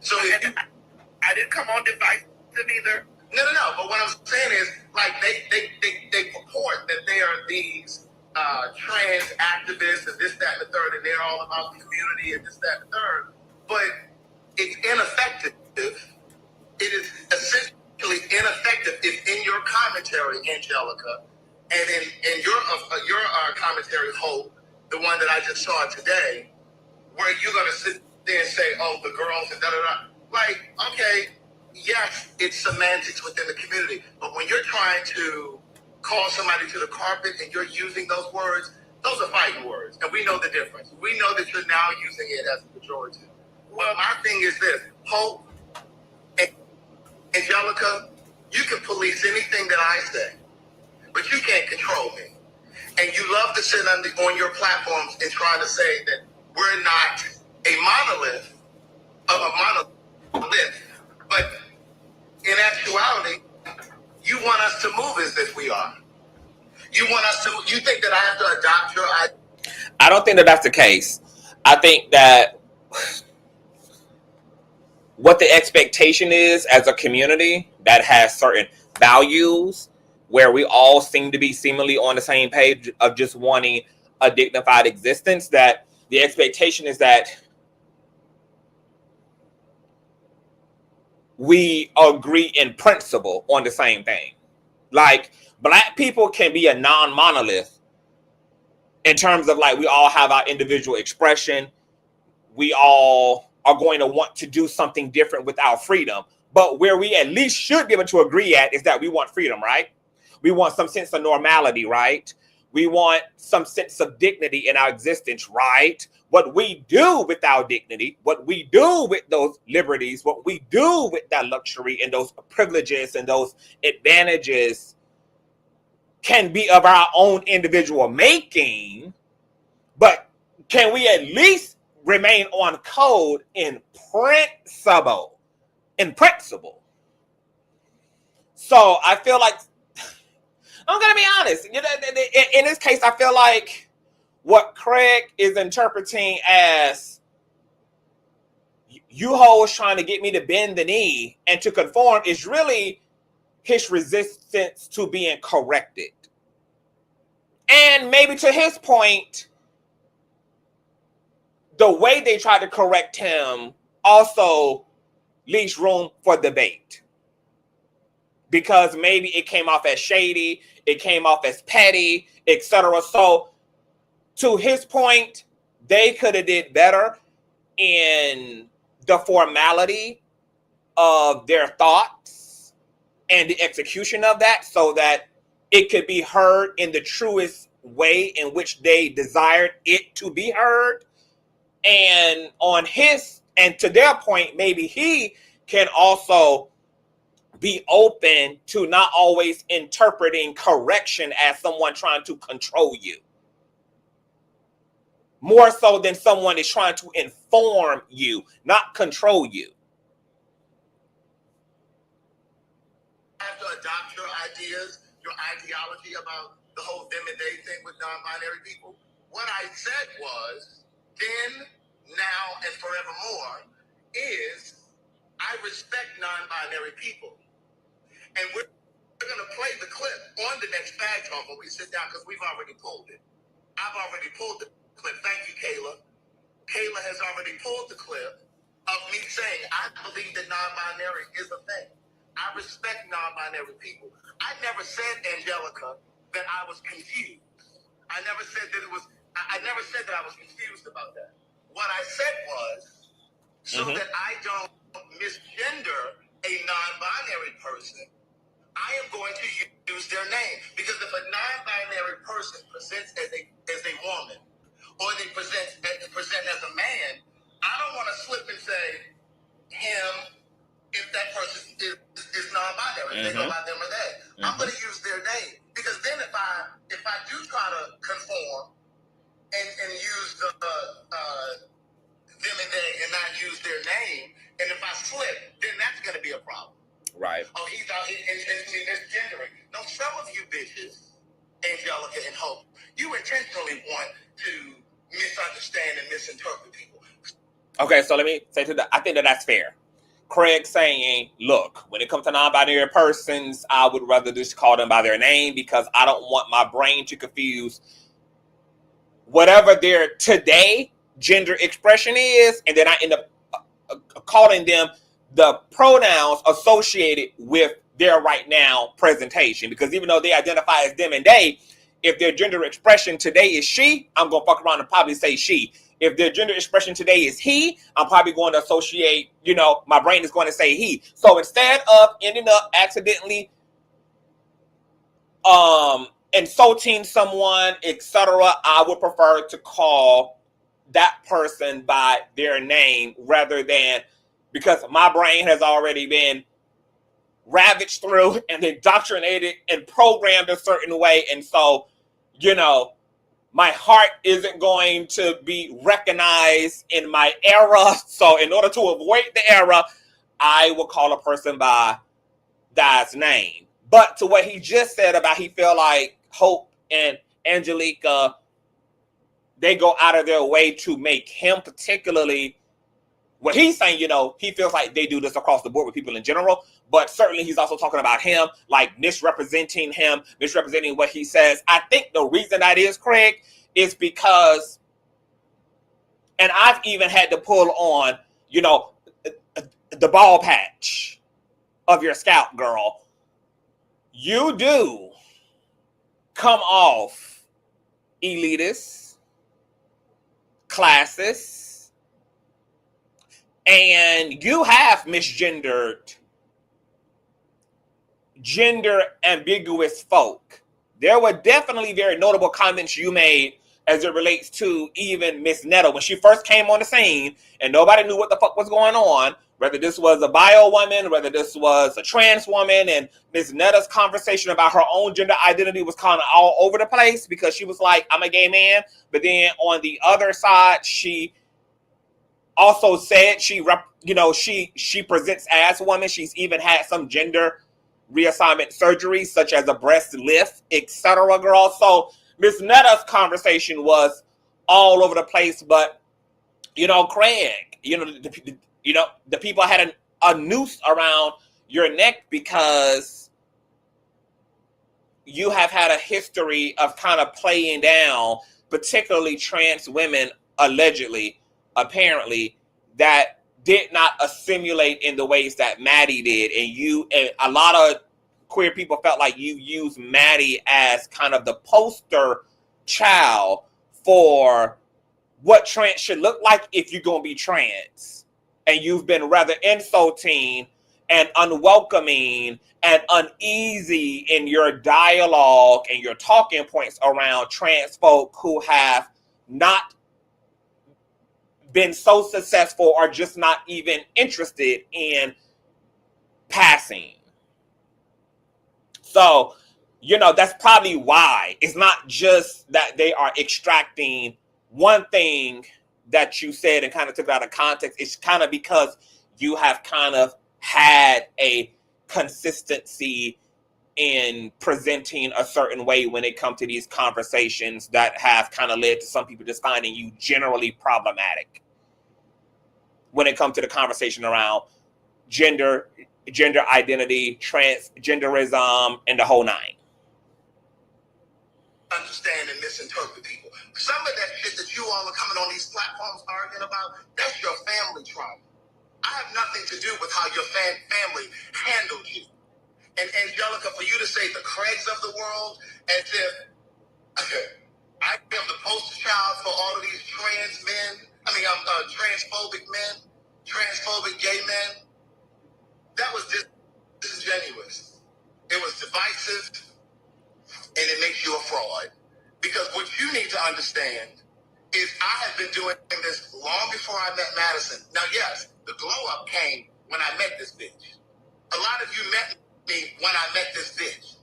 so I didn't come on divisive either. No. But what I'm saying is, like, they purport that they are these trans activists and this, that, and the third, and they're all about community and this, that, and the third. But it's ineffective. It is essentially ineffective if in your commentary, Angelica, and in your commentary, Hope, the one that I just saw today, where you're going to sit there and say, oh, the girls and da-da-da. Like, okay, yes, it's semantics within the community, but when you're trying to call somebody to the carpet and you're using those words, those are fighting words, and we know the difference. We know that you're now using it as a pejorative. Well, my thing is this, Hope, and Angelica, you can police anything that I say, but you can't control me. And you love to sit on your platforms and try to say that we're not a monolith of a monolith, but in actuality, you want us to move as if we are. You want us to, you think that I have to adopt your idea? I don't think that that's the case. I think that what the expectation is as a community that has certain values where we all seem to be seemingly on the same page of just wanting a dignified existence, that the expectation is that we agree in principle on the same thing. Like, Black people can be a non-monolith in terms of, like, we all have our individual expression. We all are going to want to do something different with our freedom. But where we at least should be able to agree at is that we want freedom, right? We want some sense of normality, right? We want some sense of dignity in our existence, right? What we do with our dignity, what we do with those liberties, what we do with that luxury and those privileges and those advantages can be of our own individual making, but can we at least remain on code in principle? In principle. So I feel like, I'm going to be honest, in this case, I feel like what Craig is interpreting as you hoes trying to get me to bend the knee and to conform is really his resistance to being corrected. And maybe to his point, the way they tried to correct him also leaves room for debate, because maybe it came off as shady, it came off as petty, etc. So to his point, they could have did better in the formality of their thoughts and the execution of that, so that it could be heard in the truest way in which they desired it to be heard. And on his, and to their point, maybe he can also be open to not always interpreting correction as someone trying to control you, more so than someone is trying to inform you, not control you. Have to adopt your ideas, your ideology about the whole them and they thing with non-binary people. What I said was, then, now, and forevermore, is I respect non-binary people. And we're going to play the clip on the next Fag Talk when we sit down, because we've already pulled it. I've already pulled the clip. Thank you, Kayla. Kayla has already pulled the clip of me saying I believe that non-binary is a thing. I respect non-binary people. I never said, Angelica, that I was confused. I never said that it was, I never said that I was confused about that. What I said was, so that I don't misgender a non-binary person, I am going to use their name. Because if a non-binary person presents as a woman, or they present as a man, I don't want to slip and say him if that person is non-binary. They go by them or they. I'm going to use their name. Because then if I do try to conform and use the them and they and not use their name, and if I slip, then that's going to be a problem. Right. Oh, he's out here and misgendering. No, some of you bitches, Angelica and Hope, you intentionally want to misunderstand and misinterpret people. Okay, so let me say to that, I think that that's fair. Craig saying, look, when it comes to non-binary persons, I would rather just call them by their name, because I don't want my brain to confuse whatever their today gender expression is, and then I end up calling them the pronouns associated with their right now presentation. Because even though they identify as them and they, if their gender expression today is she, I'm going to fuck around and probably say she. If their gender expression today is he, I'm probably going to associate, my brain is going to say he. So instead of ending up accidentally insulting someone, etc., I would prefer to call that person by their name, rather than, because my brain has already been ravaged through and indoctrinated and programmed a certain way. And so, my heart isn't going to be recognized in my era. So in order to avoid the error, I will call a person by God's name. But to what he just said about he feel like Hope and Angelica, they go out of their way to make him particularly, what he's saying, he feels like they do this across the board with people in general, but certainly he's also talking about him, like misrepresenting him, misrepresenting what he says. I think the reason that is, Craig, is because, and I've even had to pull on, the ball patch of your scalp, girl. You do come off elitist, classist, and you have misgendered, gender ambiguous folk. There were definitely very notable comments you made as it relates to even Miss Netta when she first came on the scene and nobody knew what the fuck was going on, whether this was a bio woman, whether this was a trans woman, and Miss Netta's conversation about her own gender identity was kind of all over the place, because she was like, I'm a gay man, but then on the other side, she also said she presents as a woman. She's even had some gender reassignment surgery, such as a breast lift, etc., girl. So Miss Netta's conversation was all over the place. But Craig, the people had a noose around your neck because you have had a history of kind of playing down, particularly trans women, allegedly, apparently, that did not assimilate in the ways that Maddie did. And a lot of queer people felt like you used Maddie as kind of the poster child for what trans should look like if you're going to be trans. And you've been rather insulting and unwelcoming and uneasy in your dialogue and your talking points around trans folk who have not been so successful or just not even interested in passing. So, that's probably why. It's not just that they are extracting one thing that you said and kind of took it out of context. It's kind of because you have kind of had a consistency in presenting a certain way when it comes to these conversations that have kind of led to some people just finding you generally problematic when it comes to the conversation around gender identity, transgenderism, and the whole nine. Understand and misinterpret people. Some of that shit that you all are coming on these platforms arguing about, that's your family trauma. I have nothing to do with how your family handled you. And Angelica, for you to say the Craigs of the world as if I am the poster child for all of these trans men, transphobic men, transphobic gay men, that was disingenuous. It was divisive, and it makes you a fraud. Because what you need to understand is I have been doing this long before I met Madison. Now, yes, the glow up came when I met this bitch. A lot of you met me when I met this bitch.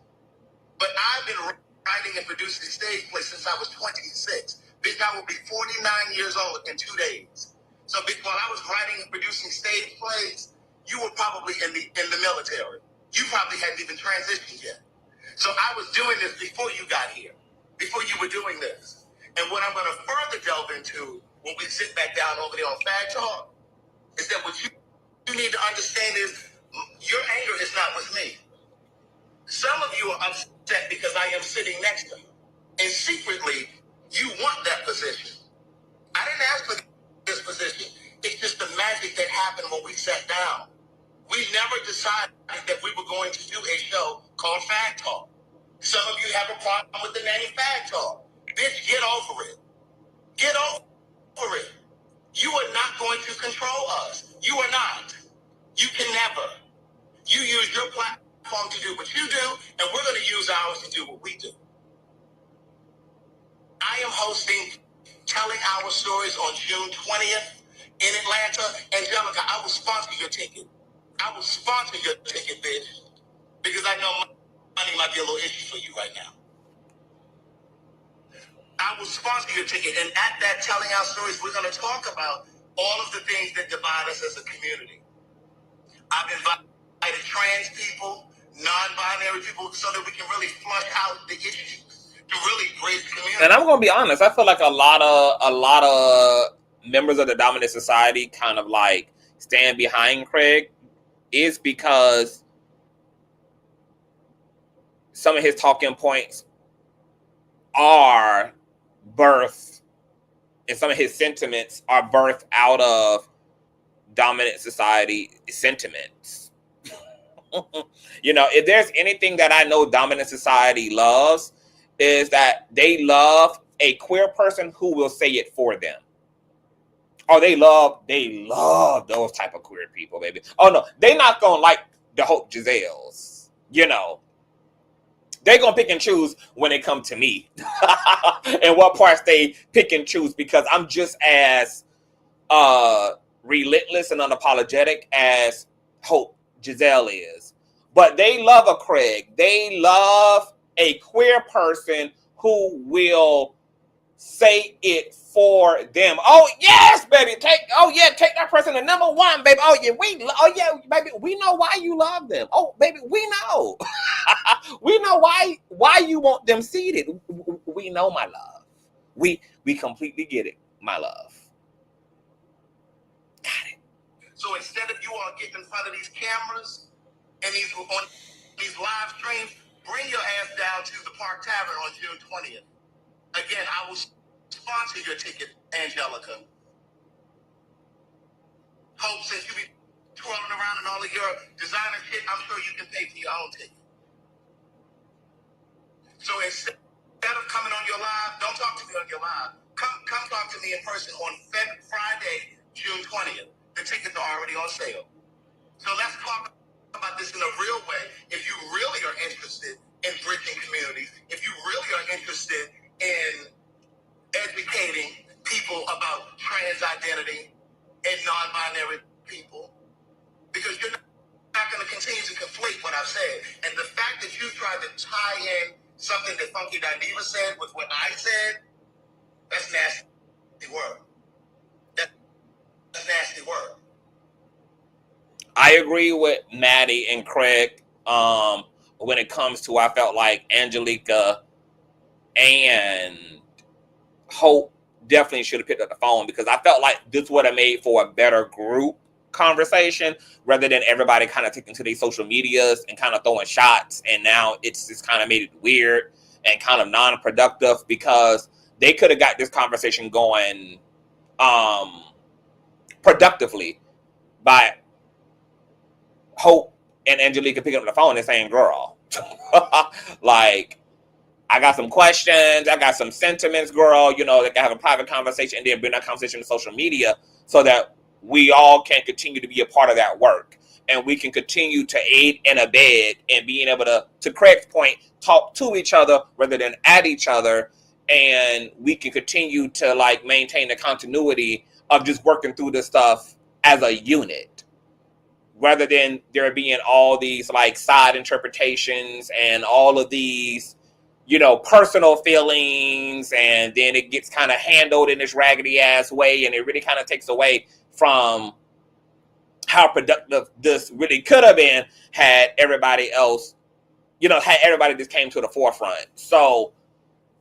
But I've been writing and producing stage plays since I was 26. Bitch, I will be 49 years old in 2 days. So while I was writing and producing stage plays, you were probably in the military. You probably hadn't even transitioned yet. So I was doing this before you got here, before you were doing this. And what I'm going to further delve into when we sit back down over there on Fag Talk is that what you need to understand is your anger is not with me. Some of you are upset because I am sitting next to you. And secretly, you want that position. I didn't ask for this position. It's just the magic that happened when we sat down. We never decided that we were going to do a show called Fag Talk. Some of you have a problem with the name Fag Talk. Bitch, get over it. Get over it. You are not going to control us. You are not. You can never. You use your platform to do what you do, and we're going to use ours to do what we do. I am hosting Telling Our Stories on June 20th in Atlanta. Angelica, I will sponsor your ticket. I will sponsor your ticket, bitch, because I know money might be a little issue for you right now. I will sponsor your ticket, and at that Telling Our Stories, we're going to talk about all of the things that divide us as a community. I've invited trans people, non-binary people, so that we can really flush out the issues to really bridge the community. And I'm going to be honest, I feel like a lot of members of the dominant society kind of like stand behind Craig is because some of his talking points are birthed, and some of his sentiments are birthed out of dominant society sentiments. If there's anything that I know dominant society loves, is that they love a queer person who will say it for them. Oh, they love those type of queer people, baby. Oh no, they not gonna like the Hope Giselles. They gonna pick and choose when it come to me, and what parts they pick and choose, because I'm just as relentless and unapologetic as Hope Giselle is. But they love a Craig. They love a queer person who will say it for them. Oh yes, baby. Take that person to number one, baby. Baby, we know why you love them. Oh, baby, we know. We know why you want them seated. We know, my love. We completely get it, my love. Got it. So instead of you all getting in front of these cameras and on these live streams, bring your ass down to the Park Tavern on June 20th. Again, I will sponsor your ticket, Angelica. Hope, since you be twirling around in all of your designer shit, I'm sure you can pay for your own ticket. So instead of coming on your live, don't talk to me on your live. Come talk to me in person on Friday, June 20th. The tickets are already on sale. So let's talk about this in a real way. If you really are interested in bridging communities, if you really are interested in educating people about trans identity and non-binary people, because you're not going to continue to conflate what I've said. And the fact that you tried to tie in something that Funky Dineva said with what I said, that's nasty word. That's nasty word. I agree with Maddie and Craig when it comes to, I felt like Angelica and Hope definitely should have picked up the phone, because I felt like this would have made for a better group conversation rather than everybody kind of taking to their social medias and kind of throwing shots. And now it's just kind of made it weird and kind of non-productive, because they could have got this conversation going productively by Hope and Angelica picking up the phone and saying, girl, like, I got some questions, I got some sentiments, girl, you know, they can have a private conversation and then bring that conversation to social media so that we all can continue to be a part of that work. And we can continue to aid and abet and being able to Craig's point, talk to each other rather than at each other. And we can continue to like maintain the continuity of just working through this stuff as a unit, rather than there being all these like side interpretations and all of these, you know, personal feelings, and then it gets kind of handled in this raggedy ass way, and it really kind of takes away from how productive this really could have been had everybody else, you know, had everybody just came to the forefront. So,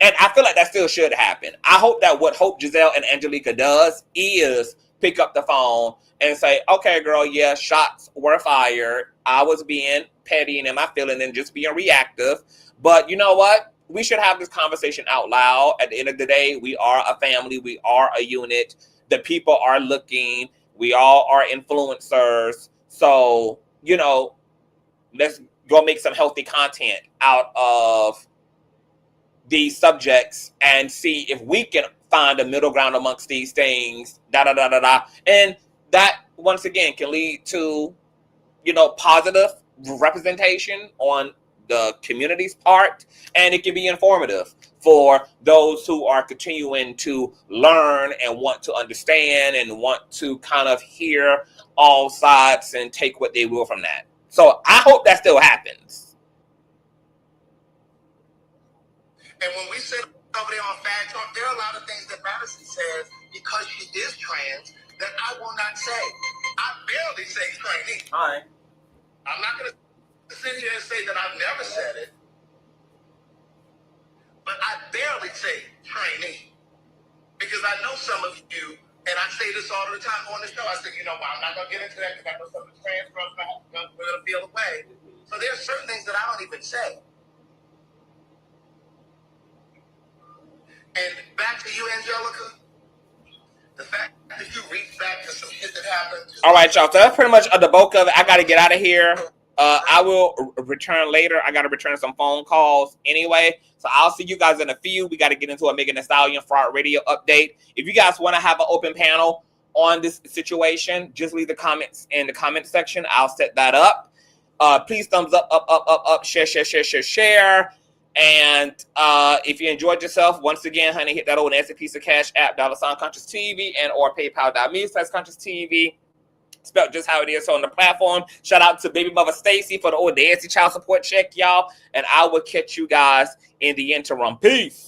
and I feel like that still should happen. I hope that what Hope, Giselle, and Angelica does is pick up the phone and say, okay, girl, yeah, shots were fired. I was being petty and in my feeling and just being reactive. But you know what? We should have this conversation out loud. At the end of the day, we are a family. We are a unit. The people are looking. We all are influencers. So, you know, let's go make some healthy content out of these subjects and see if we can find a middle ground amongst these things, and that once again can lead to, you know, positive representation on the community's part, and it can be informative for those who are continuing to learn and want to understand and want to kind of hear all sides and take what they will from that. So I hope that still happens. And when we sit over there on Fat Talk, there are a lot of things that Madison says because she is trans that I will not say. I barely say trainee. Hi. I'm not going to sit here and say that I've never said it, but I barely say trainee. Because I know some of you, and I say this all the time on the show, I said, you know, well, I'm not going to get into that because I know some of the trans girls are going to feel away. So there are certain things that I don't even say. And back to you, Angelica. The fact that you reached back to some shit that happened. All right, y'all. So that's pretty much the bulk of it. I got to get out of here. I will return later. I got to return some phone calls anyway. So I'll see you guys in a few. We got to get into a Megan Thee Stallion Fraud Radio update. If you guys want to have an open panel on this situation, just leave the comments in the comment section. I'll set that up. Please thumbs up, share. And if you enjoyed yourself, once again, honey, hit that old nasty piece of cash app, $Consciouztv, and or PayPal.me/ConsciouzTV. Spelled just how it is on the platform. Shout out to baby mother Stacy for the old nasty child support check, y'all. And I will catch you guys in the interim. Peace.